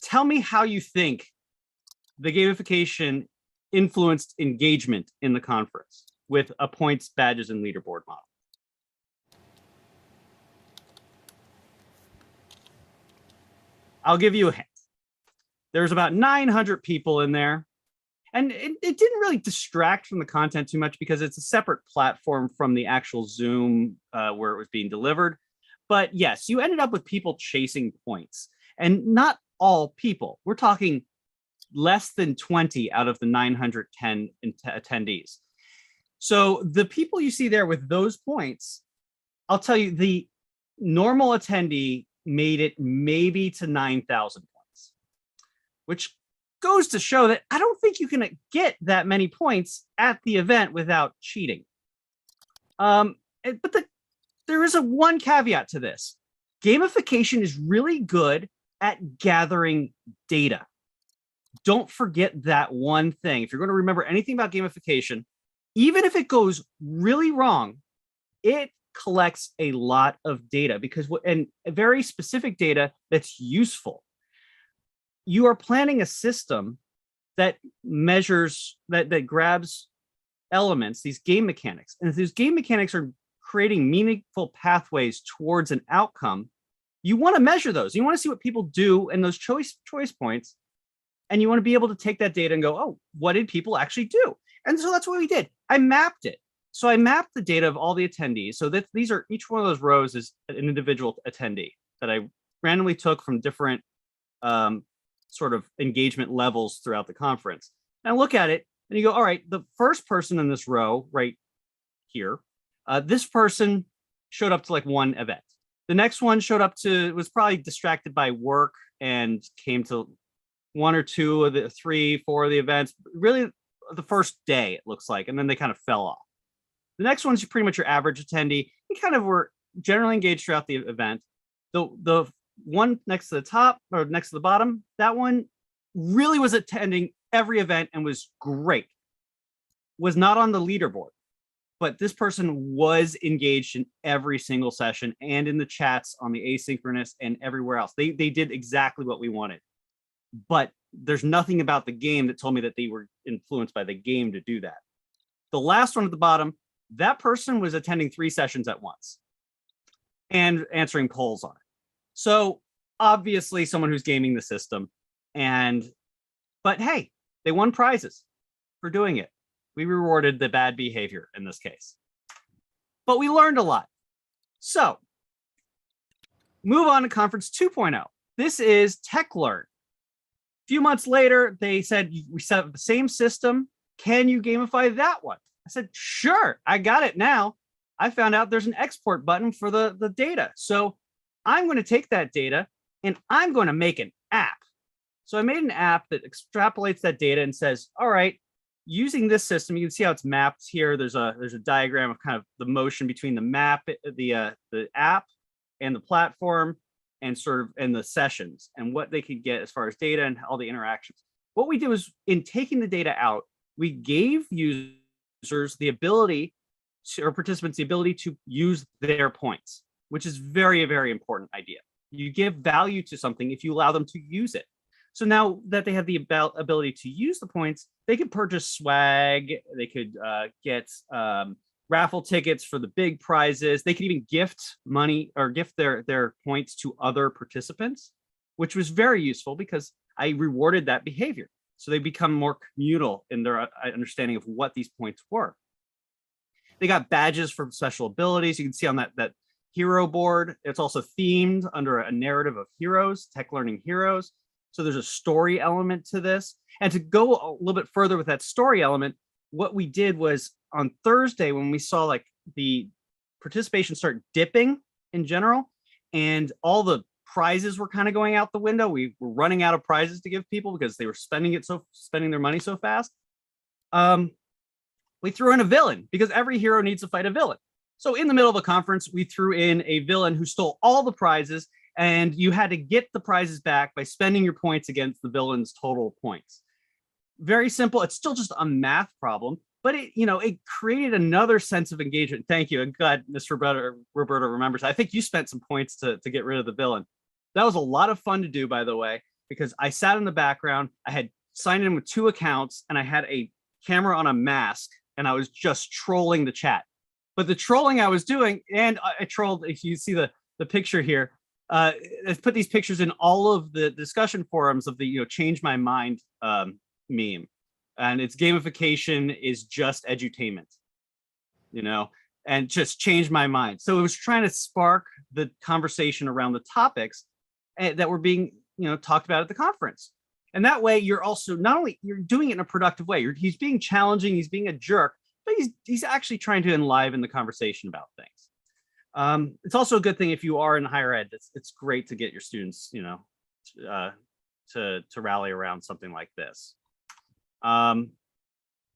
tell me how you think the gamification influenced engagement in the conference with a points, badges, and leaderboard model. I'll give you a hint. There's about 900 people in there, and it didn't really distract from the content too much because it's a separate platform from the actual Zoom where it was being delivered. But yes, you ended up with people chasing points, and not all people. We're talking less than 20 out of the 910 attendees. So the people you see there with those points, I'll tell you, the normal attendee made it maybe to 9,000 points, which goes to show that I don't think you can get that many points at the event without cheating. But there is one caveat to this. Gamification is really good at gathering data. Don't forget that one thing. If you're going to remember anything about gamification, even if it goes really wrong, it collects a lot of data and very specific data that's useful. You are planning a system that measures, that grabs elements, these game mechanics. And if these game mechanics are creating meaningful pathways towards an outcome, you want to measure those. You want to see what people do in those choice points. And you want to be able to take that data and go, oh, what did people actually do? And so that's what we did. I mapped it. So I mapped the data of all the attendees. So that these are, each one of those rows is an individual attendee that I randomly took from different sort of engagement levels throughout the conference. And I look at it and you go, all right, the first person in this row right here, this person showed up to like one event. The next one showed up to, was probably distracted by work and came to 1 or 2 of the 3, 4 of the events, really the first day it looks like, and then they kind of fell off. The next one's pretty much your average attendee. We kind of were generally engaged throughout the event. The one next to the top or next to the bottom, that one really was attending every event and was great. Was not on the leaderboard, but this person was engaged in every single session and in the chats on the asynchronous and everywhere else. They did exactly what we wanted. But there's nothing about the game that told me that they were influenced by the game to do that. The last one at the bottom, that person was attending 3 sessions at once and answering polls on it. So obviously someone who's gaming the system, but hey, they won prizes for doing it. We rewarded the bad behavior in this case, but we learned a lot. So move on to conference 2.0. This is TechLearn. A few months later, they said, we set up the same system. Can you gamify that one? I said, sure, I got it now. I found out there's an export button for the data. So I'm going to take that data and I'm going to make an app. So I made an app that extrapolates that data and says, all right, using this system, you can see how it's mapped here. There's a diagram of kind of the motion between the map, the app and the platform, and the sessions and what they could get as far as data and all the interactions. What we did was, in taking the data out, we gave users the ability or participants the ability to use their points, which is very, very important idea. You give value to something if you allow them to use it. So now that they have the ability to use the points, they could purchase swag, they could get raffle tickets for the big prizes. They could even gift money or gift their points to other participants, which was very useful because I rewarded that behavior. So they become more communal in their understanding of what these points were. They got badges for special abilities. You can see on that hero board, it's also themed under a narrative of heroes, tech learning heroes. So there's a story element to this. And to go a little bit further with that story element, what we did was on Thursday, when we saw like the participation start dipping in general, and all the prizes were kind of going out the window. We were running out of prizes to give people because they were spending their money so fast. We threw in a villain because every hero needs to fight a villain. So in the middle of the conference, we threw in a villain who stole all the prizes, and you had to get the prizes back by spending your points against the villain's total points. Very simple. It's still just a math problem, but it created another sense of engagement. Thank you. And glad Miss Roberta remembers. I think you spent some points to get rid of the villain. That was a lot of fun to do, by the way, because I sat in the background. I had signed in with 2 accounts and I had a camera on a mask and I was just trolling the chat. But the trolling I was doing, and I trolled, if you see the picture here, I've put these pictures in all of the discussion forums of the change my mind meme, and its gamification is just edutainment, and just change my mind. So it was trying to spark the conversation around the topics that were being talked about at the conference. And that way you're also not only you're doing it in a productive way, he's being challenging, he's being a jerk, but he's actually trying to enliven the conversation about things. It's also a good thing if you are in higher ed. It's great to get your students, to rally around something like this. A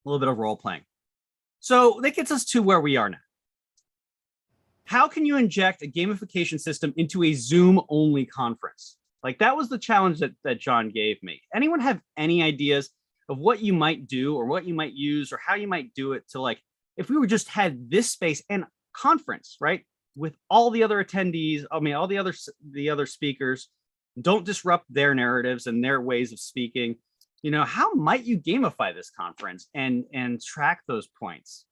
little bit of role playing. So that gets us to where we are now. How can you inject a gamification system into a Zoom only conference? Like that was the challenge that John gave me. Anyone have any ideas of what you might do or what you might use or how you might do it to, like, if we were just had this space and conference, right, with all the other attendees, I mean, all the other speakers, don't disrupt their narratives and their ways of speaking. You know, how might you gamify this conference and track those points?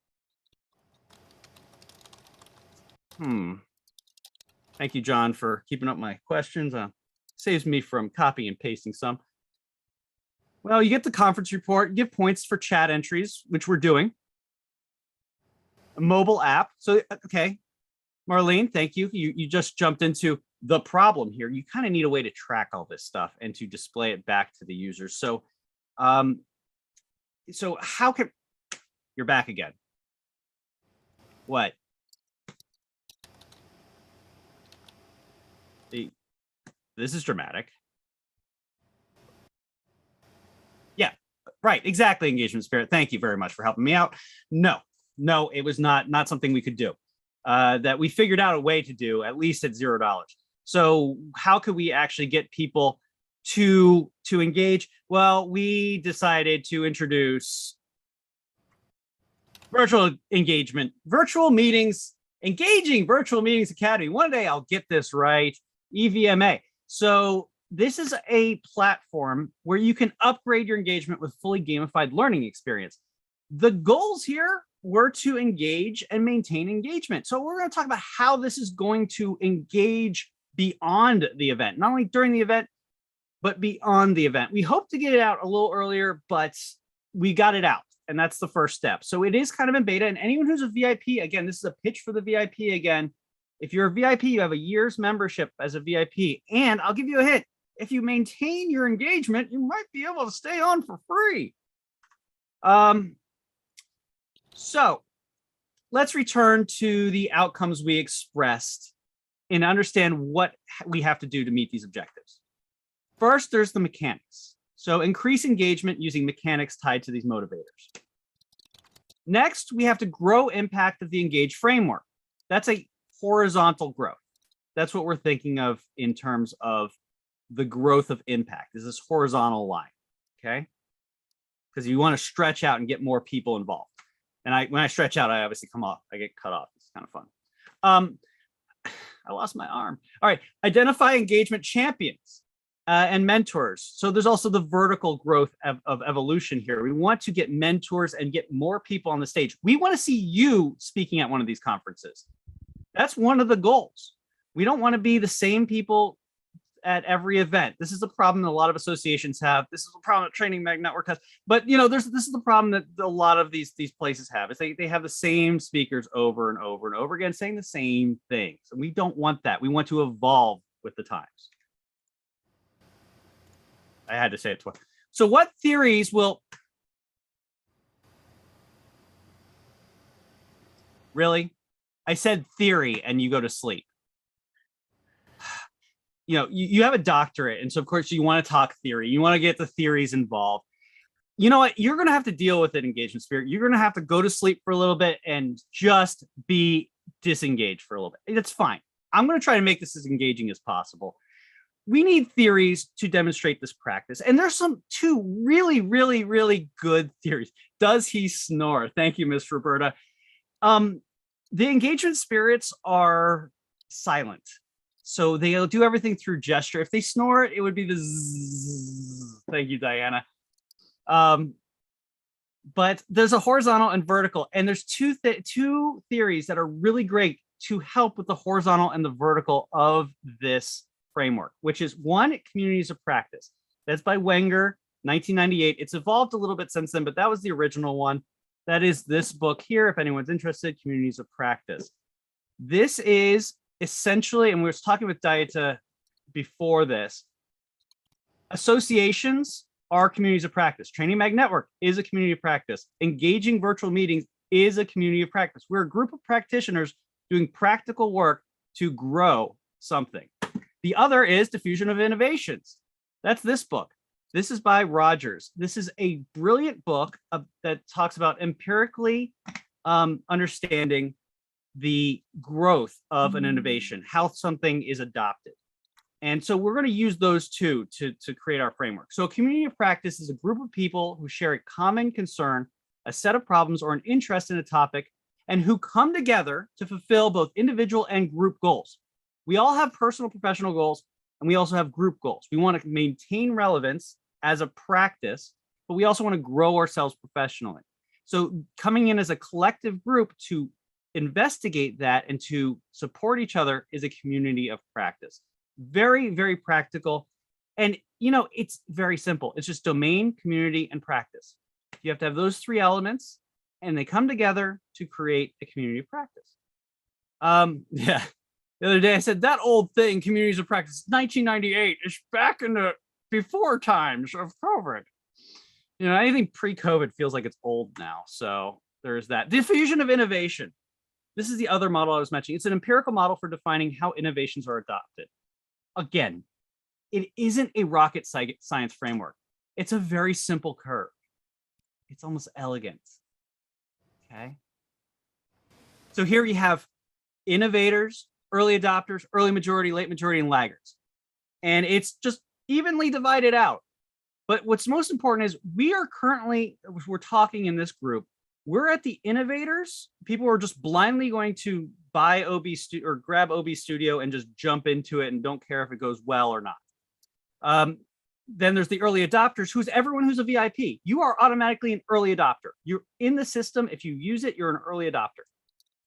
Thank you, John, for keeping up my questions. Saves me from copy and pasting some. Well, you get the conference report, give points for chat entries, which we're doing. A mobile app. So, okay, Marlene, thank you. You just jumped into the problem here. You kind of need a way to track all this stuff and to display it back to the users. So, so how can, you're back again. What? This is dramatic. Yeah, right, exactly, engagement spirit. Thank you very much for helping me out. No, it was not something we could do. That we figured out a way to do, at least at $0. So how could we actually get people to engage? Well, we decided to introduce virtual engagement, virtual meetings, Engaging Virtual Meetings Academy. One day I'll get this right, EVMA. So this is a platform where you can upgrade your engagement with fully gamified learning experience. The goals here were to engage and maintain engagement. So we're going to talk about how this is going to engage beyond the event, not only during the event, but beyond the event. We hope to get it out a little earlier, but we got it out, and that's the first step. So it is kind of in beta, and anyone who's a VIP, again, this is a pitch for the VIP again. If you're a VIP, you have a year's membership as a VIP, and I'll give you a hint. If you maintain your engagement, you might be able to stay on for free. So let's return to the outcomes we expressed and understand what we have to do to meet these objectives. First, there's the mechanics. So increase engagement using mechanics tied to these motivators. Next, we have to grow impact of the Engage framework. That's a horizontal growth. That's what we're thinking of in terms of the growth of impact, is this horizontal line, okay? Because you want to stretch out and get more people involved. And when I stretch out, I obviously come off, I get cut off. It's kind of fun. I lost my arm. All right, identify engagement champions and mentors. So there's also the vertical growth of evolution here. We want to get mentors and get more people on the stage. We want to see you speaking at one of these conferences. That's one of the goals. We don't want to be the same people at every event. This is a problem that a lot of associations have. This is a problem that Training Mag Network has. But you know, this is the problem that a lot of these places have, is they have the same speakers over and over and over again saying the same things. And we don't want that. We want to evolve with the times. I had to say it twice. So what theories will... Really? I said theory and you go to sleep. You know, you have a doctorate, and so of course you want to talk theory. You want to get the theories involved. You know what? You're going to have to deal with it, engagement spirit. You're going to have to go to sleep for a little bit and just be disengaged for a little bit. That's fine. I'm going to try to make this as engaging as possible. We need theories to demonstrate this practice. And there's two really, really, really good theories. Does he snore? Thank you, Miss Roberta. The engagement spirits are silent. So they'll do everything through gesture. If they snore, it would be the zzz. Thank you, Diana. But there's a horizontal and vertical, and there's two theories that are really great to help with the horizontal and the vertical of this framework, which is one, communities of practice. That's by Wenger, 1998. It's evolved a little bit since then, but that was the original one. That is this book here, if anyone's interested, Communities of Practice. This is essentially, and we were talking with Dieta before this, associations are communities of practice. Training Mag Network is a community of practice. Engaging Virtual Meetings is a community of practice. We're a group of practitioners doing practical work to grow something. The other is Diffusion of Innovations. That's this book. This is by Rogers. This is a brilliant book that talks about empirically understanding the growth of an innovation, how something is adopted. And so we're going to use those two to create our framework. So a community of practice is a group of people who share a common concern, a set of problems, or an interest in a topic, and who come together to fulfill both individual and group goals. We all have personal professional goals, and we also have group goals. We want to maintain relevance as a practice, but we also want to grow ourselves professionally. So coming in as a collective group to investigate that and to support each other is a community of practice. Very, very practical. And, you know, it's very simple. It's just domain, community, and practice. You have to have those three elements, and they come together to create a community of practice. Yeah. The other day I said that old thing, communities of practice, 1998, is back in the before times of COVID. You know, anything pre-COVID feels like it's old now. So there's that. Diffusion of innovation. This is the other model I was mentioning. It's an empirical model for defining how innovations are adopted. Again, it isn't a rocket science framework. It's a very simple curve. It's almost elegant. Okay. So here you have innovators, early adopters, early majority, late majority, and laggards. And it's just evenly divided out. But what's most important is we're talking in this group, we're at the innovators. People are just blindly going to buy OB or grab OB Studio and just jump into it and don't care if it goes well or not. Then there's the early adopters, who's everyone who's a VIP. You are automatically an early adopter. You're in the system. If you use it, you're an early adopter.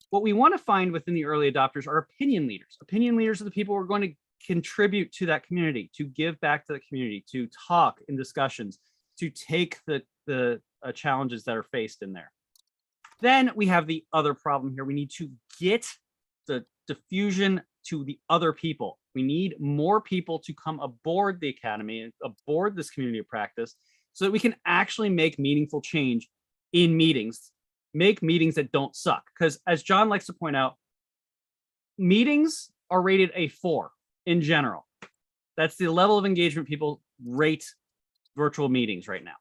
What we want to find within the early adopters are opinion leaders. Opinion leaders are the people who are going to contribute to that community, to give back to the community, to talk in discussions, to take the challenges that are faced in there. Then we have the other problem here. We need to get the diffusion to the other people. We need more people to come aboard the academy, aboard this community of practice, so that we can actually make meaningful change in meetings, make meetings that don't suck. Because as John likes to point out, meetings are rated a 4 in general. That's the level of engagement people rate virtual meetings right now.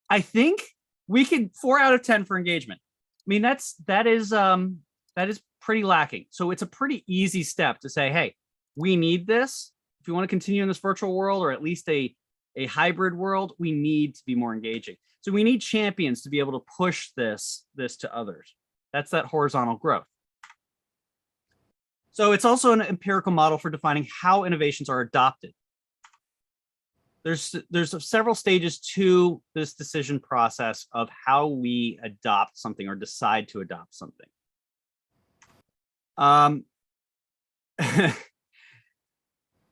I think we could 4 out of 10 for engagement. I mean, that is pretty lacking. So it's a pretty easy step to say, hey, we need this. If you want to continue in this virtual world, or at least a hybrid world, we need to be more engaging. So we need champions to be able to push this to others. That's that horizontal growth. So it's also an empirical model for defining how innovations are adopted. There's several stages to this decision process of how we adopt something or decide to adopt something.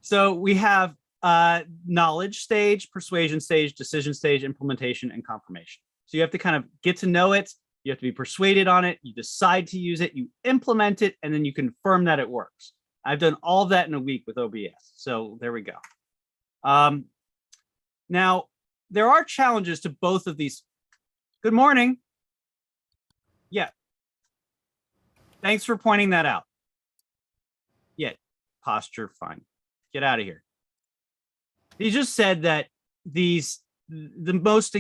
So we have knowledge stage, persuasion stage, decision stage, implementation, and confirmation. So you have to kind of get to know it. You have to be persuaded on it. You decide to use it, you implement it, and then you confirm that it works. I've done all of that in a week with OBS. So there we go. Now, there are challenges to both of these. Good morning. Yeah. Thanks for pointing that out. Yeah, posture, fine. Get out of here. He just said that the most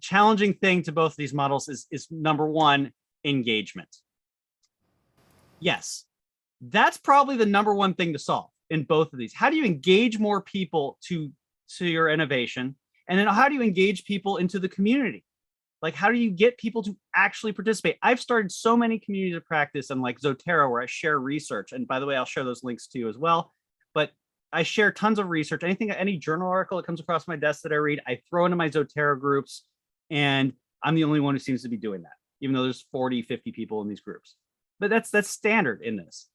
challenging thing to both of these models is number one, engagement. Yes, that's probably the number one thing to solve in both of these. How do you engage more people to your innovation? And then how do you engage people into the community? Like, how do you get people to actually participate? I've started so many communities of practice on like Zotero, where I share research. And by the way, I'll share those links to you as well. But I share tons of research. Any journal article that comes across my desk that I read, I throw into my Zotero groups. And I'm the only one who seems to be doing that, even though there's 40, 50 people in these groups. But that's standard in this.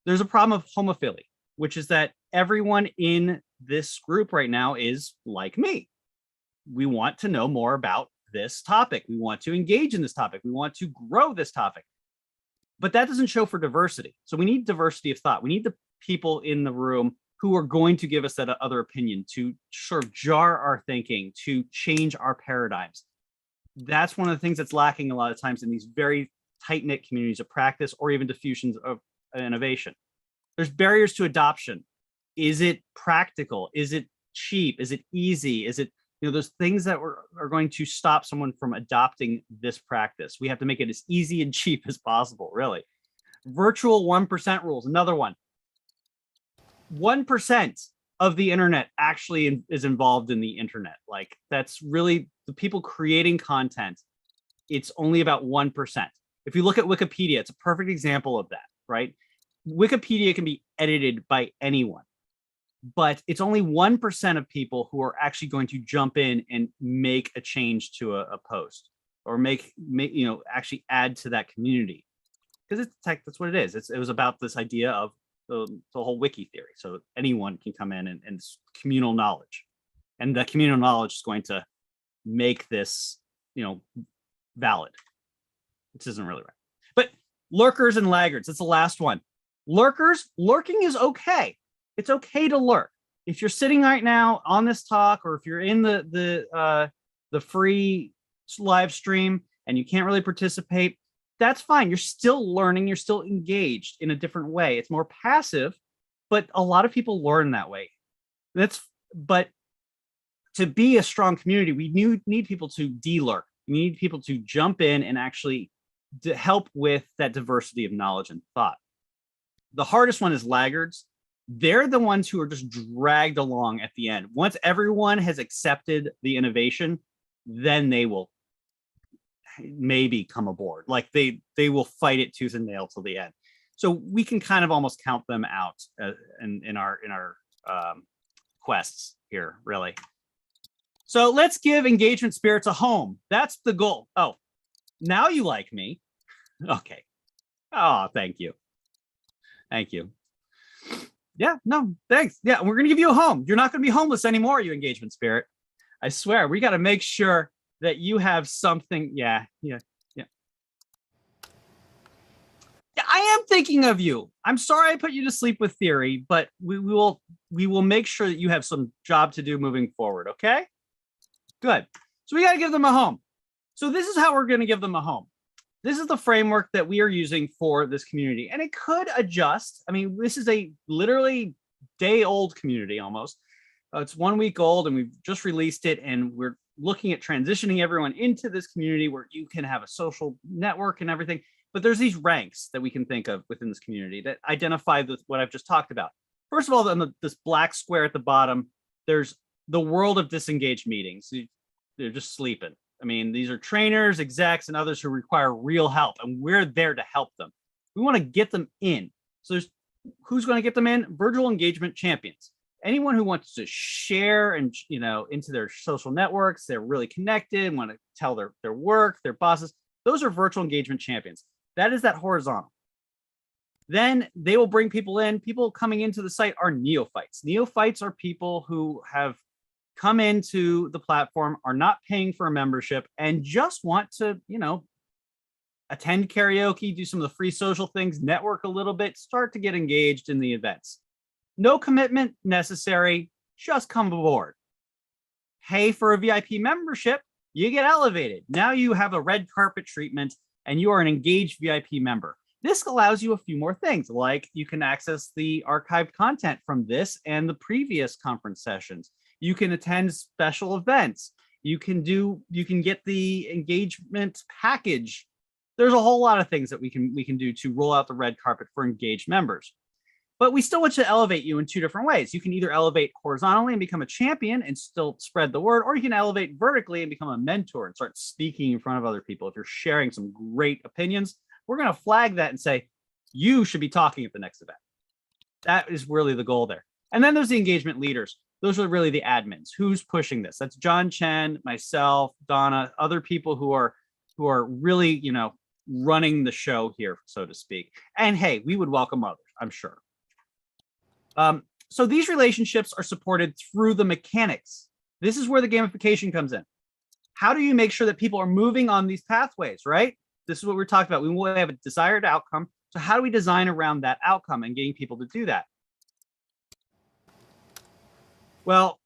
There's a problem of homophily, which is that everyone in this group right now is like me. We want to know more about this topic. We want to engage in this topic. We want to grow this topic. But that doesn't show for diversity. So we need diversity of thought. We need the people in the room who are going to give us that other opinion, to sort of jar our thinking, to change our paradigms. That's one of the things that's lacking a lot of times in these very tight-knit communities of practice, or even diffusions of innovation. There's barriers to adoption. Is it practical? Is it cheap? Is it easy? Is it, those things that are going to stop someone from adopting this practice? We have to make it as easy and cheap as possible, really. Virtual 1% rules, another one. 1% of the internet actually is involved in the internet. Like that's really the people creating content. It's only about 1%. If you look at Wikipedia, it's a perfect example of that, right? Wikipedia can be edited by anyone, but it's only 1% of people who are actually going to jump in and make a change to a post or make actually add to that community. Because it's tech, that's what it is. It was about this idea of the whole wiki theory. So anyone can come in and it's communal knowledge. And the communal knowledge is going to make this, valid, which isn't really right. But lurkers and laggards, that's the last one. Lurking is okay. It's okay to lurk. If you're sitting right now on this talk, or if you're in the free live stream and you can't really participate, that's fine. You're still learning. You're still engaged in a different way. It's more passive, but a lot of people learn that way. But to be a strong community, we need people to de-lurk. We need people to jump in and actually help with that diversity of knowledge and thought. The hardest one is laggards. They're the ones who are just dragged along at the end. Once everyone has accepted the innovation, then they will maybe come aboard. Like they will fight it tooth and nail till the end. So we can kind of almost count them out in our quests here, really. So let's give engagement spirits a home. That's the goal. Oh, now you like me. Okay. Oh, thank you. Thank you. Yeah, no, thanks. Yeah, we're going to give you a home. You're not going to be homeless anymore, you engagement spirit. I swear, we got to make sure that you have something. Yeah. I am thinking of you. I'm sorry I put you to sleep with theory, but we will make sure that you have some job to do moving forward, okay? Good. So we got to give them a home. So this is how we're going to give them a home. This is the framework that we are using for this community, and it could adjust. I mean, this is a literally day-old community almost. It's 1 week old, and we've just released it, and we're looking at transitioning everyone into this community where you can have a social network and everything. But there's these ranks that we can think of within this community that identify what I've just talked about. First of all, on this black square at the bottom, there's the world of disengaged meetings. They're just sleeping. I mean, these are trainers, execs, and others who require real help, and we're there to help them. We want to get them in. So who's going to get them in? Virtual engagement champions. Anyone who wants to share and into their social networks, they're really connected, want to tell their work, their bosses. Those are virtual engagement champions. That is that horizontal. Then they will bring people in. People coming into the site are neophytes. Neophytes are people who have come into the platform, are not paying for a membership, and just want to, attend karaoke, do some of the free social things, network a little bit, start to get engaged in the events. No commitment necessary, just come aboard. Pay for a VIP membership, you get elevated. Now you have a red carpet treatment and you are an engaged VIP member. This allows you a few more things, like you can access the archived content from this and the previous conference sessions. You can attend special events. You can get the engagement package. There's a whole lot of things that we can do to roll out the red carpet for engaged members. But we still want to elevate you in two different ways. You can either elevate horizontally and become a champion and still spread the word, or you can elevate vertically and become a mentor and start speaking in front of other people. If you're sharing some great opinions, we're going to flag that and say, you should be talking at the next event. That is really the goal there. And then there's the engagement leaders. Those are really the admins. Who's pushing this? That's John Chen, myself, Donna, other people who are really, running the show here, so to speak. And hey, we would welcome others, I'm sure. So these relationships are supported through the mechanics. This is where the gamification comes in. How do you make sure that people are moving on these pathways, right? This is what we're talking about. We want to have a desired outcome. So how do we design around that outcome and getting people to do that? Well,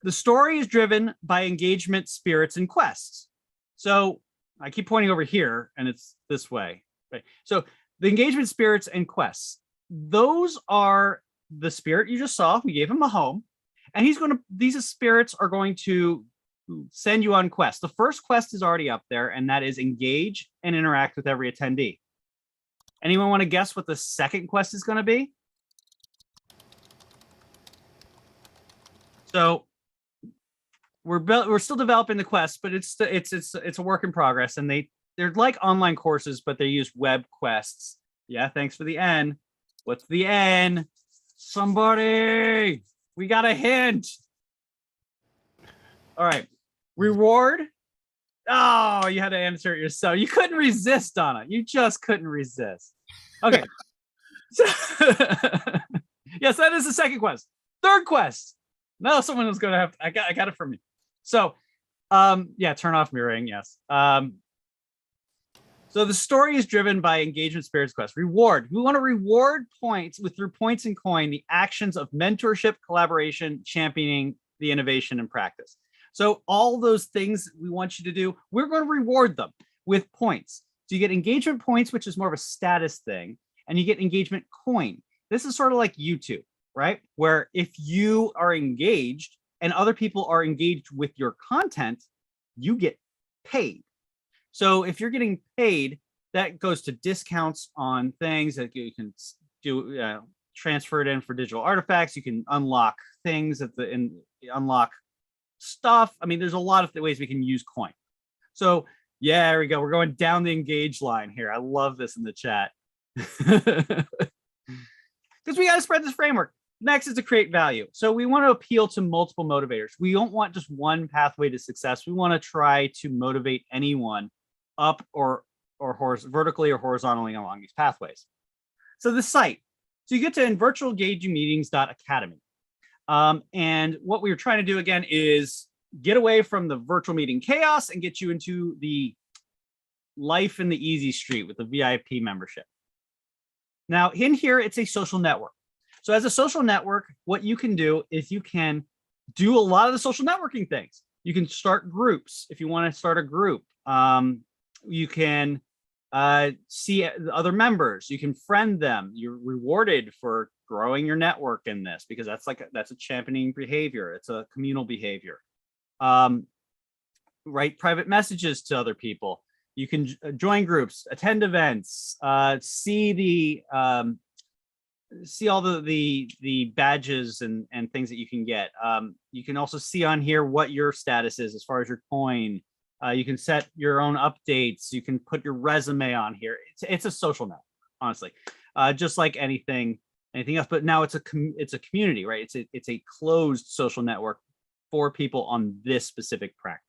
the story is driven by engagement, spirits, and quests. So I keep pointing over here, and it's this way. Right? So the engagement, spirits, and quests. Those are the spirit you just saw. We gave him a home, and these spirits are going to send you on quests. The first quest is already up there, and that is engage and interact with every attendee. Anyone want to guess what the second quest is going to be? So we're still developing the quest, but it's a work in progress, and they're like online courses, but they use web quests. Yeah, thanks for the N. What's the N? Somebody, we got a hint. All right, reward. Oh, you had to answer it yourself. You couldn't resist, Donna. You just couldn't resist. Okay. So, yes, that is the second quest. Third quest. No, someone was going to have. I got it from you. So, yeah, turn off mirroring. Yes. So the story is driven by engagement spirits quest. Reward. We want to reward points through points and coin the actions of mentorship, collaboration, championing the innovation and practice. So all those things we want you to do, we're going to reward them with points. So you get engagement points, which is more of a status thing, and you get engagement coin. This is sort of like YouTube, right? Where if you are engaged and other people are engaged with your content, you get paid. So if you're getting paid, that goes to discounts on things that you can do, transfer it in for digital artifacts. You can unlock things unlock stuff. I mean, there's a lot of ways we can use coin. So yeah, there we go. We're going down the engage line here. I love this in the chat. Because we got to spread this framework. Next is to create value. So we want to appeal to multiple motivators. We don't want just one pathway to success. We want to try to motivate anyone up or vertically or horizontally along these pathways. So the site. So you get to virtualengagingmeetings.academy. And what we were trying to do again is get away from the virtual meeting chaos and get you into the life in the easy street with the VIP membership. Now in here, it's a social network. So as a social network, what you can do is you can do a lot of the social networking things. You can start groups if you want to start a group. You can see other members. You can friend them. You're rewarded for growing your network in this because that's a championing behavior. It's a communal behavior. Write private messages to other people. You can join groups, attend events, see all the badges and things that you can get. You can also see on here what your status is as far as your coin. You can set your own updates. You can put your resume on here. It's a social network, honestly, just like anything else. But now it's a community, right? It's a closed social network for people on this specific practice.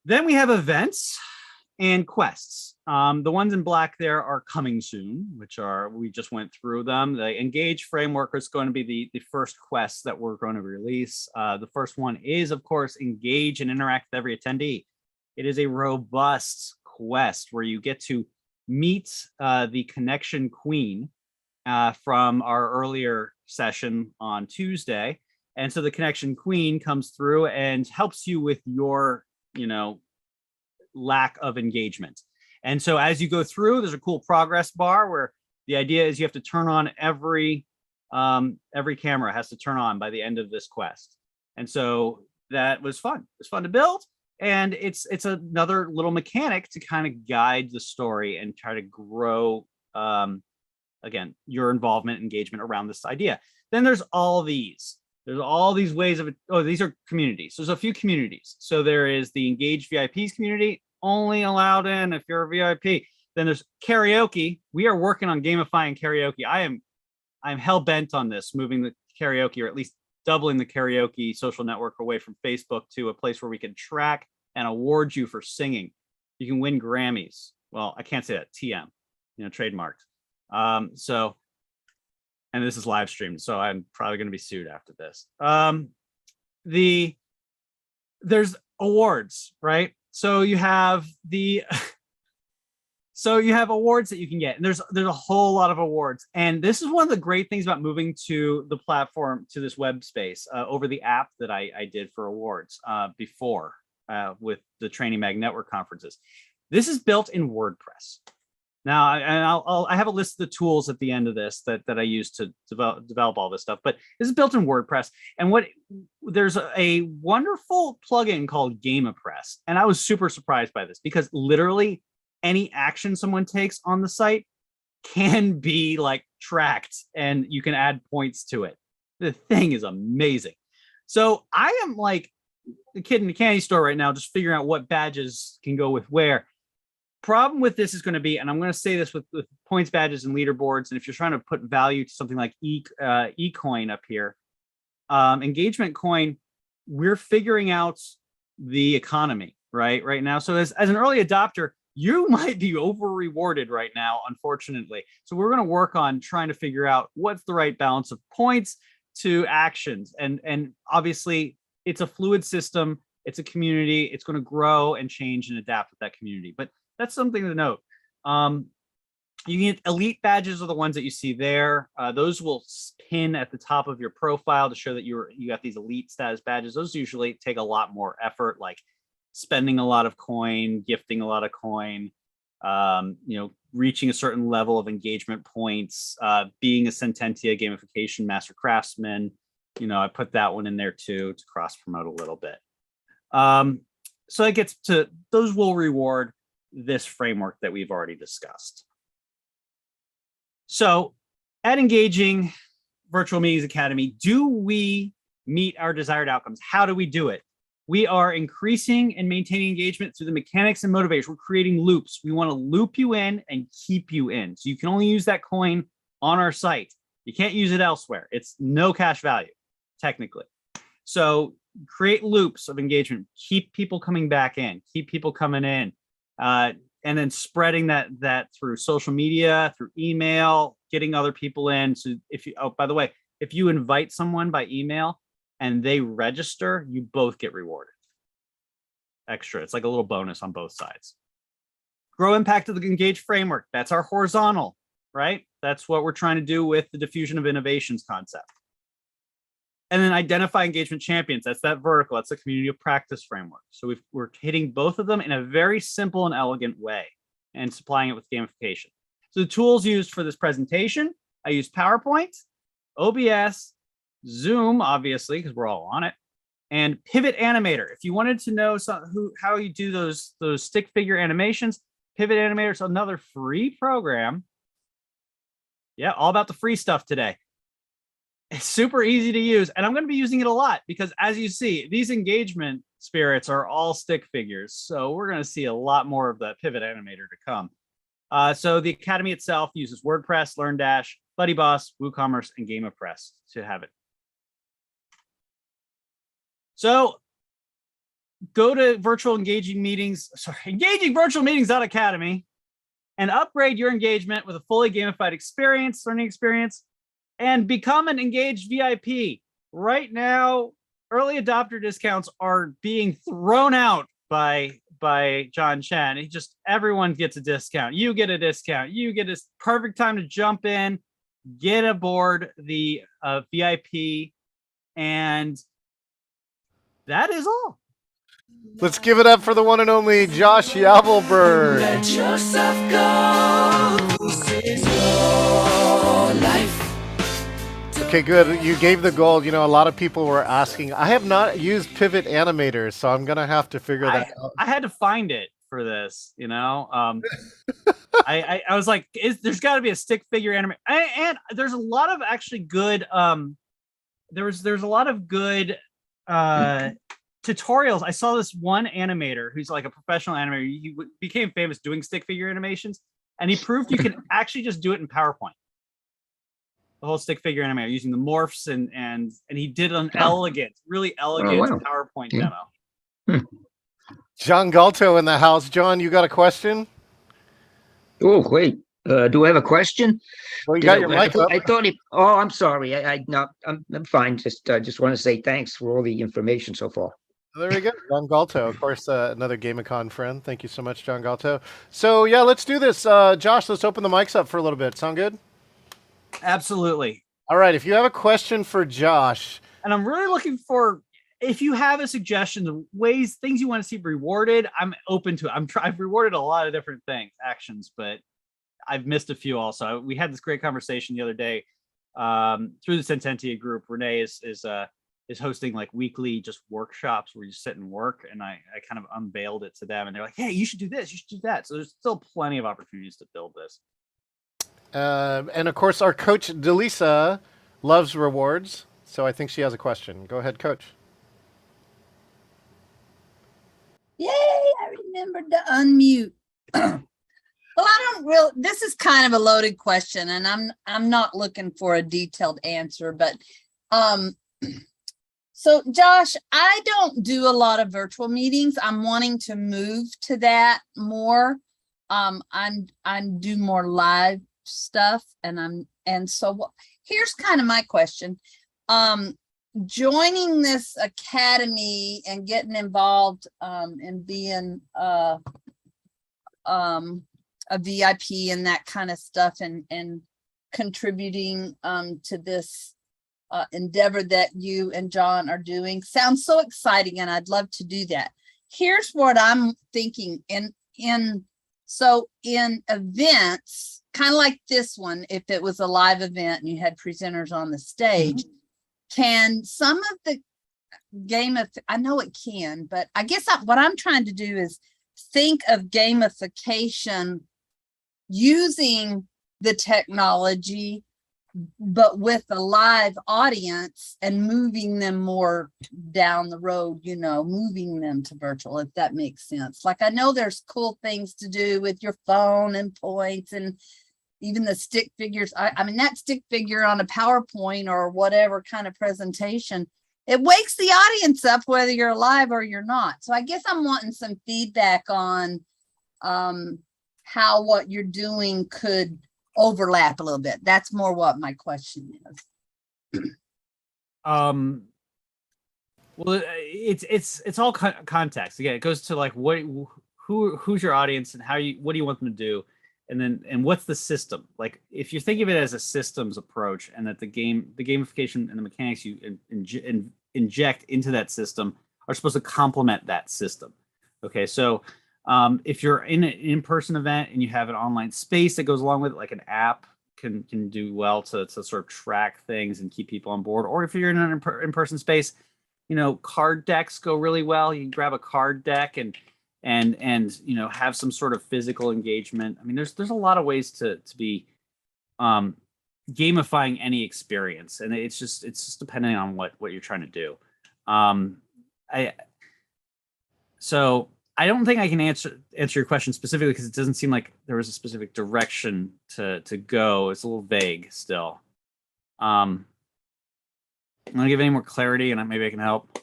Then we have events and quests. The ones in black there are coming soon, we just went through them. The Engage framework is going to be the first quest that we're going to release. The first one is, of course, engage and interact with every attendee. It is a robust quest where you get to meet the connection queen from our earlier session on Tuesday. And so the connection queen comes through and helps you with your, lack of engagement. And so as you go through, there's a cool progress bar where the idea is you have to turn on every camera has to turn on by the end of this quest. And so that was fun. It was fun to build. And it's another little mechanic to kind of guide the story and try to grow, again, your involvement, engagement around this idea. Then there's all these. There's all these ways of, these are communities. There's a few communities. So there is the Engaged VIPs community, only allowed in if you're a VIP. Then there's karaoke. We are working on gamifying karaoke. I'm hell bent on this, moving the karaoke, or at least doubling the karaoke social network away from Facebook to a place where we can track and award you for singing. You can win Grammys. Well, I can't say that, TM, trademarked. And this is live streamed, so I'm probably going to be sued after this. There's awards, right? So you have awards that you can get, and there's a whole lot of awards. And this is one of the great things about moving to the platform, to this web space, over the app that I did for awards before with the Training Mag Network conferences. This is built in WordPress. Now, I have a list of the tools at the end of this that I use to develop all this stuff, but this is built in WordPress. And there's a wonderful plugin called GamePress. And I was super surprised by this because literally any action someone takes on the site can be tracked and you can add points to it. The thing is amazing. So I am like the kid in the candy store right now, just figuring out what badges can go with where. Problem with this is going to be, and I'm going to say this with points badges and leaderboards, and if you're trying to put value to something like eCoin up here, engagement coin, we're figuring out the economy right now. So as an early adopter, you might be over rewarded right now, unfortunately. So we're going to work on trying to figure out what's the right balance of points to actions. And obviously it's a fluid system. It's a community. It's going to grow and change and adapt with that community. But that's something to note. You get elite badges are the ones that you see there. Those will pin at the top of your profile to show that you got these elite status badges. Those usually take a lot more effort, like spending a lot of coin, gifting a lot of coin, reaching a certain level of engagement points, being a Sententia gamification master craftsman. I put that one in there too to cross promote a little bit. So it gets to, those will reward this framework that we've already discussed. So at Engaging Virtual Meetings Academy, do we meet our desired outcomes? How do we do it? We are increasing and maintaining engagement through the mechanics and motivation. We're creating loops. We want to loop you in and keep you in. So you can only use that coin on our site. You can't use it elsewhere. It's no cash value, technically. So create loops of engagement. Keep people coming back in. Keep people coming in. And then spreading that through social media, through email, getting other people in. So by the way, if you invite someone by email and they register, you both get rewarded. Extra. It's like a little bonus on both sides. Grow impact of the Engage framework. That's our horizontal, right? That's what we're trying to do with the diffusion of innovations concept. And then identify engagement champions. That's that vertical. That's the community of practice framework. So we're hitting both of them in a very simple and elegant way and supplying it with gamification. So the tools used for this presentation, I used PowerPoint, OBS, Zoom, obviously, because we're all on it, and Pivot Animator. If you wanted to know how you do those stick figure animations, Pivot Animator is another free program. Yeah, all about the free stuff today. It's super easy to use, and I'm going to be using it a lot because, as you see, these engagement spirits are all stick figures. So we're going to see a lot more of the Pivot Animator to come. So the Academy itself uses WordPress, LearnDash, BuddyBoss, WooCommerce, and GameApress to have it. So go to Engaging Virtual Meetings.academy and upgrade your engagement with a fully gamified learning experience, and become an engaged VIP. Right now, early adopter discounts are being thrown out by John Chen. Everyone gets a discount. You get a discount. You get a perfect time to jump in, get aboard the VIP, and that is all. Let's give it up for the one and only Josh Yavelberg. Let yourself go. This is your life. Okay, good. You gave the gold. A lot of people were asking. I have not used Pivot Animator, so I'm going to have to figure that out. I had to find it for this, I was like, there's got to be a stick figure animator. And there's a lot of actually good, there's a lot of good tutorials. I saw this one animator who's like a professional animator. He became famous doing stick figure animations, and he proved you can actually just do it in PowerPoint. The whole stick figure animator using the morphs and he did an really elegant PowerPoint demo. John Galto in the house. John, you got a question? Oh, wait. Do I have a question? Well, you got your mic up. I thought it. Oh, I'm sorry. I'm fine. Just want to say thanks for all the information so far. There we go. John Galto, of course, another GameCon friend. Thank you so much, John Galto. So yeah, let's do this. Josh, let's open the mics up for a little bit. Sound good? Absolutely. All right. If you have a question for Josh, and I'm really looking for, if you have a suggestion, things you want to see rewarded, I'm open to it. I've rewarded a lot of different things, actions, but I've missed a few also. We had this great conversation the other day through the Sententia group. Renee is hosting like weekly just workshops where you sit and work, and I kind of unveiled it to them, and they're like, hey, you should do this, you should do that. So there's still plenty of opportunities to build this. And of course, our coach Delisa loves rewards. So I think she has a question. Go ahead, Coach. Yay, I remembered to unmute. Well, I don't really, this is kind of a loaded question, and I'm not looking for a detailed answer, but so Josh, I don't do a lot of virtual meetings. I'm wanting to move to that more. I'm do more live stuff, and so here's kind of my question. Joining this academy and getting involved and being a VIP and that kind of stuff, and contributing to this endeavor that you and John are doing sounds so exciting, and I'd love to do that. Here's what I'm thinking. So in events, kind of like this one, if it was a live event and you had presenters on the stage, can some of the I know it can, but I guess what I'm trying to do is think of gamification using the technology, but with a live audience and moving them more down the road, moving them to virtual, if that makes sense. Like, I know there's cool things to do with your phone and points and even the stick figures. I mean, that stick figure on a PowerPoint or whatever kind of presentation, it wakes the audience up whether you're live or you're not. So I guess I'm wanting some feedback on how what you're doing could overlap a little bit. That's more what my question is. Well, it's all context. Again, it goes to like who's your audience and what do you want them to do, and what's the system. Like, if you think of it as a systems approach, and that the gamification and the mechanics you inject into that system are supposed to complement that system. Okay, so if you're in an in-person event and you have an online space that goes along with it, like an app can do well to sort of track things and keep people on board. Or if you're in an in-person space, card decks go really well. You can grab a card deck and have some sort of physical engagement. I mean, there's a lot of ways to be gamifying any experience, and it's just depending on what you're trying to do. So I don't think I can answer your question specifically, because it doesn't seem like there was a specific direction to go. It's a little vague still. I'm gonna give any more clarity, and maybe I can help.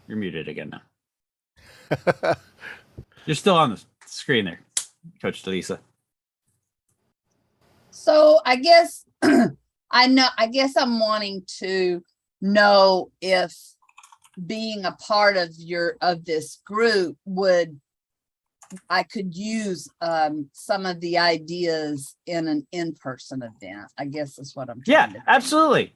You're muted again now. You're still on the screen there, Coach Delisa. So I guess I guess I'm wanting to know if being a part of this group I could use some of the ideas in an in-person event. I guess is what I'm trying to do. Absolutely.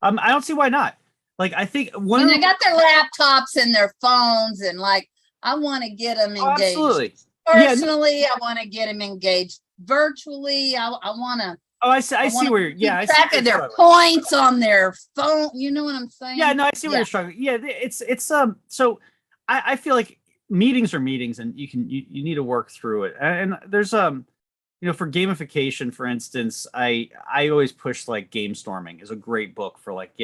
I don't see why not. Like, I think when they got their laptops and their phones, and like, I want to get them engaged. Absolutely. Personally, I want to get them engaged. Virtually, I want to. Oh, I see where you're. I track of their points on their phone. You know what I'm saying? Yeah, no, I see where you're struggling. Yeah, it's so I feel like meetings are meetings, and you need to work through it. And there's for gamification, for instance, I always push like Game Storming is a great book for like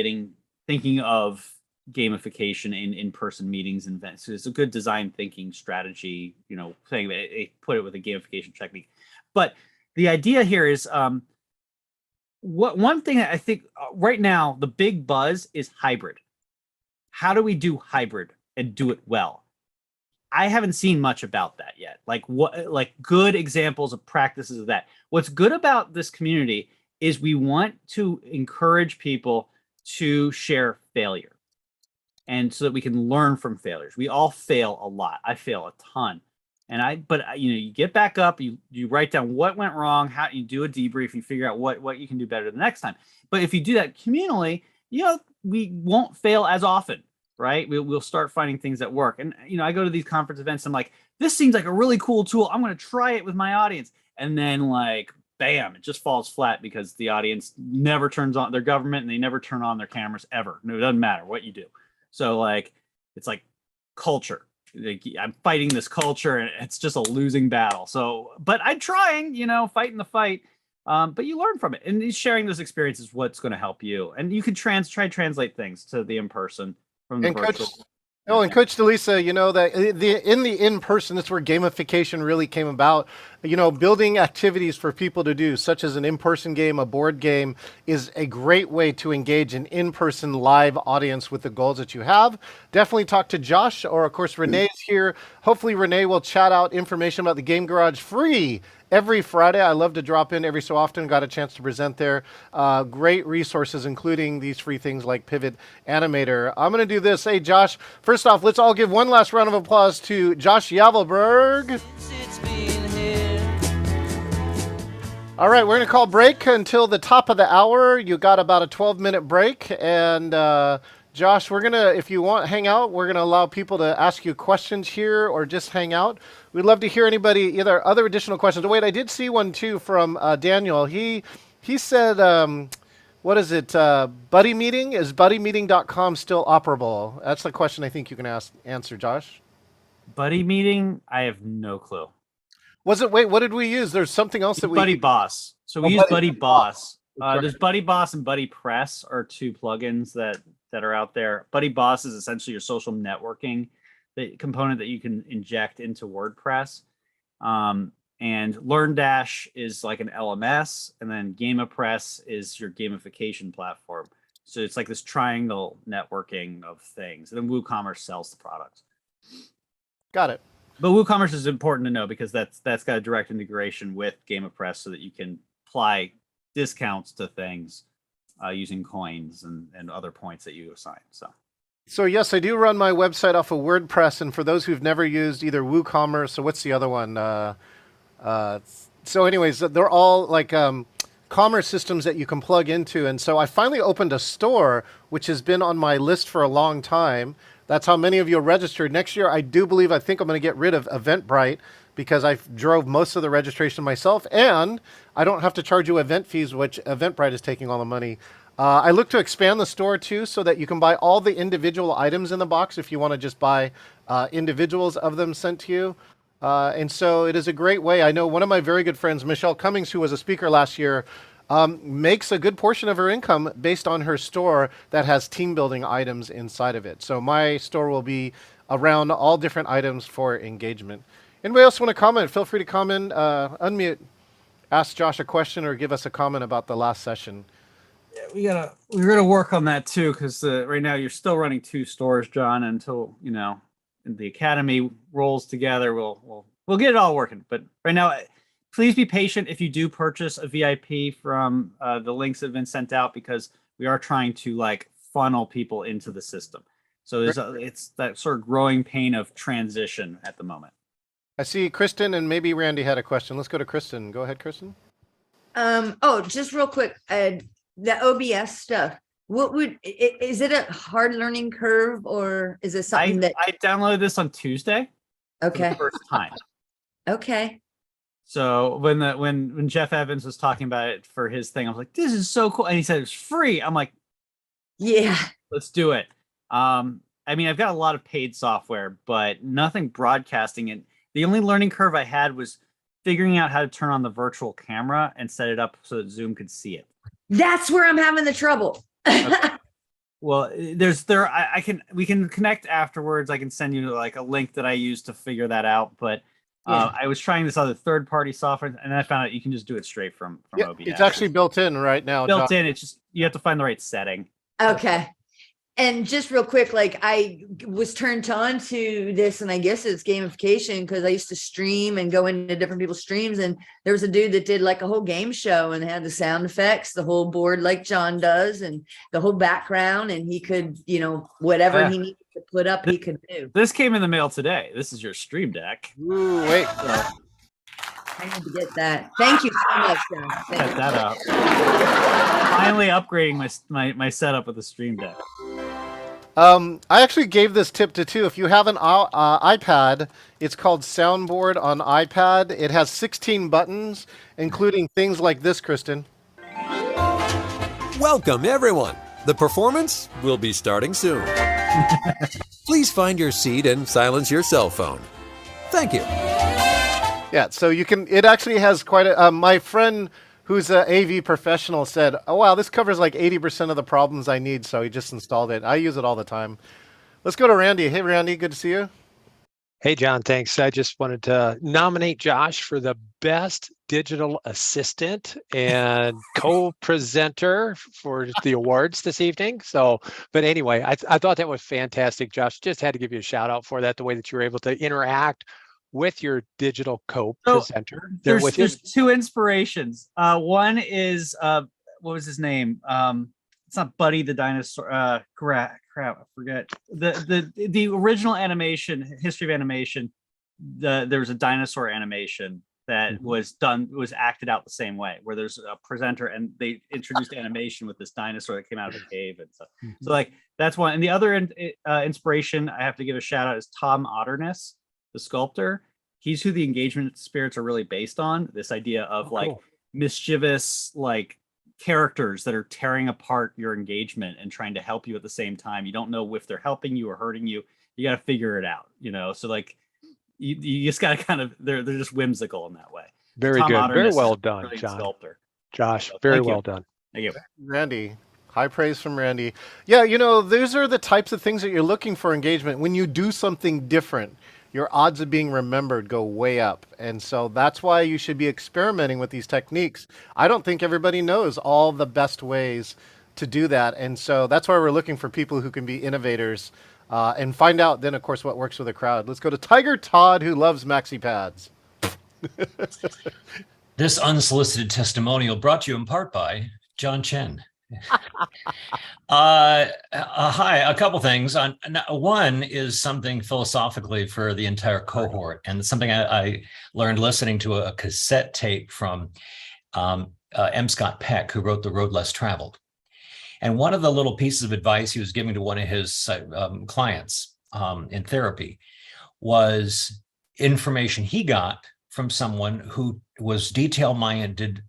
thinking of gamification in in-person meetings and events. So it's a good design thinking strategy, saying that put it with a gamification technique. But the idea here is one thing that I think right now the big buzz is hybrid. How do we do hybrid and do it well? I haven't seen much about that yet. Like good examples of practices of that. What's good about this community is we want to encourage people to share failure, and so that we can learn from failures. We all fail a lot. I fail a ton. But you get back up, you write down what went wrong, how you do a debrief, you figure out what you can do better the next time. But if you do that communally, we won't fail as often, right? We'll start finding things that work. And I go to these conference events, I'm like, this seems like a really cool tool. I'm going to try it with my audience. And then like, bam, it just falls flat because the audience never turns on their government, and they never turn on their cameras ever. No, it doesn't matter what you do. So like, it's like culture. I'm fighting this culture, and it's just a losing battle. So, but I'm trying, fighting the fight. But you learn from it, and sharing those experiences is what's going to help you. And you can translate things to the in-person from the And virtual. Coach, oh, and Coach DeLisa, you know that in the in-person, that's where gamification really came about. You know, building activities for people to do, such as an in-person game, a board game, is a great way to engage an in-person live audience with the goals that you have. Definitely talk to Josh, or of course Renee is here. Hopefully Renee will chat out information about the Game Garage free every Friday. I love to drop in every so often. Got a chance to present there. Great resources, including these free things like Pivot Animator. I'm going to do this. Hey, Josh, first off, let's all give one last round of applause to Josh Yavelberg. All right, we're going to call break until the top of the hour. You got about a 12-minute break. And Josh, we're going to, if you want, hang out. We're going to allow people to ask you questions here or just hang out. We'd love to hear anybody, either other additional questions. Oh, wait, I did see one too from Daniel. He said, what is it, Buddy Meeting? Is buddymeeting.com still operable? That's the question I think you can answer, Josh. Buddy Meeting? I have no clue. Was it, wait, what did we use? There's something else that we... Buddy Boss. So we use Buddy Boss. There's Buddy Boss and Buddy Press are two plugins that are out there. Buddy Boss is essentially your social networking component that you can inject into WordPress. And LearnDash is like an LMS, and then GamePress is your gamification platform. So it's like this triangle networking of things. And then WooCommerce sells the product. Got it. But WooCommerce is important to know because that's got a direct integration with GamePress so that you can apply discounts to things using coins and other points that you assign. So yes, I do run my website off of WordPress, and for those who've never used either WooCommerce or what's the other one? So anyways, they're all like commerce systems that you can plug into. And so I finally opened a store, which has been on my list for a long time. That's how many of you are registered. Next year, I think I'm going to get rid of Eventbrite because I drove most of the registration myself, and I don't have to charge you event fees, which Eventbrite is taking all the money. I look to expand the store too, so that you can buy all the individual items in the box if you want to just buy individuals of them sent to you. And so it is a great way. I know one of my very good friends, Michelle Cummings, who was a speaker last year, makes a good portion of her income based on her store that has team building items inside of it. So my store will be around all different items for engagement. Anybody else want to comment? Feel free to comment, unmute, ask Josh a question, or give us a comment about the last session. Yeah, we're gonna work on that too, because right now you're still running two stores, John. Until the academy rolls together, we'll get it all working. But right now, please be patient if you do purchase a VIP from the links that have been sent out, because we are trying to funnel people into the system. So it's that sort of growing pain of transition at the moment. I see Kristen and maybe Randy had a question. Let's go to Kristen. Go ahead, Kristen. Oh, just real quick, the OBS stuff. Is it a hard learning curve, or is it something I downloaded this on Tuesday? Okay. For the first time. Okay. So when Jeff Evans was talking about it for his thing, I was like, "This is so cool," and he said it's free. I'm like, "Yeah, let's do it." I mean, I've got a lot of paid software, but nothing broadcasting. And the only learning curve I had was figuring out how to turn on the virtual camera and set it up so that Zoom could see it. That's where I'm having the trouble." Okay. Well, we can connect afterwards. I can send you a link that I use to figure that out. But I was trying this other third-party software, and then I found out you can just do it straight from OBS. It's actually built in right now. Built in. It's just you have to find the right setting. Okay. And just real quick, I was turned on to this, and I guess it's gamification because I used to stream and go into different people's streams, and there was a dude that did a whole game show and had the sound effects, the whole board like John does, and the whole background, and he could, whatever he needed to put up, he could do. This came in the mail today. This is your Stream Deck. Ooh, wait. I need to get that. Thank you so much, John. Set that up. Finally upgrading my setup with the Stream Deck. I actually gave this tip to two. If you have an iPad, it's called Soundboard on iPad. It has 16 buttons, including things like this, Kristen. Welcome, everyone. The performance will be starting soon. Please find your seat and silence your cell phone. Thank you. Yeah, so you can. It actually has quite a. My friend who's an AV professional, said, "Oh wow, this covers like 80% of the problems I need." So he just installed it. I use it all the time. Let's go to Randy. Hey, Randy, good to see you. Hey, John, thanks. I just wanted to nominate Josh for the best digital assistant and co-presenter for the awards this evening. So, but anyway, I thought that was fantastic, Josh. Just had to give you a shout out for that, the way that you were able to interact with your digital co-presenter. There's two inspirations. One is what was his name? It's not Buddy the dinosaur. Crap, I forget the original animation, history of animation. There was a dinosaur animation that was acted out the same way, where there's a presenter and they introduced animation with this dinosaur that came out of the cave and stuff. So like that's one. And the other inspiration I have to give a shout out is Tom Otterness, the sculptor. He's who the engagement spirits are really based on. This idea of mischievous, like characters that are tearing apart your engagement and trying to help you at the same time. You don't know if they're helping you or hurting you. You got to figure it out, So like you just got to kind of, they're just whimsical in that way. Very Tom good. Otterness Very well is a done, brilliant John. Sculptor. Josh, So, very thank you. well done. Thank you. Randy, high praise from Randy. Yeah, those are the types of things that you're looking for engagement. When you do something different, your odds of being remembered go way up. And so that's why you should be experimenting with these techniques. I don't think everybody knows all the best ways to do that. And so that's why we're looking for people who can be innovators and find out then, of course, what works with a crowd. Let's go to Tiger Todd, who loves maxi pads. This unsolicited testimonial brought to you in part by John Chen. Hi, a couple things. One is something philosophically for the entire cohort, and it's something I learned listening to a cassette tape from M. Scott Peck, who wrote The Road Less Traveled. And one of the little pieces of advice he was giving to one of his clients in therapy was information he got from someone who was detail-minded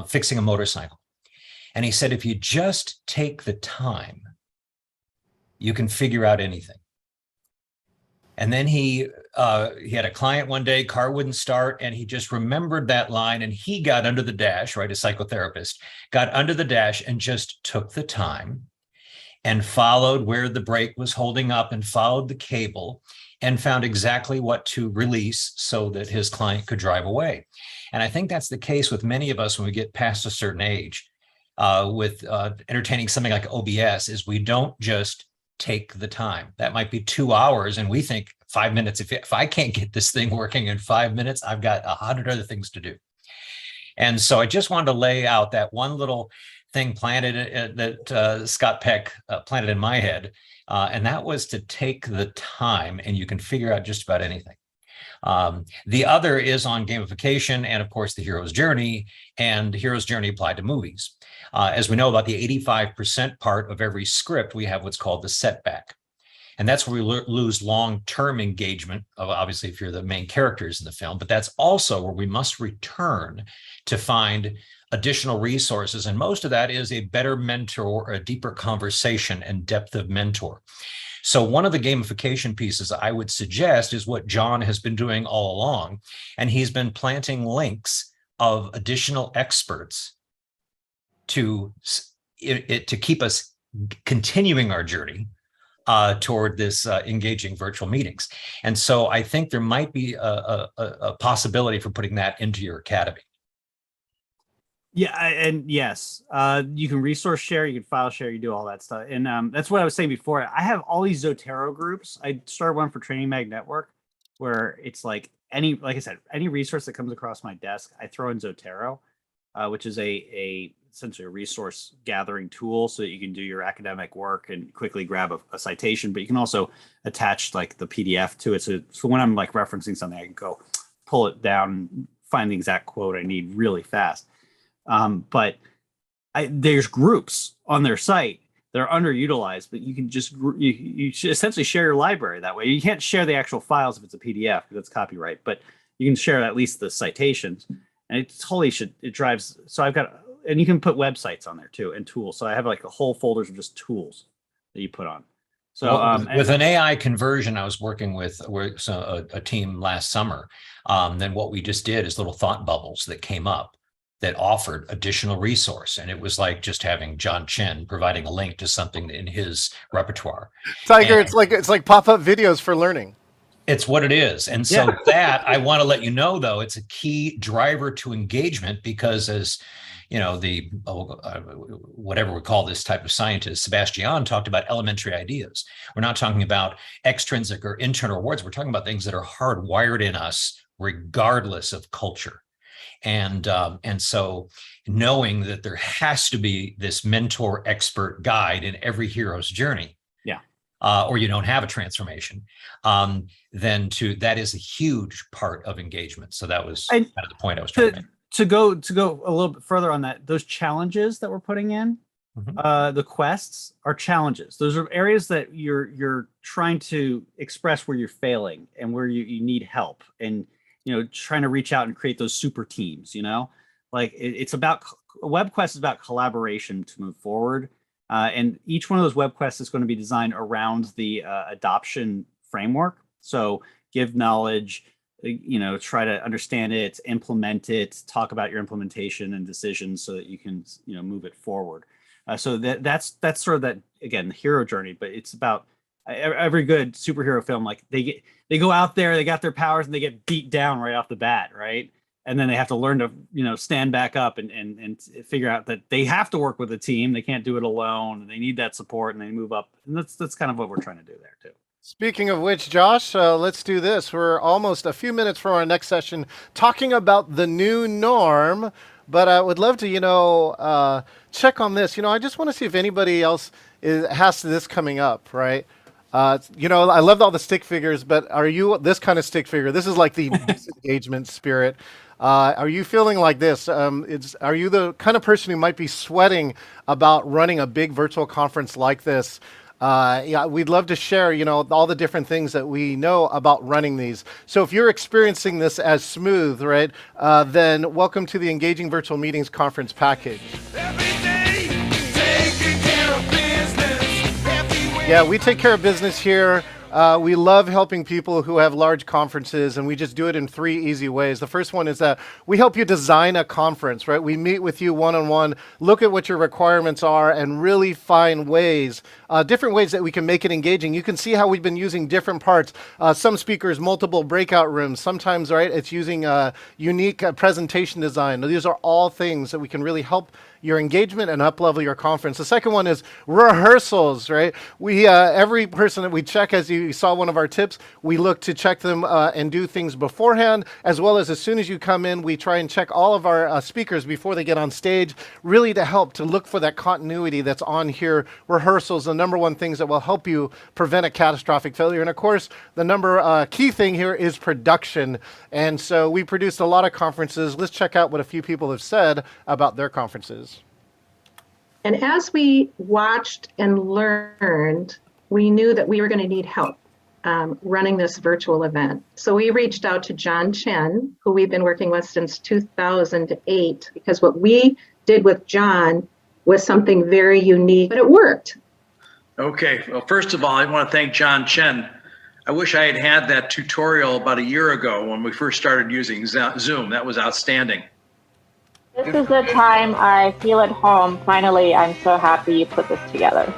fixing a motorcycle. And he said, if you just take the time, you can figure out anything. And then he had a client one day, car wouldn't start, and he just remembered that line, and he got under the dash, right, a psychotherapist, got under the dash and just took the time and followed where the brake was holding up and followed the cable and found exactly what to release so that his client could drive away. And I think that's the case with many of us when we get past a certain age. With entertaining something like OBS, is we don't just take the time. That might be 2 hours, and we think 5 minutes. If I can't get this thing working in 5 minutes, I've got 100 other things to do. And so I just wanted to lay out that one little thing planted that Scott Peck planted in my head, and that was to take the time, and you can figure out just about anything. The other is on gamification and, of course, the hero's journey, and hero's journey applied to movies. As we know, about the 85% part of every script, we have what's called the setback. And that's where we lose long-term engagement, obviously, if you're the main characters in the film, but that's also where we must return to find additional resources. And most of that is a better mentor, a deeper conversation and depth of mentor. So one of the gamification pieces I would suggest is what John has been doing all along. And he's been planting links of additional experts to keep us continuing our journey toward this engaging virtual meetings. And so I think there might be a possibility for putting that into your academy. Yeah, and yes, you can resource share, you can file share, you do all that stuff. And that's what I was saying before. I have all these Zotero groups. I started one for Training Mag Network, where it's like like I said, any resource that comes across my desk, I throw in Zotero, which is essentially a resource gathering tool so that you can do your academic work and quickly grab a citation, but you can also attach like the PDF to it. So when I'm like referencing something, I can go pull it down, find the exact quote I need really fast. But there's groups on their site that are underutilized, but you can just, you should essentially share your library that way. You can't share the actual files if it's a PDF because it's copyright, but you can share at least the citations. And it drives, so I've got, and you can put websites on there too and tools. So I have like a whole folders of just tools that you put on. So with an AI conversion, I was working with a team last summer. Then what we just did is little thought bubbles that came up. that offered additional resource. And it was like just having John Chen providing a link to something in his repertoire. Tiger, And it's like pop-up videos for learning. it's what it is. And so that I want to let you know, though, it's a key driver to engagement because as you know, whatever we call this type of scientist, Sebastian talked about elementary ideas. We're not talking about extrinsic or internal rewards. We're talking about things that are hardwired in us regardless of culture. And so knowing that there has to be this mentor expert guide in every hero's journey, or you don't have a transformation, then that is a huge part of engagement. So that was kind of the point I was trying to make. To go a little bit further on that, those challenges that we're putting in, the quests are challenges. Those are areas that you're trying to express where you're failing and where you need help, and trying to reach out and create those super teams. Like it's about a web quest is about collaboration to move forward, and each one of those web quests is going to be designed around the adoption framework. So give knowledge. Try to understand it, implement it, talk about your implementation and decisions so that you can, move it forward. So that's sort of that, again, the hero journey, but it's about every good superhero film. Like they go out there, they got their powers and they get beat down right off the bat. Right. And then they have to learn to, stand back up and figure out that they have to work with a team. They can't do it alone, and they need that support, and they move up. And that's kind of what we're trying to do there too. Speaking of which, Josh, let's do this. We're almost a few minutes from our next session talking about the new norm, but I would love to, check on this. I just want to see if anybody else has this coming up, right? I loved all the stick figures, but are you this kind of stick figure? This is like the disengagement spirit. Are you feeling like this? Are you the kind of person who might be sweating about running a big virtual conference like this? We'd love to share, all the different things that we know about running these. So if you're experiencing this as smooth, right, then welcome to the Engaging Virtual Meetings Conference package. Yeah, we take care of business here. We love helping people who have large conferences, and we just do it in 3 easy ways. The first one is that we help you design a conference, right? We meet with you one-on-one, look at what your requirements are, and really find ways, different ways that we can make it engaging. You can see how we've been using different parts. Some speakers, multiple breakout rooms. Sometimes, right, it's using unique presentation design. These are all things that we can really help your engagement and up-level your conference. The second one is rehearsals, right? We every person that we check, as you saw one of our tips, we look to check them and do things beforehand, as well as soon as you come in, we try and check all of our speakers before they get on stage, really to help to look for that continuity that's on here. Rehearsals, the number one things that will help you prevent a catastrophic failure. And of course, the key thing here is production. And so we produced a lot of conferences. Let's check out what a few people have said about their conferences. And as we watched and learned, we knew that we were going to need help running this virtual event. So we reached out to John Chen, who we've been working with since 2008, because what we did with John was something very unique, but it worked. Okay, well, first of all, I want to thank John Chen. I wish I had had that tutorial about a year ago when we first started using Zoom. That was outstanding. This is the time I feel at home. Finally, I'm so happy you put this together.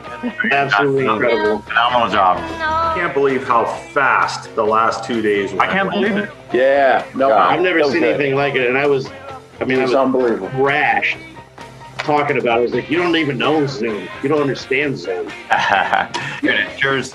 Absolutely incredible. Phenomenal job. I can't believe how fast the last 2 days were. I can't believe it. Yeah. No, I've never seen anything like it. And I was unbelievable. Crashed talking about it. I was like, you don't even know Zoom. You don't understand Zoom. Cheers.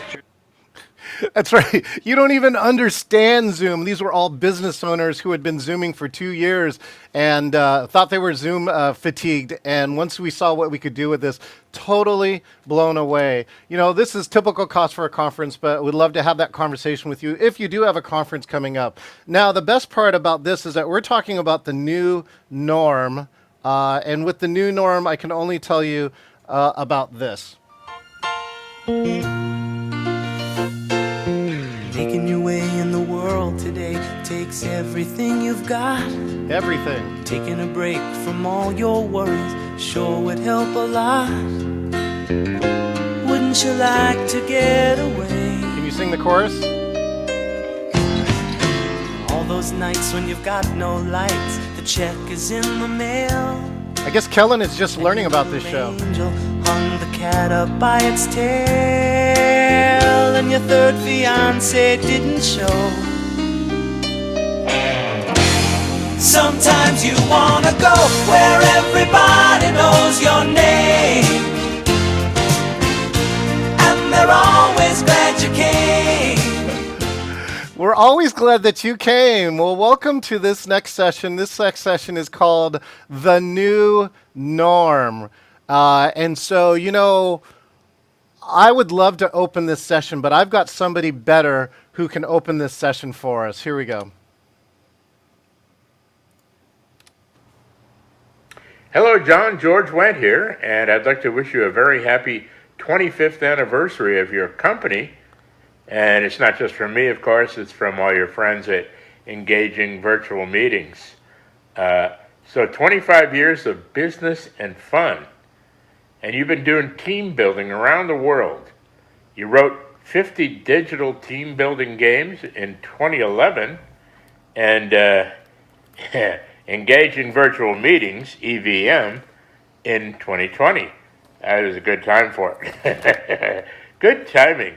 That's right. You don't even understand Zoom. These were all business owners who had been Zooming for 2 years and thought they were Zoom fatigued. And once we saw what we could do with this, totally blown away. This is typical cost for a conference, but we'd love to have that conversation with you if you do have a conference coming up. Now, the best part about this is that we're talking about the new norm. And with the new norm, I can only tell you about this. Making your way in the world today takes everything you've got. Everything. Taking a break from all your worries sure would help a lot. Wouldn't you like to get away? Can you sing the chorus? All those nights when you've got no lights, the check is in the mail. I guess Kellen is just learning about this show. Angel hung the cat up by its tail, and your third fiance didn't show. Sometimes you wanna go where everybody knows your name, and they're always glad you came. We're always glad that you came. Well, welcome to this next session. This next session is called The New Norm. And so, you know, I would love to open this session, but I've got somebody better who can open this session for us. Here we go. Hello, John. George Wendt here, and I'd like to wish you a very happy 25th anniversary of your company. And it's not just from me, of course, it's from all your friends at Engaging Virtual Meetings. So 25 years of business and fun. And you've been doing team building around the world. You wrote 50 digital team building games in 2011, and Engaging Virtual Meetings, EVM, in 2020. That was a good time for it. Good timing.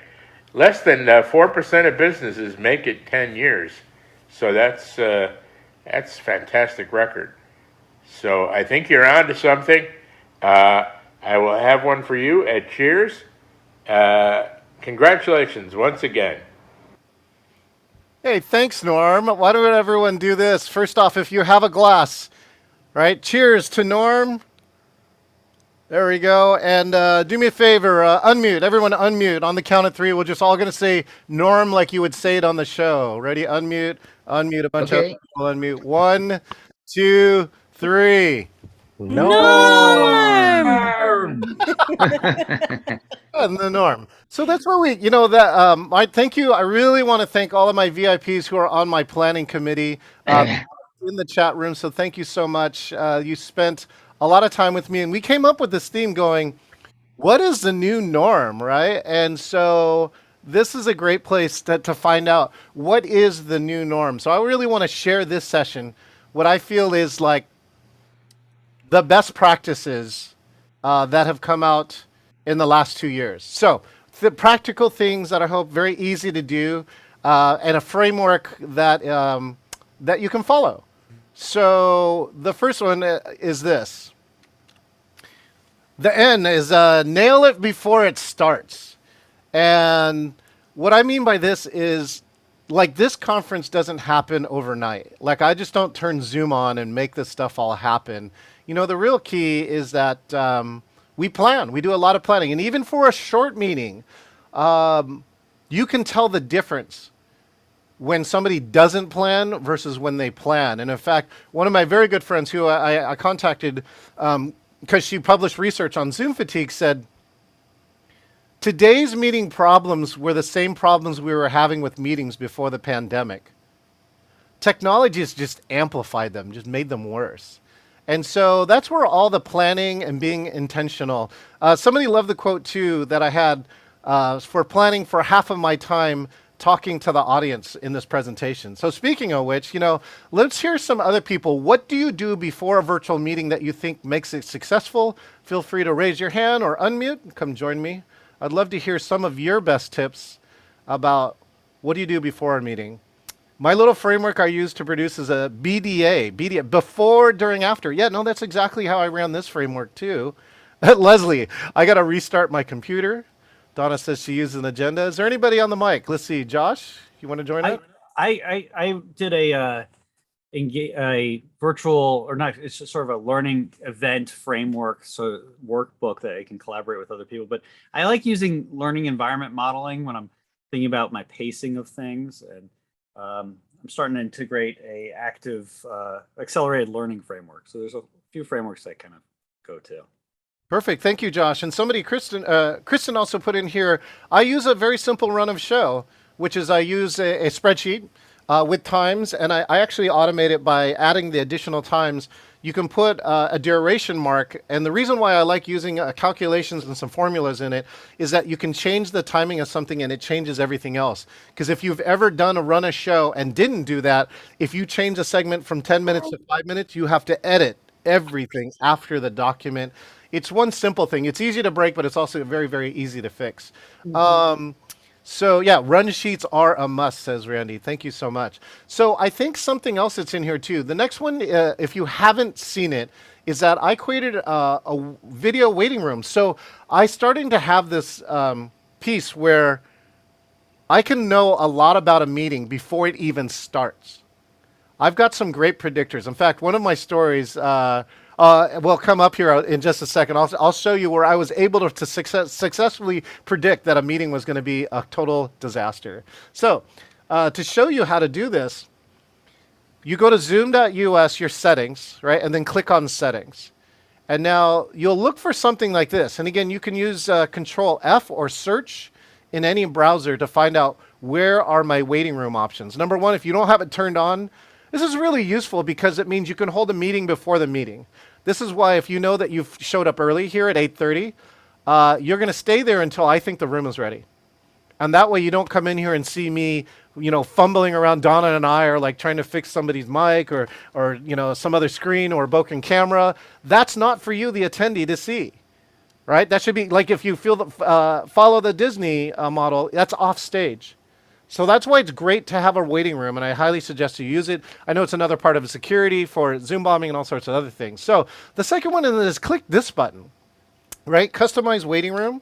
Less than 4% of businesses make it 10 years. So that's fantastic record. So I think you're on to something. I will have one for you at Cheers. Congratulations once again. Hey, thanks, Norm. Why don't everyone do this? First off, if you have a glass, right? Cheers to Norm. There we go. And do me a favor, unmute. Everyone unmute. On the count of three, we're just all going to say Norm like you would say it on the show. Ready? Unmute. Unmute. A bunch of people. Unmute. 1, 2, 3. Norm! And the Norm. So that's what we, you know, that I thank you. I really want to thank all of my VIPs who are on my planning committee in the chat room. So thank you so much. You spent a lot of time with me, and we came up with this theme going, what is the new norm, right? And so this is a great place to find out what is the new norm. So I really want to share this session, what I feel is like the best practices that have come out in the last 2 years. So the practical things that I hope very easy to do, and a framework that that you can follow. So the first one is this. The N is nail it before it starts. And what I mean by this is, like, this conference doesn't happen overnight. Like, I just don't turn Zoom on and make this stuff all happen. You know, the real key is that we plan. We do a lot of planning. And even for a short meeting, you can tell the difference when somebody doesn't plan versus when they plan. And in fact, one of my very good friends who I contacted because she published research on Zoom fatigue said, today's meeting problems were the same problems we were having with meetings before the pandemic. Technology has just amplified them, just made them worse. And so that's where all the planning and being intentional. Somebody loved the quote too that I had for planning for half of my time talking to the audience in this presentation. So speaking of which, you know, let's hear some other people. What do you do before a virtual meeting that you think makes it successful? Feel free to raise your hand or unmute. Come join me. I'd love to hear some of your best tips about what do you do before a meeting. My little framework I use to produce is a BDA, before, during, after. Yeah, no, that's exactly how I ran this framework too. Leslie, I got to restart my computer. Donna says she uses an agenda. Is there anybody on the mic? Let's see. Josh, you want to join us? I did a virtual, or not, it's just sort of a learning event framework, so workbook that I can collaborate with other people. But I like using learning environment modeling when I'm thinking about my pacing of things. And I'm starting to integrate a active accelerated learning framework. So there's a few frameworks I kind of go to. Perfect. Thank you, Josh. And somebody, Kristen also put in here, I use a very simple run of show, which is I use a spreadsheet with times, and I actually automate it by adding the additional times you can put a duration mark. And the reason why I like using calculations and some formulas in it is that you can change the timing of something and it changes everything else. Because if you've ever run a show and didn't do that, if you change a segment from 10 minutes to 5 minutes, you have to edit everything after the document. It's one simple thing. It's easy to break, but it's also very, very easy to fix. So yeah, run sheets are a must, says Randy. Thank you so much. So I think something else that's in here too. The next one, if you haven't seen it, is that I created a video waiting room. So I starting to have this piece where I can know a lot about a meeting before it even starts. I've got some great predictors. In fact, one of my stories will come up here in just a second. I'll show you where I was able to successfully predict that a meeting was going to be a total disaster. So to show you how to do this, you go to zoom.us, your settings, right? And then click on settings. And now you'll look for something like this. And again, you can use Control F or search in any browser to find out where are my waiting room options. Number one, if you don't have it turned on, this is really useful because it means you can hold a meeting before the meeting. This is why if you know that you've showed up early here at 8:30, you're going to stay there until I think the room is ready. And that way you don't come in here and see me, fumbling around. Donna and I are like trying to fix somebody's mic or some other screen or a broken camera. That's not for you, the attendee, to see, right? That should be like if you follow the Disney model, that's off stage. So that's why it's great to have a waiting room, and I highly suggest you use it. I know it's another part of security for Zoom bombing and all sorts of other things. So the second one is click this button, right? Customize waiting room.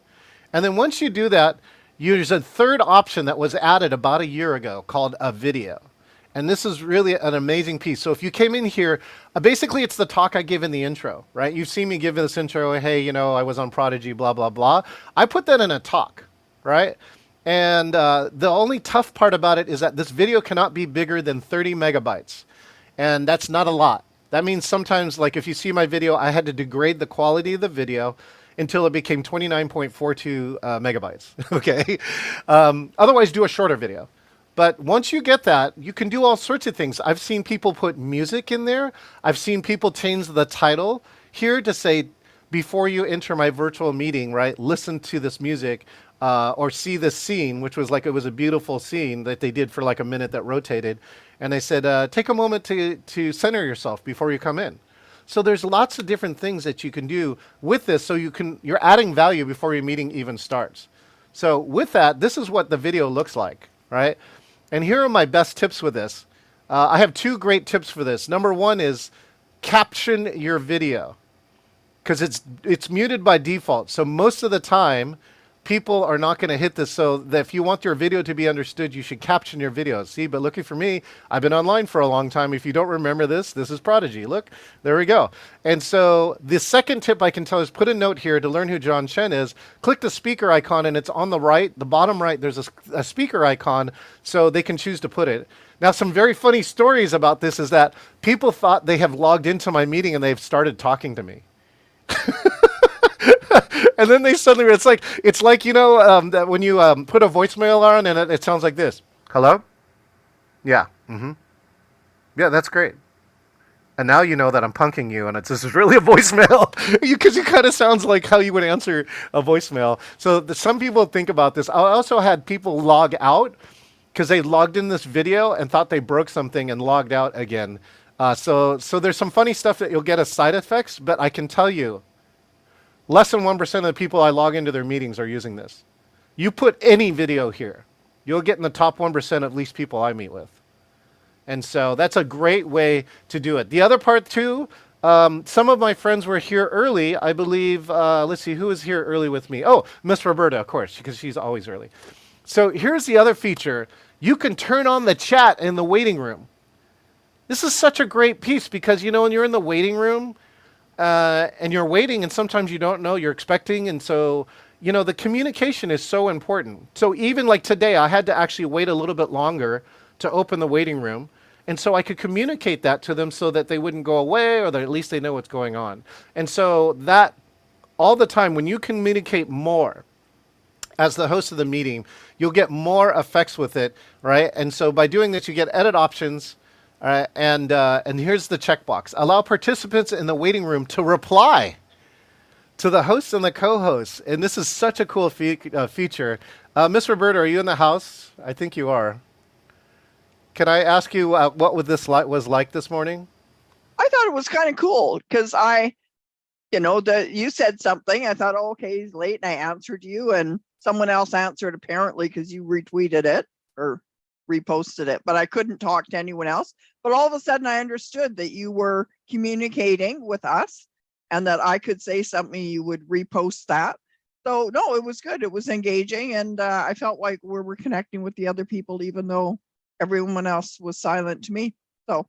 And then once you do that, there's a third option that was added about a year ago called a video. And this is really an amazing piece. So if you came in here, basically it's the talk I give in the intro, right? You've seen me give this intro, hey, I was on Prodigy, blah, blah, blah. I put that in a talk, right? And the only tough part about it is that this video cannot be bigger than 30 megabytes. And that's not a lot. That means sometimes, like if you see my video, I had to degrade the quality of the video until it became 29.42 megabytes. Okay. Otherwise, do a shorter video. But once you get that, you can do all sorts of things. I've seen people put music in there. I've seen people change the title here to say, before you enter my virtual meeting, right, listen to this music. Or see this scene, which was it was a beautiful scene that they did for like a minute that rotated. And they said, take a moment to center yourself before you come in. So there's lots of different things that you can do with this. So you're adding value before your meeting even starts. So with that, this is what the video looks like, right? And here are my best tips with this. I have two great tips for this. Number one is caption your video because it's muted by default. So most of the time, people are not going to hit this, so that if you want your video to be understood, you should caption your video. See, but looking for me, I've been online for a long time. If you don't remember this is Prodigy. Look, there we go. And so the second tip I can tell is put a note here to learn who John Chen is. Click the speaker icon, and it's on the right, the bottom right, there's a speaker icon, so they can choose to put it. Now, some very funny stories about this is that people thought they have logged into my meeting and they've started talking to me. And then they suddenly, it's like that when you put a voicemail on and it sounds like this. Hello? Yeah. Mm-hmm. Yeah, that's great. And now you know that I'm punking you, and this is really a voicemail because you kind of sounds like how you would answer a voicemail. So some people think about this. I also had people log out because they logged in this video and thought they broke something and logged out again. So there's some funny stuff that you'll get as side effects, but I can tell you, less than 1% of the people I log into their meetings are using this. You put any video here, you'll get in the top 1% of least people I meet with. And so that's a great way to do it. The other part too, some of my friends were here early. I believe, let's see, who was here early with me? Oh, Miss Roberta, of course, because she's always early. So here's the other feature. You can turn on the chat in the waiting room. This is such a great piece because, when you're in the waiting room, and you're waiting, and sometimes you don't know, you're expecting, and so, the communication is so important. So even like today, I had to actually wait a little bit longer to open the waiting room, and so I could communicate that to them so that they wouldn't go away, or that at least they know what's going on. And so that, all the time, when you communicate more as the host of the meeting, you'll get more effects with it, right? And so by doing this, you get edit options, All right, and here's the checkbox: allow participants in the waiting room to reply to the hosts and the co-hosts. And this is such a cool feature. Miss Roberta, are you in the house? I think you are. Can I ask you what was like this morning? I thought it was kind of cool because you said something. I thought, oh, okay, he's late, and I answered you, and someone else answered apparently because you retweeted it or reposted it, but I couldn't talk to anyone else. But all of a sudden, I understood that you were communicating with us, and that I could say something, you would repost that. So no, it was good. It was engaging, and I felt like we were connecting with the other people, even though everyone else was silent to me. So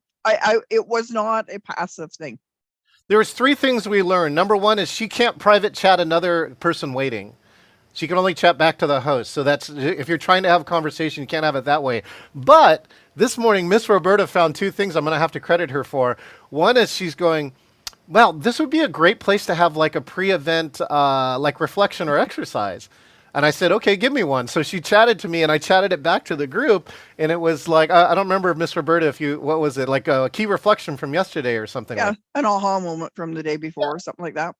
it was not a passive thing. There was 3 things we learned. Number 1 is she can't private chat another person waiting. She can only chat back to the host. So that's, if you're trying to have a conversation, you can't have it that way. But this morning, Miss Roberta found 2 things I'm going to have to credit her for. One is she's going, well, this would be a great place to have like a pre-event, like reflection or exercise. And I said, okay, give me one. So she chatted to me, and I chatted it back to the group. And it was like, I don't remember, Miss Roberta, what was it? Like a key reflection from yesterday or something. Yeah, an aha moment from the day before or something like that.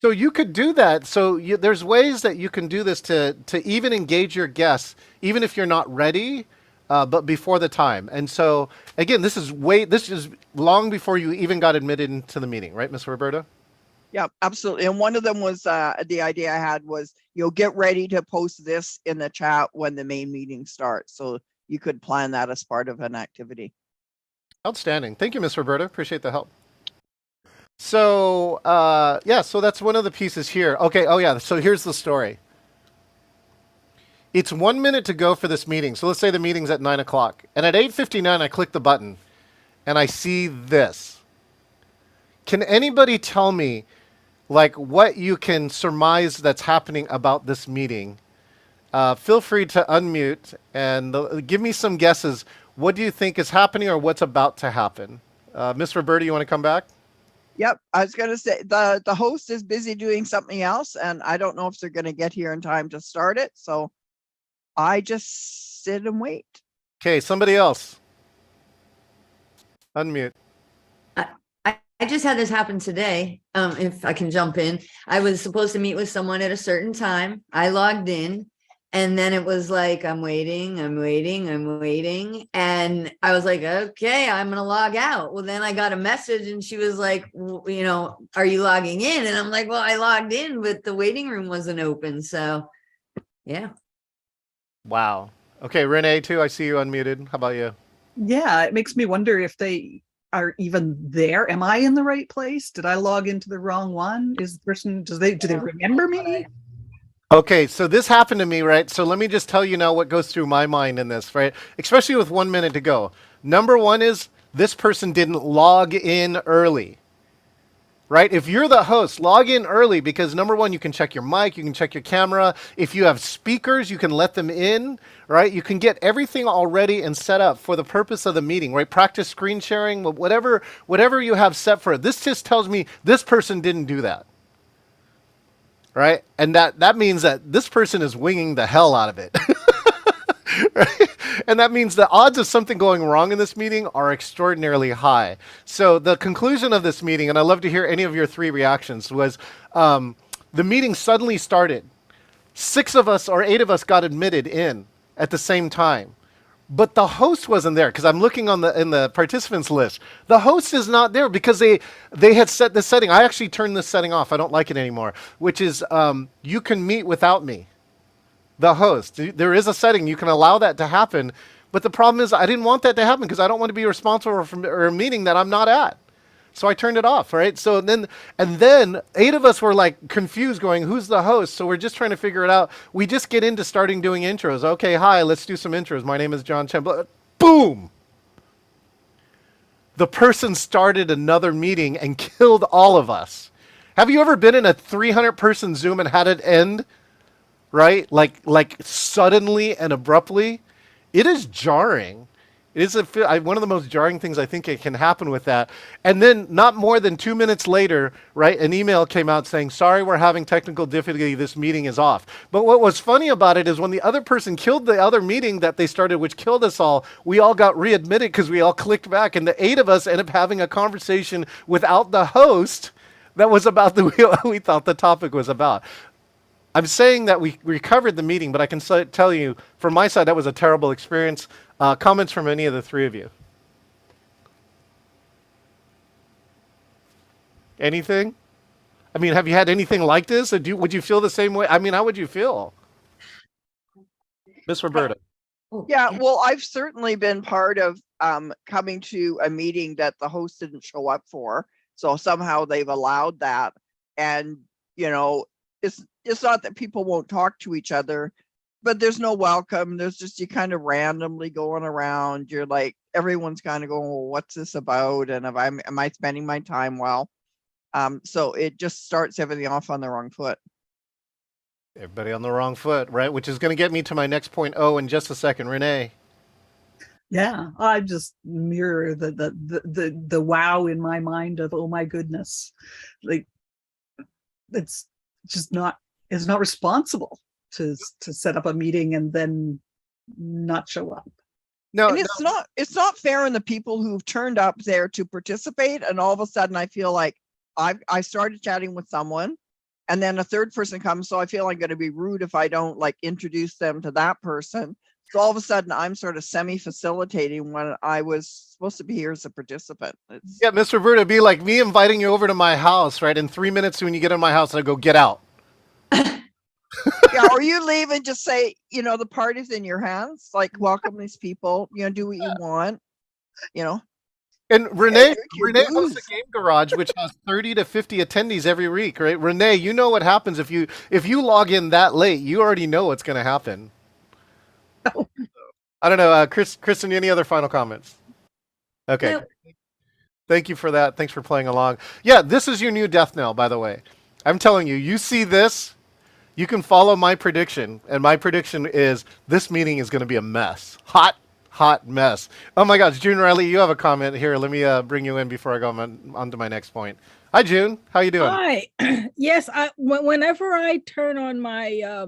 So you could do that. So there's ways that you can do this to even engage your guests, even if you're not ready, but before the time. And so again, this is long before you even got admitted into the meeting, right, Miss Roberta? Yeah, absolutely. And one of them was the idea I had was, get ready to post this in the chat when the main meeting starts. So you could plan that as part of an activity. Outstanding. Thank you, Miss Roberta. Appreciate the help. So, so that's one of the pieces here. Okay. Oh yeah. So here's the story. It's 1 minute to go for this meeting. So let's say the meeting's at 9 o'clock. And at 8:59, I click the button and I see this. Can anybody tell me like what you can surmise that's happening about this meeting? Feel free to unmute and give me some guesses. What do you think is happening or what's about to happen? Miss Roberta, you want to come back? Yep, I was going to say the host is busy doing something else, and I don't know if they're going to get here in time to start it. So I just sit and wait. Okay, somebody else. Unmute. I just had this happen today. If I can jump in, I was supposed to meet with someone at a certain time. I logged in, and then it was like, I'm waiting. And I was like, okay, I'm going to log out. Well, then I got a message and she was like, are you logging in? And I'm like, well, I logged in, but the waiting room wasn't open. So yeah. Wow. Okay. Renee too. I see you unmuted. How about you? Yeah. It makes me wonder if they are even there. Am I in the right place? Did I log into the wrong one? Is the person, do they remember me? Okay, so this happened to me, right? So let me just tell you now what goes through my mind in this, right? Especially with 1 minute to go. Number 1 is this person didn't log in early, right? If you're the host, log in early because number 1, you can check your mic, you can check your camera. If you have speakers, you can let them in, right? You can get everything all ready and set up for the purpose of the meeting, right? Practice screen sharing, whatever you have set for it. This just tells me this person didn't do that. Right? And that means that this person is winging the hell out of it. Right? And that means the odds of something going wrong in this meeting are extraordinarily high. So the conclusion of this meeting, and I'd love to hear any of your 3 reactions, was the meeting suddenly started. 6 of us or 8 of us got admitted in at the same time. But the host wasn't there because I'm looking in the participants list. The host is not there because they had set the setting. I actually turned this setting off. I don't like it anymore, which is you can meet without me, the host. There is a setting. You can allow that to happen. But the problem is I didn't want that to happen because I don't want to be responsible for a meeting that I'm not at. So I turned it off, right? So then 8 of us were like confused going, who's the host? So we're just trying to figure it out. We just get into starting doing intros. Okay, hi, let's do some intros. My name is John Chen. Boom! The person started another meeting and killed all of us. Have you ever been in a 300-person Zoom and had it end, right? Like suddenly and abruptly? It is jarring. It is one of the most jarring things I think it can happen with that. And then not more than 2 minutes later, right, an email came out saying, sorry, we're having technical difficulty. This meeting is off. But what was funny about it is when the other person killed the other meeting that they started, which killed us all, we all got readmitted because we all clicked back. And the 8 of us ended up having a conversation without the host that was about we thought the topic was about. I'm saying that we recovered the meeting, but I can tell you from my side, that was a terrible experience. Comments from any of the three of you? Anything? I mean, have you had anything like this? Or would you feel the same way? I mean, how would you feel? Miss Roberta. Yeah, well, I've certainly been part of coming to a meeting that the host didn't show up for. So somehow they've allowed that. And, you know, it's not that people won't talk to each other, but there's no welcome. There's just, you kind of randomly going around. You're like, everyone's kind of going, well, what's this about? And am I spending my time well? So it just starts everything off on the wrong foot. Everybody on the wrong foot, right? Which is going to get me to my next point. Oh, in just a second, Renee. Yeah, I just mirror the wow in my mind of, oh my goodness, like it's just not, it's not responsible to set up a meeting and then not show up. No, and it's not fair on the people who've turned up there to participate, and all of a sudden I feel like I started chatting with someone and then a third person comes, so I feel I'm going to be rude if I don't like introduce them to that person. So all of a sudden I'm sort of semi-facilitating when I was supposed to be here as a participant. Yeah, Mr. Roberta, it'd be like me inviting you over to my house, right? In 3 minutes when you get in my house, I go, get out. Yeah, or you leave and just say, you know, the party's in your hands. Like, welcome these people. You know, do what you want. You know. And Renee hosts a Game Garage, which has 30 to 50 attendees every week, right? Renee, you know what happens if you log in that late. You already know what's going to happen. I don't know, Kristen. Any other final comments? Okay. No. Thank you for that. Thanks for playing along. Yeah, this is your new death knell, by the way. I'm telling you. You see this. You can follow my prediction, and my prediction is this meeting is going to be a mess. Hot mess. Oh my gosh, June Riley, you have a comment here. Let me bring you in before I go on to my next point. Hi, June. How you doing? Hi. Yes, whenever I turn on my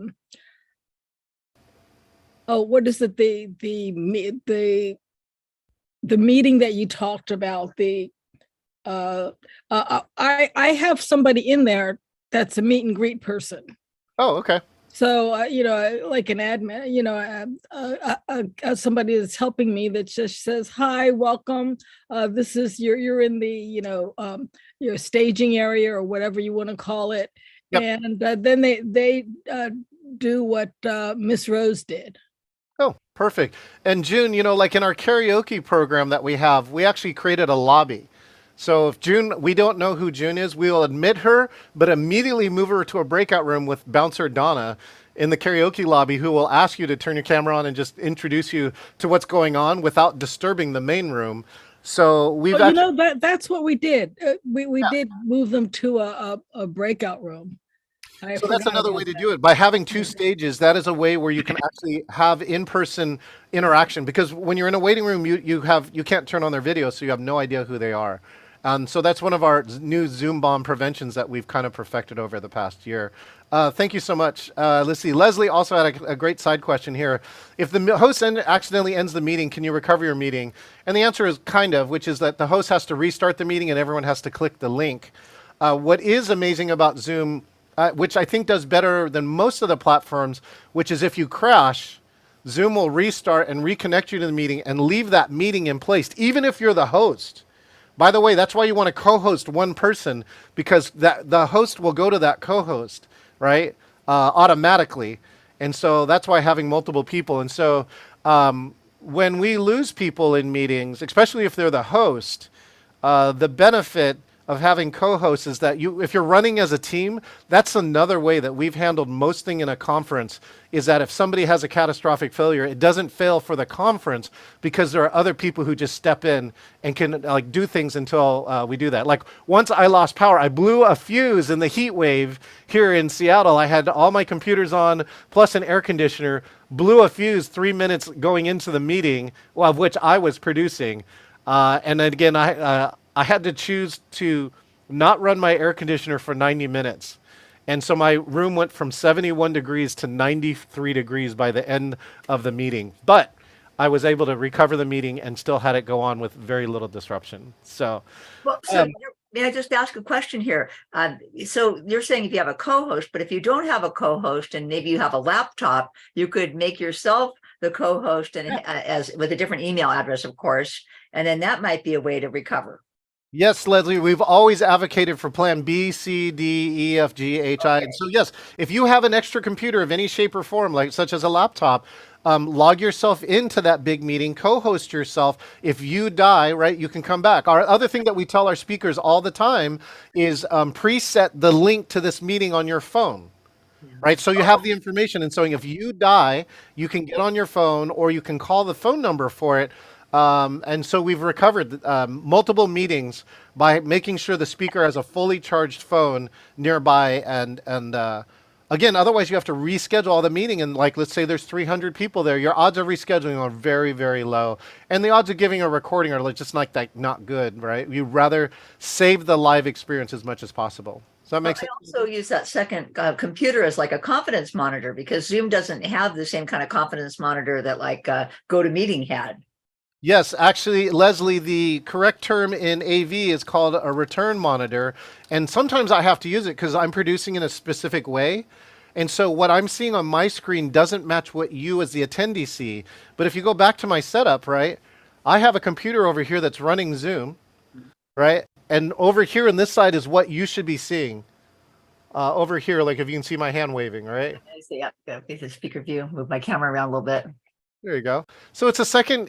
what is it? The meeting that you talked about. I have somebody in there that's a meet and greet person. Oh, okay. So, you know, like an admin, you know, somebody that's helping me that just says, hi, welcome. This is you're in the, you know, your staging area or whatever you want to call it. Yep. And then they do what Miss Rose did. Oh, perfect. And June, you know, like in our karaoke program that we have, we actually created a lobby. So if we don't know who June is, we will admit her, but immediately move her to a breakout room with Bouncer Donna in the karaoke lobby, who will ask you to turn your camera on and just introduce you to what's going on without disturbing the main room. So we've that's what we did. We did move them to a breakout room. So that's another way to do it. By having two stages, that is a way where you can actually have in-person interaction. Because when you're in a waiting room, you can't turn on their video, so you have no idea who they are. So that's one of our new Zoom bomb preventions that we've kind of perfected over the past year. Thank you so much. Let's see. Leslie also had a great side question here. If the host accidentally ends the meeting, can you recover your meeting? And the answer is kind of, which is that the host has to restart the meeting and everyone has to click the link. What is amazing about Zoom, which I think does better than most of the platforms, which is if you crash, Zoom will restart and reconnect you to the meeting and leave that meeting in place, even if you're the host. By the way, that's why you want to co-host one person, because the host will go to that co-host, right, automatically. And so that's why having multiple people. And so when we lose people in meetings, especially if they're the host, the benefit of having co-hosts is that if you're running as a team, that's another way that we've handled most thing in a conference, is that if somebody has a catastrophic failure, it doesn't fail for the conference because there are other people who just step in and can like do things until we do that. Like once I lost power, I blew a fuse in the heat wave here in Seattle. I had all my computers on plus an air conditioner, blew a fuse 3 minutes going into the meeting, of which I was producing. And then again, I had to choose to not run my air conditioner for 90 minutes. And so my room went from 71 degrees to 93 degrees by the end of the meeting. But I was able to recover the meeting and still had it go on with very little disruption. So, well, so may I just ask a question here? So you're saying if you have a co-host, but if you don't have a co-host and maybe you have a laptop, you could make yourself the co-host and as with a different email address, of course, and then that might be a way to recover. Yes, Leslie, we've always advocated for plan B, C, D, E, F, G, H, I. And so, yes, if you have an extra computer of any shape or form, like such as a laptop, log yourself into that big meeting, co-host yourself. If you die, right, you can come back. Our other thing that we tell our speakers all the time is preset the link to this meeting on your phone. Right, so you have the information, and so if you die, you can get on your phone or you can call the phone number for it. And so we've recovered multiple meetings by making sure the speaker has a fully charged phone nearby. And again, otherwise you have to reschedule all the meeting. And like, let's say there's 300 people there, your odds of rescheduling are very, very low. And the odds of giving a recording are like just like that, not good, right? You'd rather save the live experience as much as possible. So that makes sense. I also use that second computer as like a confidence monitor because Zoom doesn't have the same kind of confidence monitor that like GoToMeeting had. Yes, actually, Leslie, the correct term in AV is called a return monitor. And sometimes I have to use it because I'm producing in a specific way. And so what I'm seeing on my screen doesn't match what you as the attendee see. But if you go back to my setup, right, I have a computer over here that's running Zoom, right? And over here on this side is what you should be seeing. Over here, like if you can see my hand waving, right? I see, yeah, the speaker view, move my camera around a little bit. There you go. So it's a second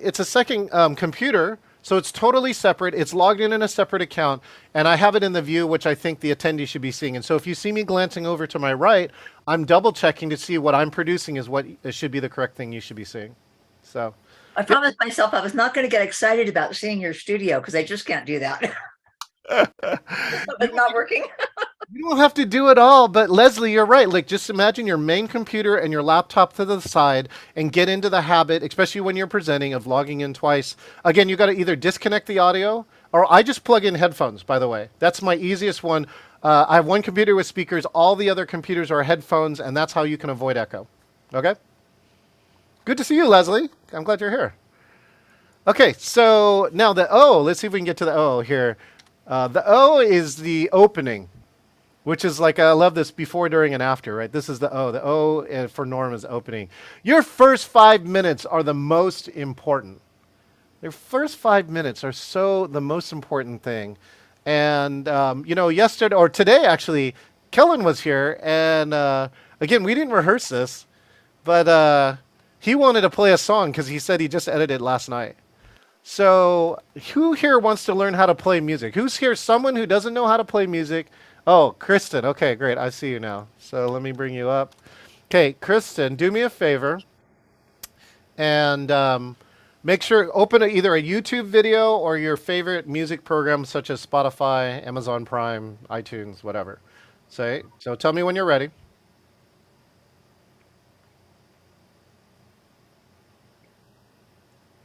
computer. So it's totally separate. It's logged in a separate account, and I have it in the view, which I think the attendee should be seeing. And so if you see me glancing over to my right, I'm double checking to see what I'm producing is what should be the correct thing you should be seeing. So I promised myself I was not going to get excited about seeing your studio because I just can't do that. It's not working. You don't have to do it all, but Leslie, you're right. Like, just imagine your main computer and your laptop to the side and get into the habit, especially when you're presenting, of logging in twice. Again, you got to either disconnect the audio, or I just plug in headphones, by the way. That's my easiest one. I have one computer with speakers. All the other computers are headphones, and that's how you can avoid echo. Okay? Good to see you, Leslie. I'm glad you're here. Okay, so now the O. Let's see if we can get to the O here. The O is the opening, which is like, I love this before, during, and after, right? This is the O. The O for Norm is opening. Your first 5 minutes are the most important. Your first 5 minutes are the most important thing. And, yesterday, or today, actually, Kellen was here. And, again, we didn't rehearse this, but he wanted to play a song because he said he just edited last night. So who here wants to learn how to play music? Who's here? Someone who doesn't know how to play music? Oh, Kristen. Okay, great. I see you now. So let me bring you up. Okay, Kristen, do me a favor and make sure open either a YouTube video or your favorite music program such as Spotify, Amazon Prime, iTunes, whatever. So tell me when you're ready.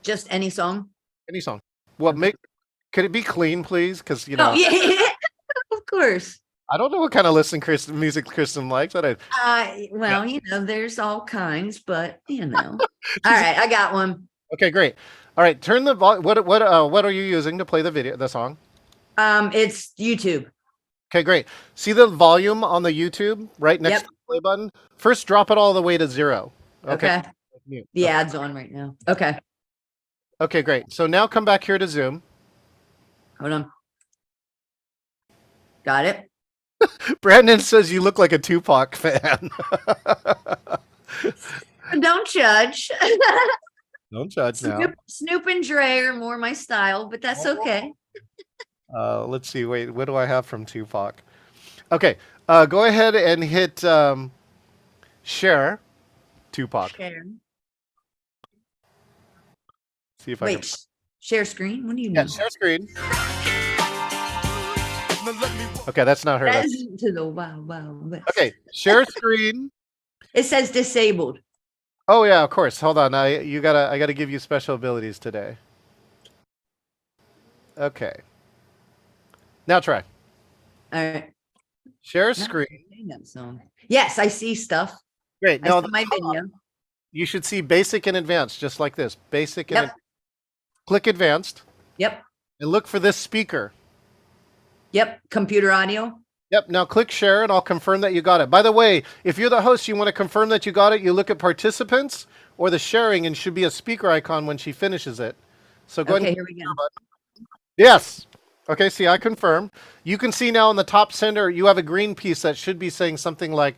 Just any song? Any song. Well, could it be clean, please? Because, Oh, yeah, of course. I don't know what kind of music Kristen likes. But there's all kinds, but All right, I got one. Okay, great. All right, turn the volume. What are you using to play the song? It's YouTube. Okay, great. See the volume on the YouTube right next to the play button? First, drop it all the way to 0. Okay. The ad's on right now. Okay. Okay, great. So now come back here to Zoom. Hold on. Got it. Brandon says you look like a Tupac fan. Don't judge. Don't judge now. Snoop and Dre are more my style, but that's okay. Let's see. Wait, what do I have from Tupac? Okay, go ahead and hit share Tupac. Share. See if I Wait, can. share screen? What do you mean? Yeah, share screen. Okay, that's not her. That's to the wow, West. Okay, share screen. It says disabled. Oh yeah, of course. Hold on. I gotta give you special abilities today. Okay. Now try. All right. Share No, screen. Yes, I see stuff. Great. I Now see my video. you should see basic and advanced, just like this. Basic and Yep. click advanced. Yep. And look for this speaker. Yep. Computer audio. Yep. Now click share and I'll confirm that you got it. By the way, if you're the host, you want to confirm that you got it, you look at participants or the sharing and should be a speaker icon when she finishes it. So go ahead. Okay, And here we go. Yes. Okay, see, I confirm. You can see now in the top center, you have a green piece that should be saying something like,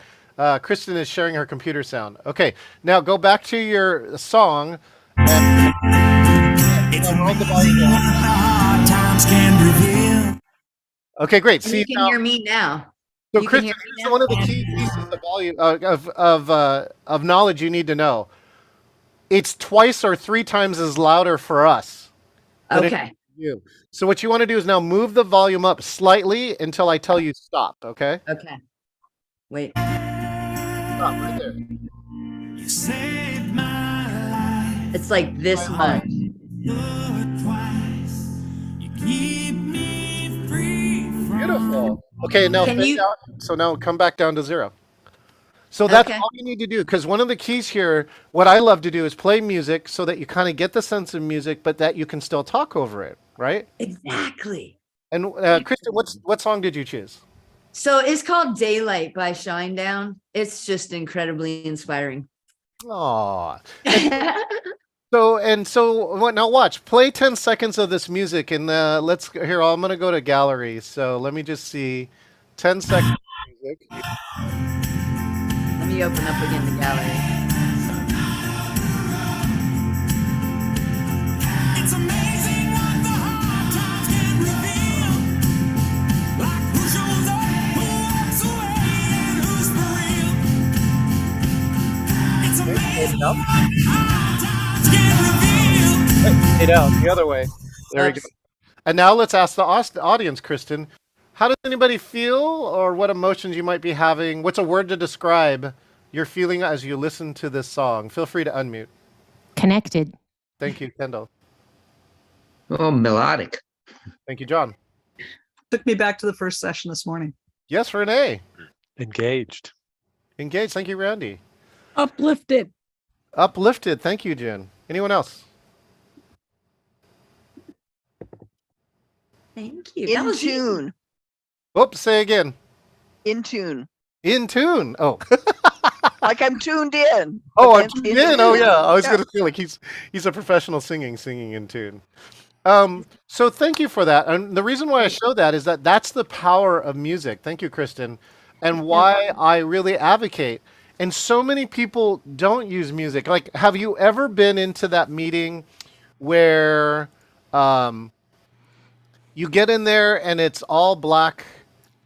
Kristen is sharing her computer sound. Okay, now go back to your song. And roll the volume down. Okay, great. And See you can now, hear me now. so You can Kristen, hear me this is now? one of the key pieces of volume of knowledge you need to know. It's twice or 3 times as louder for us. than it is Okay. for you. So what you want to do is now move the volume up slightly until I tell you stop. Okay. Okay. Wait. Stop right there. It's like this much. Beautiful. Okay, now Can fade you- down. So now come back down to 0. So that's Okay. all you need to do, because one of the keys here, what I love to do is play music so that you kind of get the sense of music, but that you can still talk over it, right? Exactly. And Kristen, what song did you choose? So it's called Daylight by Shinedown. It's just incredibly inspiring. Aw. So now watch. Play 10 seconds of this music, and let's here. I'm gonna go to gallery. So let me just see, 10 seconds of music. Let me open up again the gallery. It's amazing what the hard times can reveal. Like who shows up, who walks away, and who's for real. It's amazing what the hard times can reveal. Hey, down the other way. There we go. And now let's ask the audience, Kristen. How does anybody feel, or what emotions you might be having? What's a word to describe your feeling as you listen to this song? Feel free to unmute. Connected. Thank you, Kendall. Oh, melodic. Thank you, John. Took me back to the first session this morning. Yes, Renee. Engaged. Engaged. Thank you, Randy. Uplifted. Uplifted. Thank you, Jen. Anyone else? Thank you. In tune. Oops, say again. In tune. In tune. Oh. Like I'm tuned in. Oh, but I'm then tuned in in. Oh, tune. yeah. I was Yeah. gonna feel like he's a professional singing in tune. So thank you for that. And the reason why I show that is that that's the power of music. Thank you, Kristen. And why I really advocate. And so many people don't use music. Like, have you ever been into that meeting where you get in there and it's all black,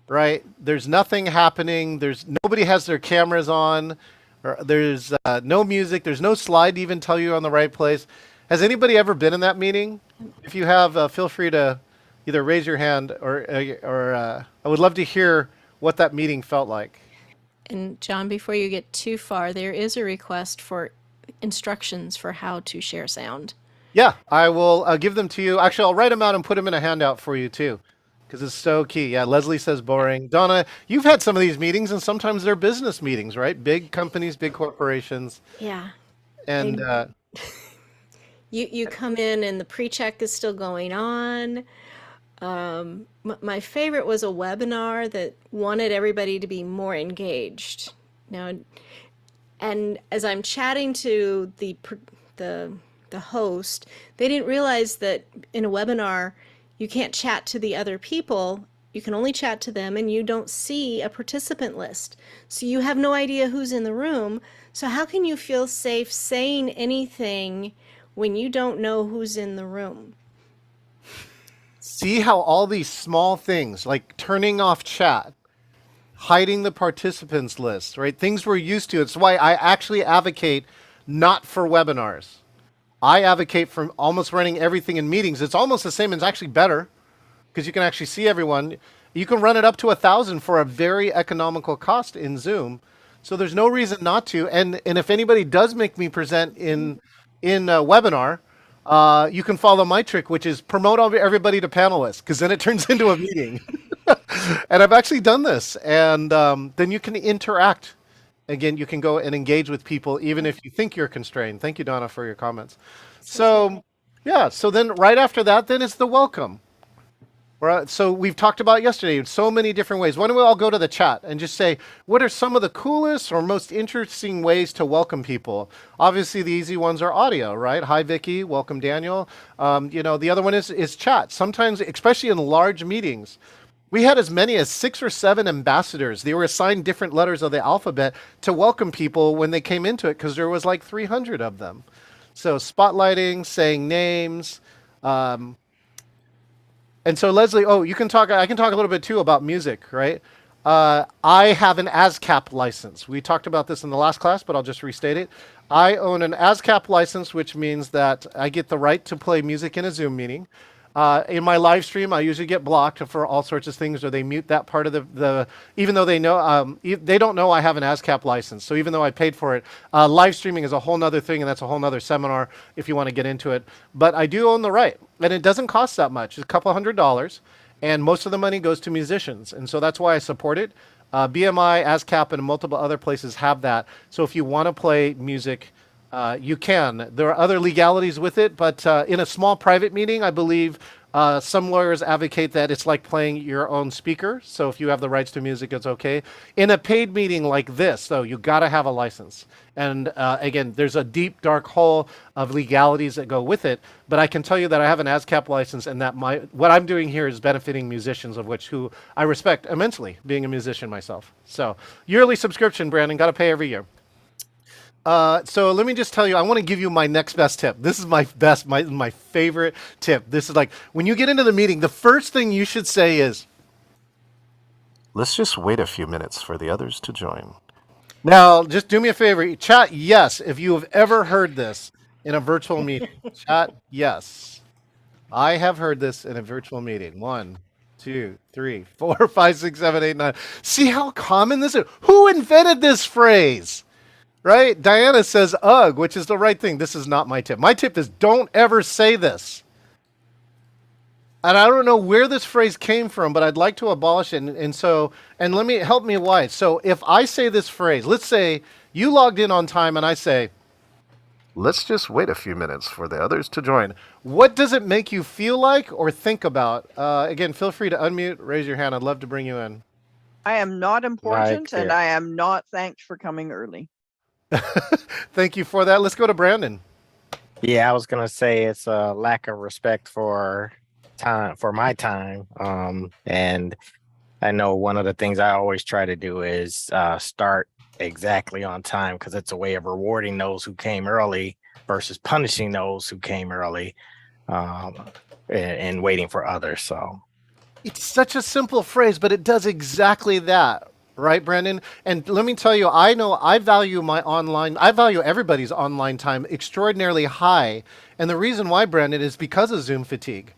right? There's nothing happening. Nobody has their cameras on. Or there's no music. There's no slide to even tell you on the right place. Has anybody ever been in that meeting? If you have, feel free to either raise your hand or I would love to hear what that meeting felt like. And John, before you get too far, there is a request for instructions for how to share sound. Yeah, I will give them to you. Actually, I'll write them out and put them in a handout for you too, because it's so key. Yeah, Leslie says boring. Donna, you've had some of these meetings, and sometimes they're business meetings, right? Big companies, big corporations. Yeah. And You come in and the pre-check is still going on. My favorite was a webinar that wanted everybody to be more engaged. Now, and as I'm chatting to the host, they didn't realize that in a webinar you can't chat to the other people. You can only chat to them, and you don't see a participant list. So you have no idea who's in the room. So how can you feel safe saying anything when you don't know who's in the room? See how all these small things, like turning off chat, hiding the participants list, right? Things we're used to. It's why I actually advocate not for webinars. I advocate for almost running everything in meetings. It's almost the same. It's actually better because you can actually see everyone. You can run it up to 1,000 for a very economical cost in Zoom. So there's no reason not to. And if anybody does make me present in a webinar, you can follow my trick, which is promote everybody to panelists, because then it turns into a meeting. And I've actually done this. And then you can interact. Again, you can go and engage with people, even if you think you're constrained. Thank you, Donna, for your comments. So, yeah. So then right after that, then it's the welcome. Right. So we've talked about yesterday in so many different ways. Why don't we all go to the chat and just say, what are some of the coolest or most interesting ways to welcome people? Obviously, the easy ones are audio, right? Hi, Vicky. Welcome, Daniel. The other one is chat. Sometimes, especially in large meetings, we had as many as 6 or 7 ambassadors. They were assigned different letters of the alphabet to welcome people when they came into it, because there was like 300 of them. So spotlighting, saying names. And so Leslie, you can talk. I can talk a little bit too about music, right? I have an ASCAP license. We talked about this in the last class, but I'll just restate it. I own an ASCAP license, which means that I get the right to play music in a Zoom meeting. In my live stream, I usually get blocked for all sorts of things, or they mute that part of the even though they know, they don't know I have an ASCAP license. So even though I paid for it, live streaming is a whole nother thing, and that's a whole nother seminar if you want to get into it. But I do own the right, and it doesn't cost that much. It's a couple $100, and most of the money goes to musicians. And so that's why I support it. BMI, ASCAP, and multiple other places have that. So if you want to play music, you can. There are other legalities with it, but in a small private meeting, I believe some lawyers advocate that it's like playing your own speaker. So if you have the rights to music, it's okay. In a paid meeting like this, though, you got to have a license. And again, there's a deep, dark hole of legalities that go with it. But I can tell you that I have an ASCAP license, and that what I'm doing here is benefiting musicians, of who I respect immensely, being a musician myself. So yearly subscription, Brandon, got to pay every year. So let me just tell you, I want to give you my next best tip. This is my favorite tip. This is like, when you get into the meeting, the first thing you should say is, let's just wait a few minutes for the others to join. Now, just do me a favor, chat yes if you have ever heard this in a virtual meeting. Chat yes. I have heard this in a virtual meeting. 1, 2, 3, 4, 5, 6, 7, 8, 9. See how common this is? Who invented this phrase? Right? Diana says ugh, which is the right thing. This is not my tip. My tip is don't ever say this. And I don't know where this phrase came from, but I'd like to abolish it. And let me help me why. So if I say this phrase, let's say you logged in on time and I say, let's just wait a few minutes for the others to join. What does it make you feel like or think about? Again, feel free to unmute, raise your hand. I'd love to bring you in. I am not important, and I am not thanked for coming early. Thank you for that. Let's go to Brandon. Yeah, I was gonna say it's a lack of respect for my time. And I know one of the things I always try to do is start exactly on time, because it's a way of rewarding those who came early versus punishing those who came early and waiting for others. So it's such a simple phrase, but it does exactly that. Right, Brandon? And let me tell you, I know I value everybody's online time extraordinarily high. And the reason why, Brandon, is because of Zoom fatigue.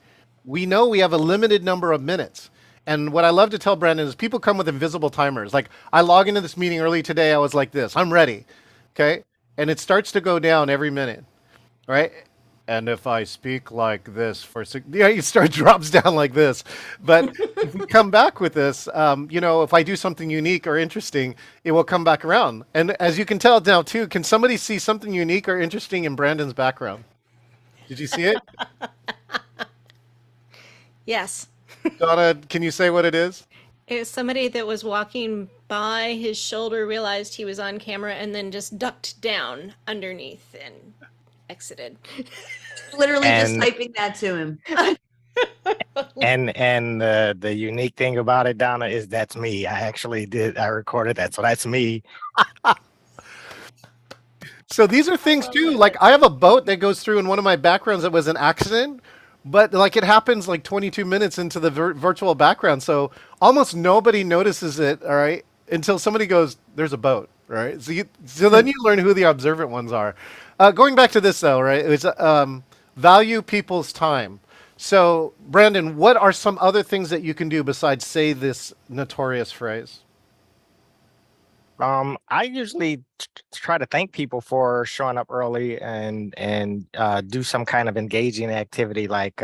We know we have a limited number of minutes. And what I love to tell Brandon is people come with invisible timers. Like, I log into this meeting early today, I was like this, I'm ready. Okay? And it starts to go down every minute. Right? And if I speak like this you start drops down like this. But if we come back with this, if I do something unique or interesting, it will come back around. And as you can tell now too, can somebody see something unique or interesting in Brandon's background? Did you see it? Yes. Donna, can you say what it is? It was somebody that was walking by his shoulder, realized he was on camera, and then just ducked down underneath and exited. Literally just typing that to him. and the unique thing about it, Donna, is that's me. I recorded that, so that's me. So these are things too, like I have a boat that goes through in one of my backgrounds that was an accident, but like it happens like 22 minutes into the virtual background, so almost nobody notices it. All right, until somebody goes, "There's a boat." Right, so then you learn who the observant ones are. Going back to this though, right? It's value people's time. So, Brandon, what are some other things that you can do besides say this notorious phrase? I usually try to thank people for showing up early and do some kind of engaging activity, like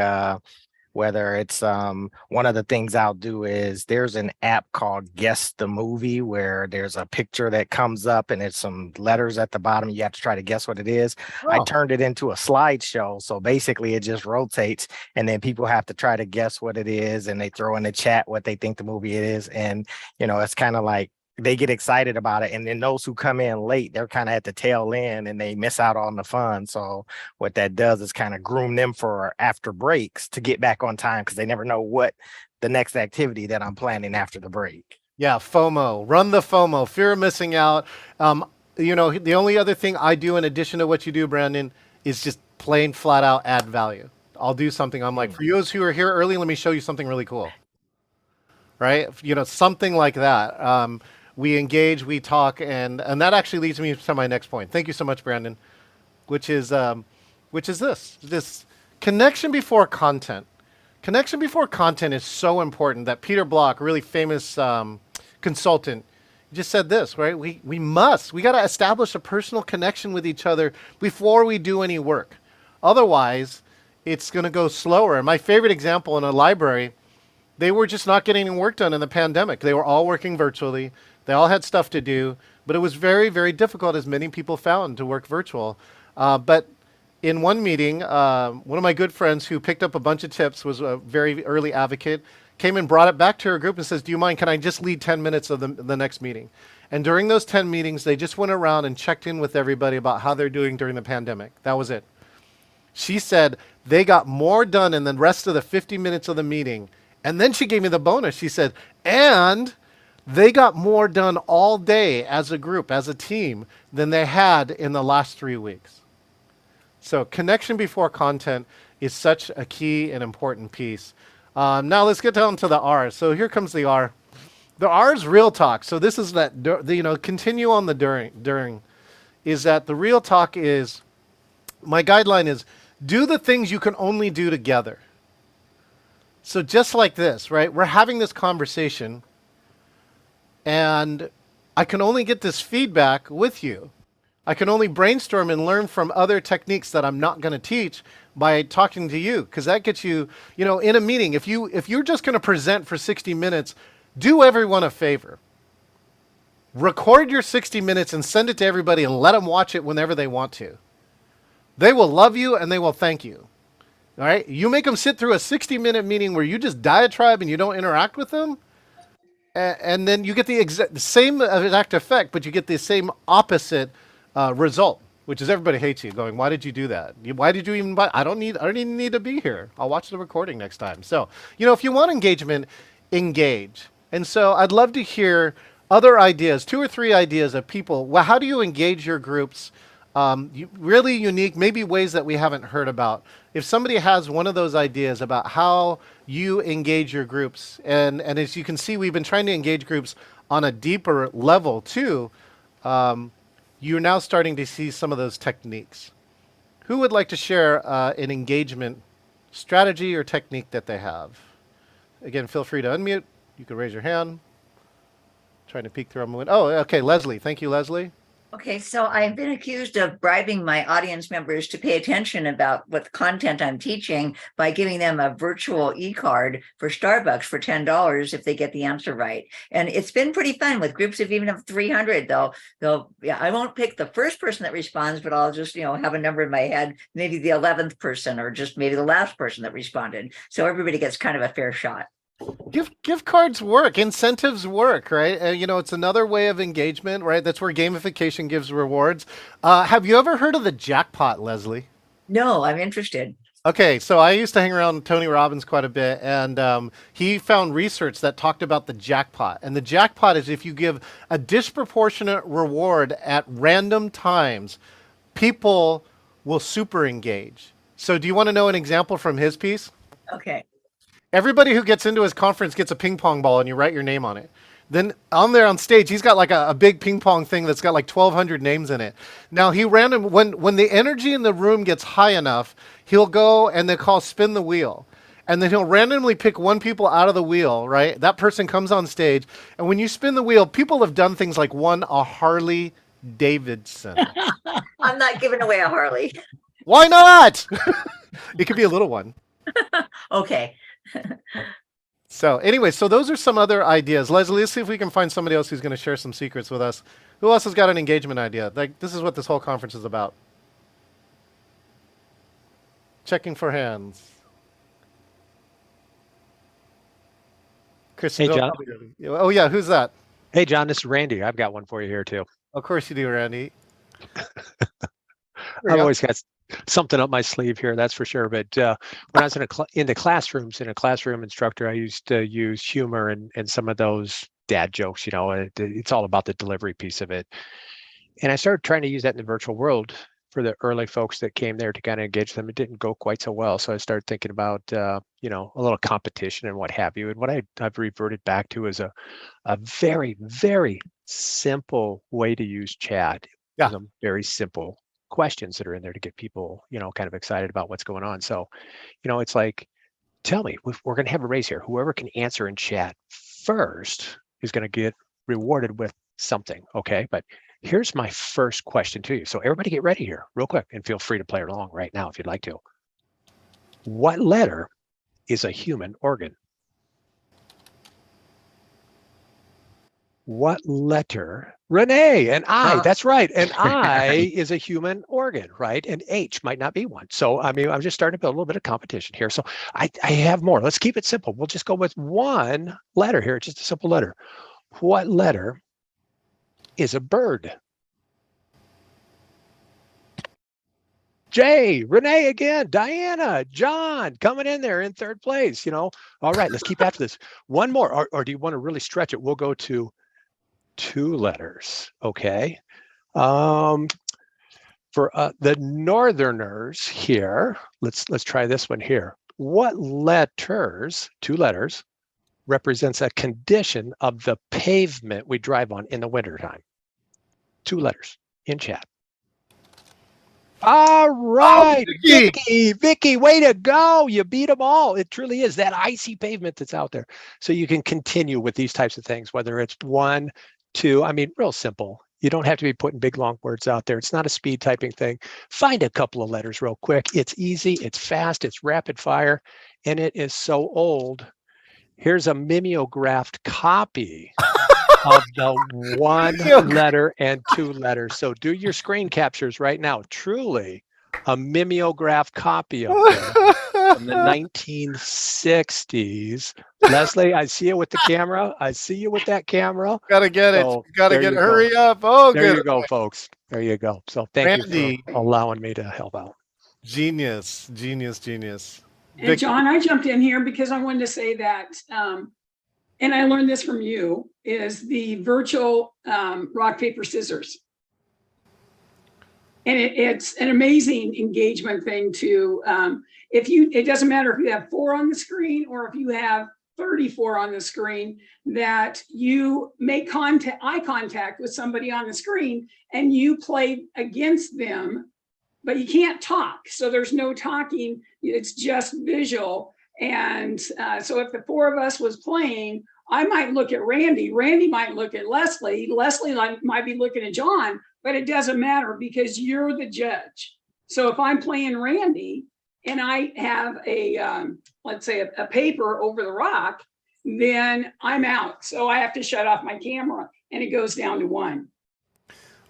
whether it's one of the things I'll do is there's an app called Guess the Movie where there's a picture that comes up and it's some letters at the bottom. You have to try to guess what it is. I turned it into a slideshow. So basically it just rotates and then people have to try to guess what it is and they throw in the chat what they think the movie is. And, it's kind of like they get excited about it. And then those who come in late, they're kind of at the tail end and they miss out on the fun. So what that does is kind of groom them for after breaks to get back on time because they never know what the next activity that I'm planning after the break. Yeah, FOMO. Run the FOMO. Fear of missing out. The only other thing I do in addition to what you do, Brandon, is just plain flat out add value. I'll do something. I'm like, for you who are here early, let me show you something really cool. Right? Something like that. We engage, we talk, and that actually leads me to my next point. Thank you so much, Brandon, which is this connection before content. Connection before content is so important that Peter Block, a really famous consultant, just said this, right? We got to establish a personal connection with each other before we do any work. Otherwise, it's going to go slower. And my favorite example in a library, they were just not getting any work done in the pandemic. They were all working virtually. They all had stuff to do, but it was very, very difficult, as many people found, to work virtual. But in one meeting, one of my good friends who picked up a bunch of tips, was a very early advocate, came and brought it back to her group and says, "Do you mind, can I just lead 10 minutes of the next meeting?" And during those 10 meetings, they just went around and checked in with everybody about how they're doing during the pandemic. That was it. She said they got more done in the rest of the 50 minutes of the meeting. And then she gave me the bonus. She said, and they got more done all day as a group, as a team, than they had in the last 3 weeks. So connection before content is such a key and important piece. Now let's get down to the R. So here comes the R. The R is real talk. So this is that, continue on the during, is that the real talk is, my guideline is, do the things you can only do together. So just like this, right? We're having this conversation, and I can only get this feedback with you. I can only brainstorm and learn from other techniques that I'm not going to teach by talking to you, because that gets you, in a meeting. If you're just going to present for 60 minutes, do everyone a favor. Record your 60 minutes and send it to everybody and let them watch it whenever they want to. They will love you and they will thank you. All right? You make them sit through a 60-minute meeting where you just diatribe and you don't interact with them, and then you get the same exact effect, but you get the same opposite result, which is everybody hates you, going, "Why did you do that? Why did you even buy? I don't even need to be here. I'll watch the recording next time." So, if you want engagement, engage. And so I'd love to hear other ideas, 2 or 3 ideas of people. Well, how do you engage your groups? Really unique, maybe ways that we haven't heard about. If somebody has one of those ideas about how you engage your groups, and as you can see, we've been trying to engage groups on a deeper level too. You're now starting to see some of those techniques. Who would like to share an engagement strategy or technique that they have? Again, feel free to unmute. You can raise your hand. Trying to peek through. Oh, okay, Leslie. Thank you, Leslie. Okay, so I've been accused of bribing my audience members to pay attention about what content I'm teaching by giving them a virtual e-card for Starbucks for $10 if they get the answer right. And it's been pretty fun with groups of even of 300. I won't pick the first person that responds, but I'll just, have a number in my head, maybe the 11th person or just maybe the last person that responded. So everybody gets kind of a fair shot. Gift cards work, incentives work, right? It's another way of engagement, right? That's where gamification gives rewards. Have you ever heard of the jackpot, Leslie? No, I'm interested. Okay, so I used to hang around Tony Robbins quite a bit, and he found research that talked about the jackpot. And the jackpot is if you give a disproportionate reward at random times, people will super engage. So do you want to know an example from his piece? Okay. Everybody who gets into his conference gets a ping pong ball and you write your name on it. Then on there on stage, he's got like a big ping pong thing that's got like 1,200 names in it. Now when the energy in the room gets high enough, he'll go and they call spin the wheel. And then he'll randomly pick one people out of the wheel, right? That person comes on stage. And when you spin the wheel, people have done things like won a Harley Davidson. I'm not giving away a Harley. Why not? It could be a little one. Okay. So anyway, so those are some other ideas. Leslie, let's see if we can find somebody else who's going to share some secrets with us. Who else has got an engagement idea? Like, this is what this whole conference is about. Checking for hands. Chris, Hey, John. Oh yeah, who's that? Hey, John, this is Randy. I've got one for you here too. Of course you do, Randy. I've always got something up my sleeve here, that's for sure. But when I was in the classrooms, in a classroom instructor, I used to use humor and some of those dad jokes. You know, it's all about the delivery piece of it. And I started trying to use that in the virtual world for the early folks that came there to kind of engage them. It didn't go quite so well. So I started thinking about, you know, a little competition and what have you. And what I've reverted back to is a very, very simple way to use chat. Yeah. Some very simple questions that are in there to get people, you know, kind of excited about what's going on. So, you know, it's like, tell me, we're going to have a race here. Whoever can answer in chat first is going to get rewarded with something. Okay. But here's my first question to you. So everybody get ready here real quick and feel free to play along right now if you'd like to. What letter is a human organ? What letter? Renee, an I, that's right. An I is a human organ, right? And H might not be one. So, I mean, I'm just starting to build a little bit of competition here. So I have more. Let's keep it simple. We'll just go with one letter here, just a simple letter. What letter is a bird? Jay, Renee again, Diana, John coming in there in third place, you know. All right, let's keep after this. One more, or do you want to really stretch it? We'll go to 2 letters, okay? For the Northerners here, let's try this one here. What letters, 2 letters, represents a condition of the pavement we drive on in the wintertime? 2 letters in chat. All right, Vicky, way to go. You beat them all. It truly is that icy pavement that's out there. So you can continue with these types of things, whether it's 1, 2, I mean, real simple. You don't have to be putting big, long words out there. It's not a speed typing thing. Find a couple of letters real quick. It's easy, it's fast, it's rapid fire, and it is so old. Here's a mimeographed copy of the 1 letter and 2 letters. So do your screen captures right now. Truly a mimeographed copy of them from the 1960s. Leslie, I see you with the camera. I see you with that camera. Gotta get it. So Gotta there get you it. Hurry go. up. Oh, There good. you go, folks. There you go. So thank Randy. you for allowing me to help out. Genius. And John, I jumped in here because I wanted to say that, and I learned this from you, is the virtual rock, paper, scissors. And it's an amazing engagement thing to, it doesn't matter if you have 4 on the screen or if you have 34 on the screen, that you make eye contact with somebody on the screen and you play against them, but you can't talk. So there's no talking, it's just visual. And so if the 4 of us was playing, I might look at Randy, Randy might look at Leslie, Leslie might be looking at John, but it doesn't matter because you're the judge. So if I'm playing Randy and I have a, let's say a paper over the rock, then I'm out. So I have to shut off my camera and it goes down to 1.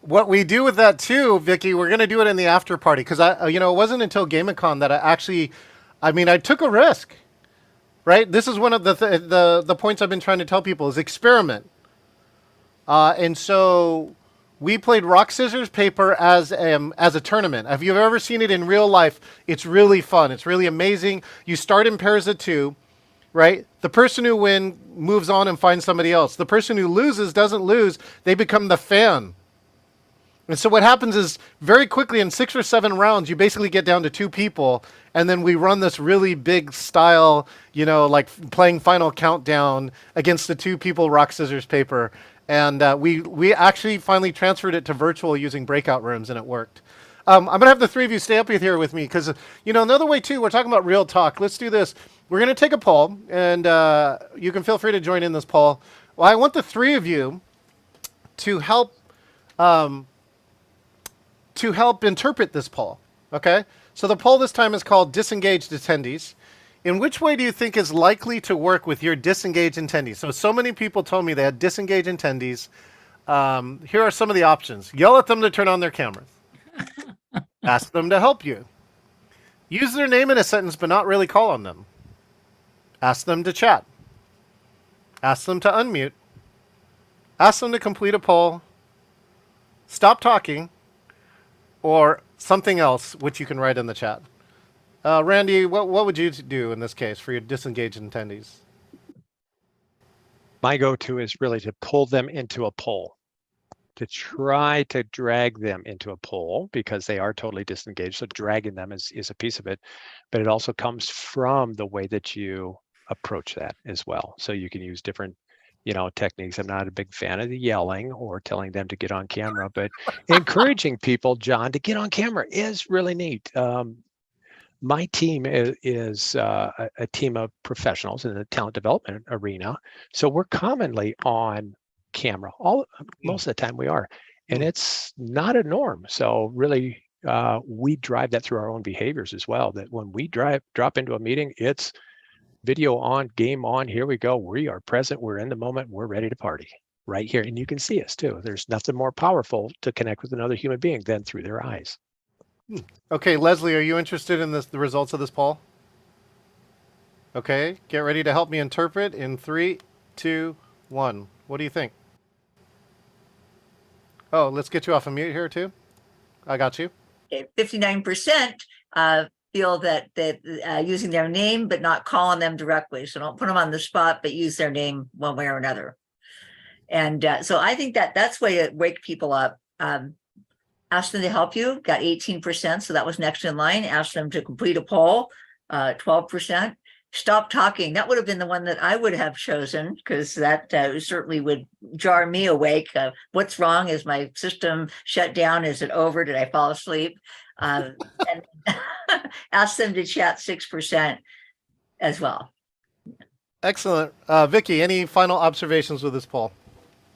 What we do with that too, Vicky, we're going to do it in the after party. Cause it wasn't until GameCon that I took a risk, right? This is one of the points I've been trying to tell people is experiment. And so we played rock, scissors, paper as a tournament. If you've ever seen it in real life, it's really fun. It's really amazing. You start in pairs of 2, right? The person who wins moves on and finds somebody else. The person who loses doesn't lose. They become the fan. And so what happens is very quickly in 6 or 7 rounds, you basically get down to 2 people. And then we run this really big style, like playing Final Countdown against the 2 people, rock, scissors, paper. And we actually finally transferred it to virtual using breakout rooms, and it worked. I'm going to have the 3 of you stay up here with me because, another way too, we're talking about real talk. Let's do this. We're going to take a poll, and you can feel free to join in this poll. Well, I want the 3 of you to help interpret this poll, okay? So the poll this time is called Disengaged Attendees. In which way do you think is likely to work with your disengaged attendees? So many people told me they had disengaged attendees. Here are some of the options. Yell at them to turn on their cameras. Ask them to help you. Use their name in a sentence but not really call on them. Ask them to chat. Ask them to unmute. Ask them to complete a poll. Stop talking. Or something else which you can write in the chat. Randy, what would you do in this case for your disengaged attendees? My go-to is really to pull them into a poll, to try to drag them into a poll because they are totally disengaged. So dragging them is a piece of it, but it also comes from the way that you approach that as well. So you can use different techniques. I'm not a big fan of the yelling or telling them to get on camera, but encouraging people, John, to get on camera is really neat. My team is a team of professionals in the talent development arena. So we're commonly on camera. Most of the time we are, and it's not a norm. So really, we drive that through our own behaviors as well, that when we drop into a meeting, it's video on, game on, here we go. We are present, we're in the moment, we're ready to party right here. And you can see us too. There's nothing more powerful to connect with another human being than through their eyes. Okay, Leslie, are you interested in the results of this poll? Okay, get ready to help me interpret in 3, 2, 1. What do you think? Oh, let's get you off of mute here too. I got you. 59% feel that using their name but not calling them directly. So don't put them on the spot, but use their name one way or another. And so I think that's way to wake people up. Ask them to help you, got 18%. So that was next in line. Ask them to complete a poll, 12%. Stop talking. That would have been the one that I would have chosen because that certainly would jar me awake. What's wrong? Is my system shut down? Is it over? Did I fall asleep? And ask them to chat 6% as well. Excellent. Vicki, any final observations with this poll?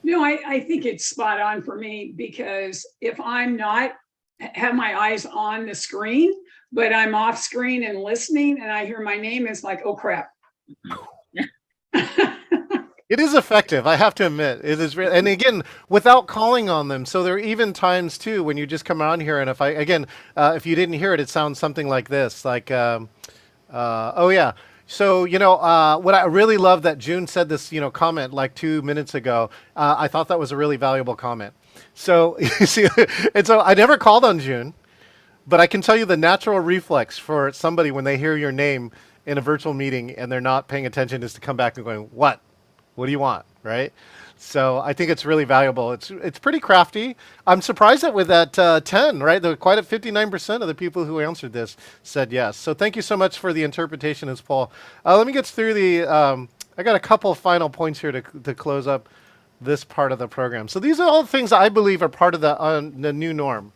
No, I think it's spot on for me because if I'm not have my eyes on the screen, but I'm off screen and listening and I hear my name, it's like, oh crap. It is effective, I have to admit. It is, and again, without calling on them. So there are even times too when you just come on here, and if you didn't hear it, it sounds something like this, like, oh yeah. So what I really love that June said this, comment like 2 minutes ago. I thought that was a really valuable comment. So you see, and so I never called on June, but I can tell you the natural reflex for somebody when they hear your name in a virtual meeting and they're not paying attention is to come back and going, what? What do you want, right? So I think it's really valuable. It's pretty crafty. I'm surprised that with that 10, right? Quite at 59% of the people who answered this said yes. So thank you so much for the interpretation as Paul. Let me get through I got a couple of final points here to close up this part of the program. So these are all things I believe are part of the new norm,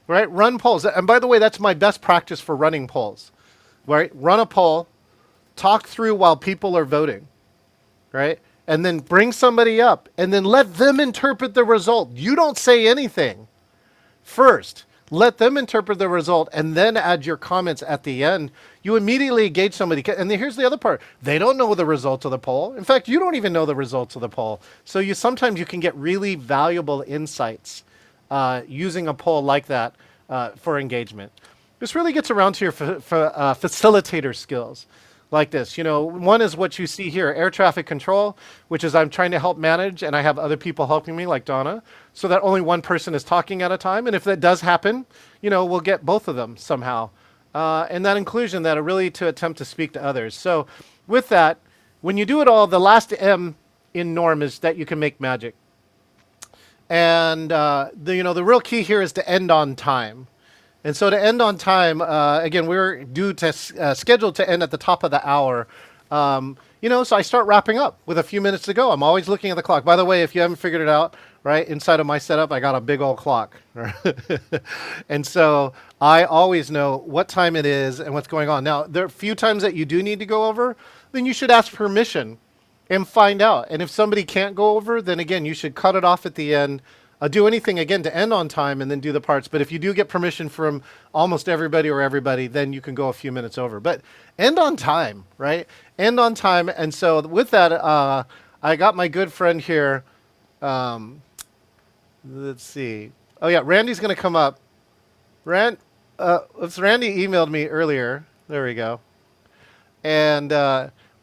right? Run polls. And by the way, that's my best practice for running polls, right? Run a poll, talk through while people are voting, right? And then bring somebody up and then let them interpret the result. You don't say anything. First, let them interpret the result and then add your comments at the end. You immediately engage somebody. And here's the other part. They don't know the results of the poll. In fact, you don't even know the results of the poll. So sometimes you can get really valuable insights using a poll like that for engagement. This really gets around to your facilitator skills. Like this, one is what you see here, air traffic control, which is I'm trying to help manage and I have other people helping me like Donna, so that only one person is talking at a time. And if that does happen, we'll get both of them somehow. And that inclusion, that are really to attempt to speak to others. So with that, when you do it all, the last M in norm is that you can make magic. And the real key here is to end on time. And so to end on time, again, we're due to scheduled to end at the top of the hour. So I start wrapping up with a few minutes to go. I'm always looking at the clock. By the way, if you haven't figured it out, right, inside of my setup, I got a big old clock. And so I always know what time it is and what's going on. Now, there are a few times that you do need to go over, then you should ask permission and find out. And if somebody can't go over, then again, you should cut it off at the end. Do anything again to end on time and then do the parts. But if you do get permission from almost everybody, then you can go a few minutes over. But end on time, right? End on time. And so with that, I got my good friend here. Let's see. Oh yeah, Randy's going to come up. Randy emailed me earlier. There we go. And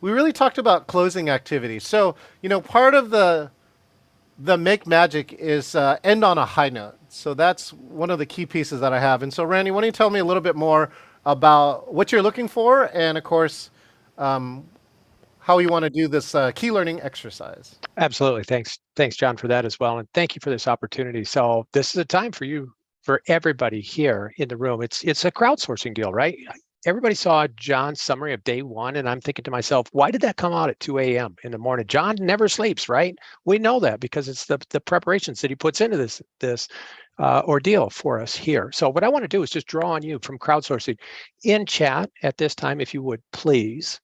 we really talked about closing activities. So, part of the Make Magic is end on a high note. So that's one of the key pieces that I have. And so, Randy, why don't you tell me a little bit more about what you're looking for and, of course, how you want to do this key learning exercise. Absolutely. Thanks, John, for that as well. And thank you for this opportunity. So this is a time for everybody here in the room. It's a crowdsourcing deal, right? Everybody saw John's summary of day one, and I'm thinking to myself, why did that come out at 2 a.m. in the morning? John never sleeps, right? We know that because it's the preparations that he puts into this ordeal for us here. So what I want to do is just draw on you from crowdsourcing. In chat at this time, if you would please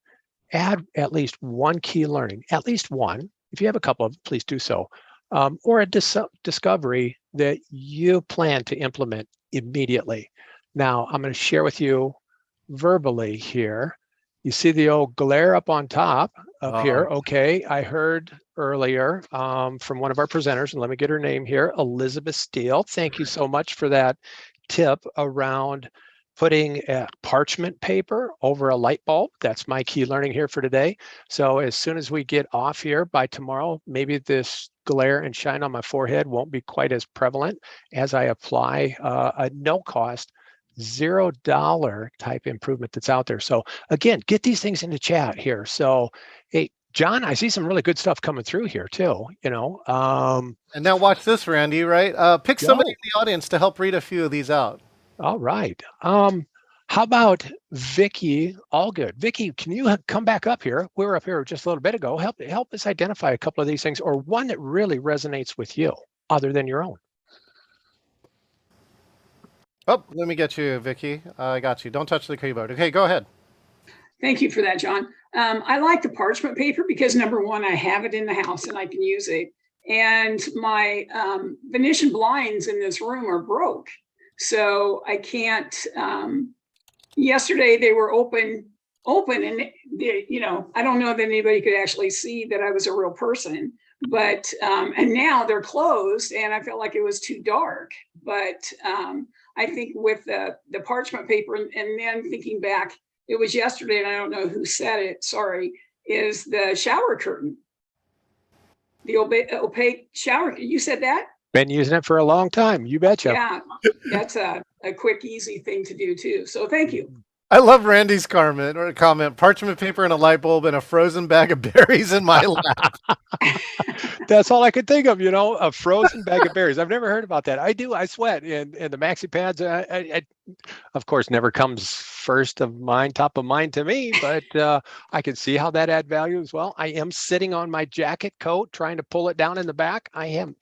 add at least one key learning, at least one. If you have a couple of, please do so. Or a discovery that you plan to implement immediately. Now, I'm going to share with you verbally here. You see the old glare up on top up here. Okay, I heard earlier from one of our presenters, and let me get her name here, Elizabeth Steele. Thank you so much for that tip around putting parchment paper over a light bulb. That's my key learning here for today. So as soon as we get off here by tomorrow, maybe this glare and shine on my forehead won't be quite as prevalent as I apply a no cost $0 type improvement that's out there. So again, get these things into chat here. So, hey, John, I see some really good stuff coming through here too, And now watch this, Randy, right? Pick somebody in the audience to help read a few of these out. All right. How about Vicky Allgood? Vicky, can you come back up here? We were up here just a little bit ago. Help us identify a couple of these things, or one that really resonates with you other than your own. Oh, let me get you, Vicky. I got you. Don't touch the keyboard. Okay, go ahead. Thank you for that, John. I like the parchment paper because number one, I have it in the house and I can use it. And my Venetian blinds in this room are broke. So I can't, yesterday they were open and they, I don't know that anybody could actually see that I was a real person, but, and now they're closed and I felt like it was too dark, but I think with the parchment paper and then thinking back, it was yesterday and I don't know who said it, sorry, is the shower curtain. The opaque shower, you said that? Been using it for a long time. You betcha. Yeah, that's a quick, easy thing to do too. So thank you. I love Randy's comment. Parchment paper and a light bulb and a frozen bag of berries in my lap. That's all I could think of, a frozen bag of berries. I've never heard about that. I do. I sweat. And the maxi pads, I of course, never comes top of mind to me, but I can see how that add value as well. I am sitting on my jacket coat, trying to pull it down in the back. I am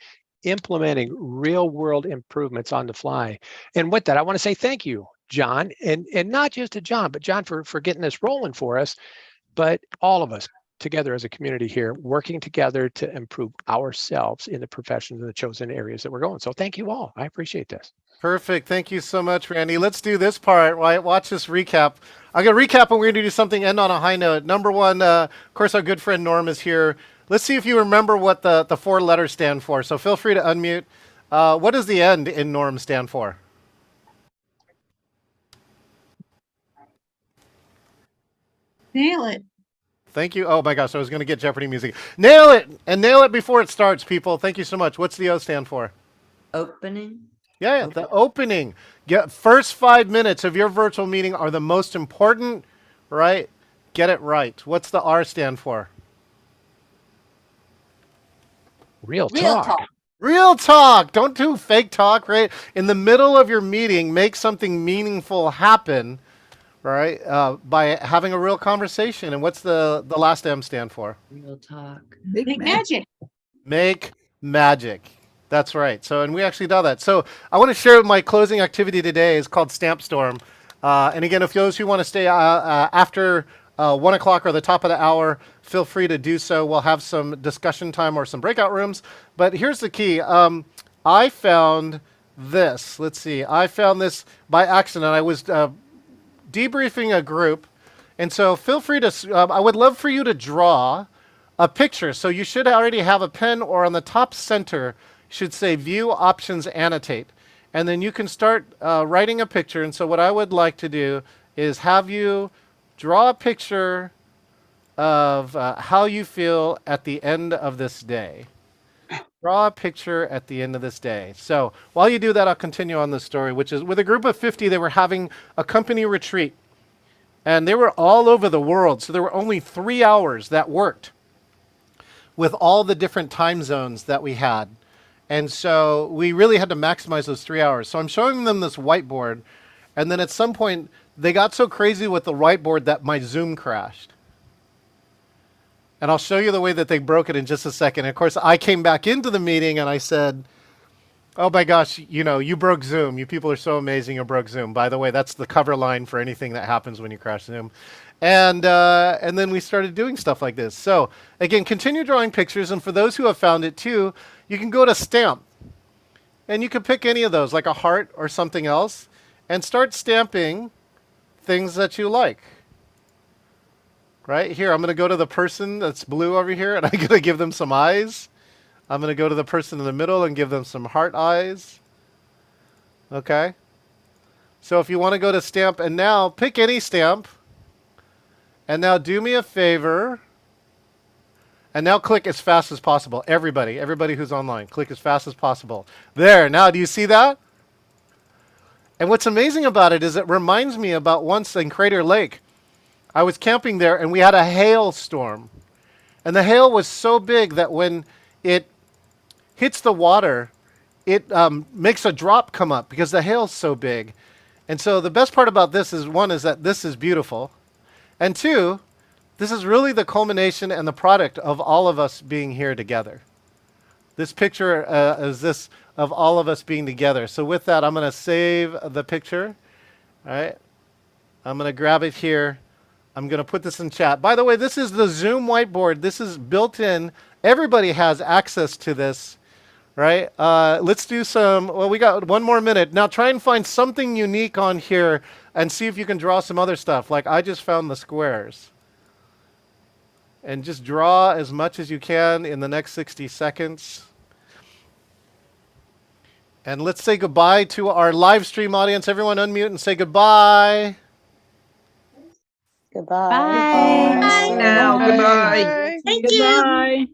implementing real world improvements on the fly. And with that, I want to say thank you, John, and not just to John, but John for getting this rolling for us, but all of us together as a community here, working together to improve ourselves in the professions and the chosen areas that we're going. So thank you all. I appreciate this. Perfect. Thank you so much, Randy. Let's do this part. Watch this recap. I'm going to recap and we're going to do something end on a high note. Number one, of course, our good friend Norm is here. Let's see if you remember what the four letters stand for. So feel free to unmute. What does the end in Norm stand for? Nail it. Thank you. Oh my gosh, I was going to get Jeopardy music. Nail it, and nail it before it starts, people. Thank you so much. What's the O stand for? Opening. Yeah, the opening. First 5 minutes of your virtual meeting are the most important, right? Get it right. What's the R stand for? Real talk. Real talk. Don't do fake talk, right? In the middle of your meeting, make something meaningful happen, right? By having a real conversation. And what's the last M stand for? Real talk. Make magic. Make magic. That's right. So, and we actually do that. So I want to share my closing activity today is called Stamp Storm. And again, if those who want to stay after 1 o'clock or the top of the hour, feel free to do so. We'll have some discussion time or some breakout rooms. But here's the key. I found this. Let's see. I found this by accident. I was debriefing a group. And so feel free to, I would love for you to draw a picture. So you should already have a pen, or on the top center should say View, Options, Annotate. And then you can start writing a picture. And so what I would like to do is have you draw a picture of how you feel at the end of this day. Draw a picture at the end of this day. So while you do that, I'll continue on the story, which is with a group of 50, they were having a company retreat. And they were all over the world. So there were only 3 hours that worked with all the different time zones that we had. And so we really had to maximize those 3 hours. So I'm showing them this whiteboard. And then at some point, they got so crazy with the whiteboard that my Zoom crashed. And I'll show you the way that they broke it in just a second. And of course, I came back into the meeting and I said, oh my gosh, you know, you broke Zoom. You people are so amazing, you broke Zoom. By the way, that's the cover line for anything that happens when you crash Zoom. And then we started doing stuff like this. So again, continue drawing pictures. And for those who have found it too, you can go to Stamp. And you can pick any of those, like a heart or something else, and start stamping things that you like. Right here, I'm going to go to the person that's blue over here, and I'm going to give them some eyes. I'm going to go to the person in the middle and give them some heart eyes. Okay? So if you want to go to Stamp, and now pick any stamp. And now do me a favor. And now click as fast as possible. Everybody who's online, click as fast as possible. There, now do you see that? And what's amazing about it is it reminds me about once in Crater Lake. I was camping there and we had a hailstorm. And the hail was so big that when it hits the water, it makes a drop come up because the hail's so big. And so the best part about this is, one, is that this is beautiful. And two, this is really the culmination and the product of all of us being here together. This picture is this of all of us being together. So with that, I'm going to save the picture. All right. I'm going to grab it here. I'm going to put this in chat. By the way, this is the Zoom whiteboard. This is built in. Everybody has access to this, right? Let's do some, well, we got 1 more minute. Now try and find something unique on here and see if you can draw some other stuff. Like I just found the squares. And just draw as much as you can in the next 60 seconds. And let's say goodbye to our live stream audience. Everyone unmute and say goodbye. Goodbye. Bye now. Goodbye. Thank you. Goodbye.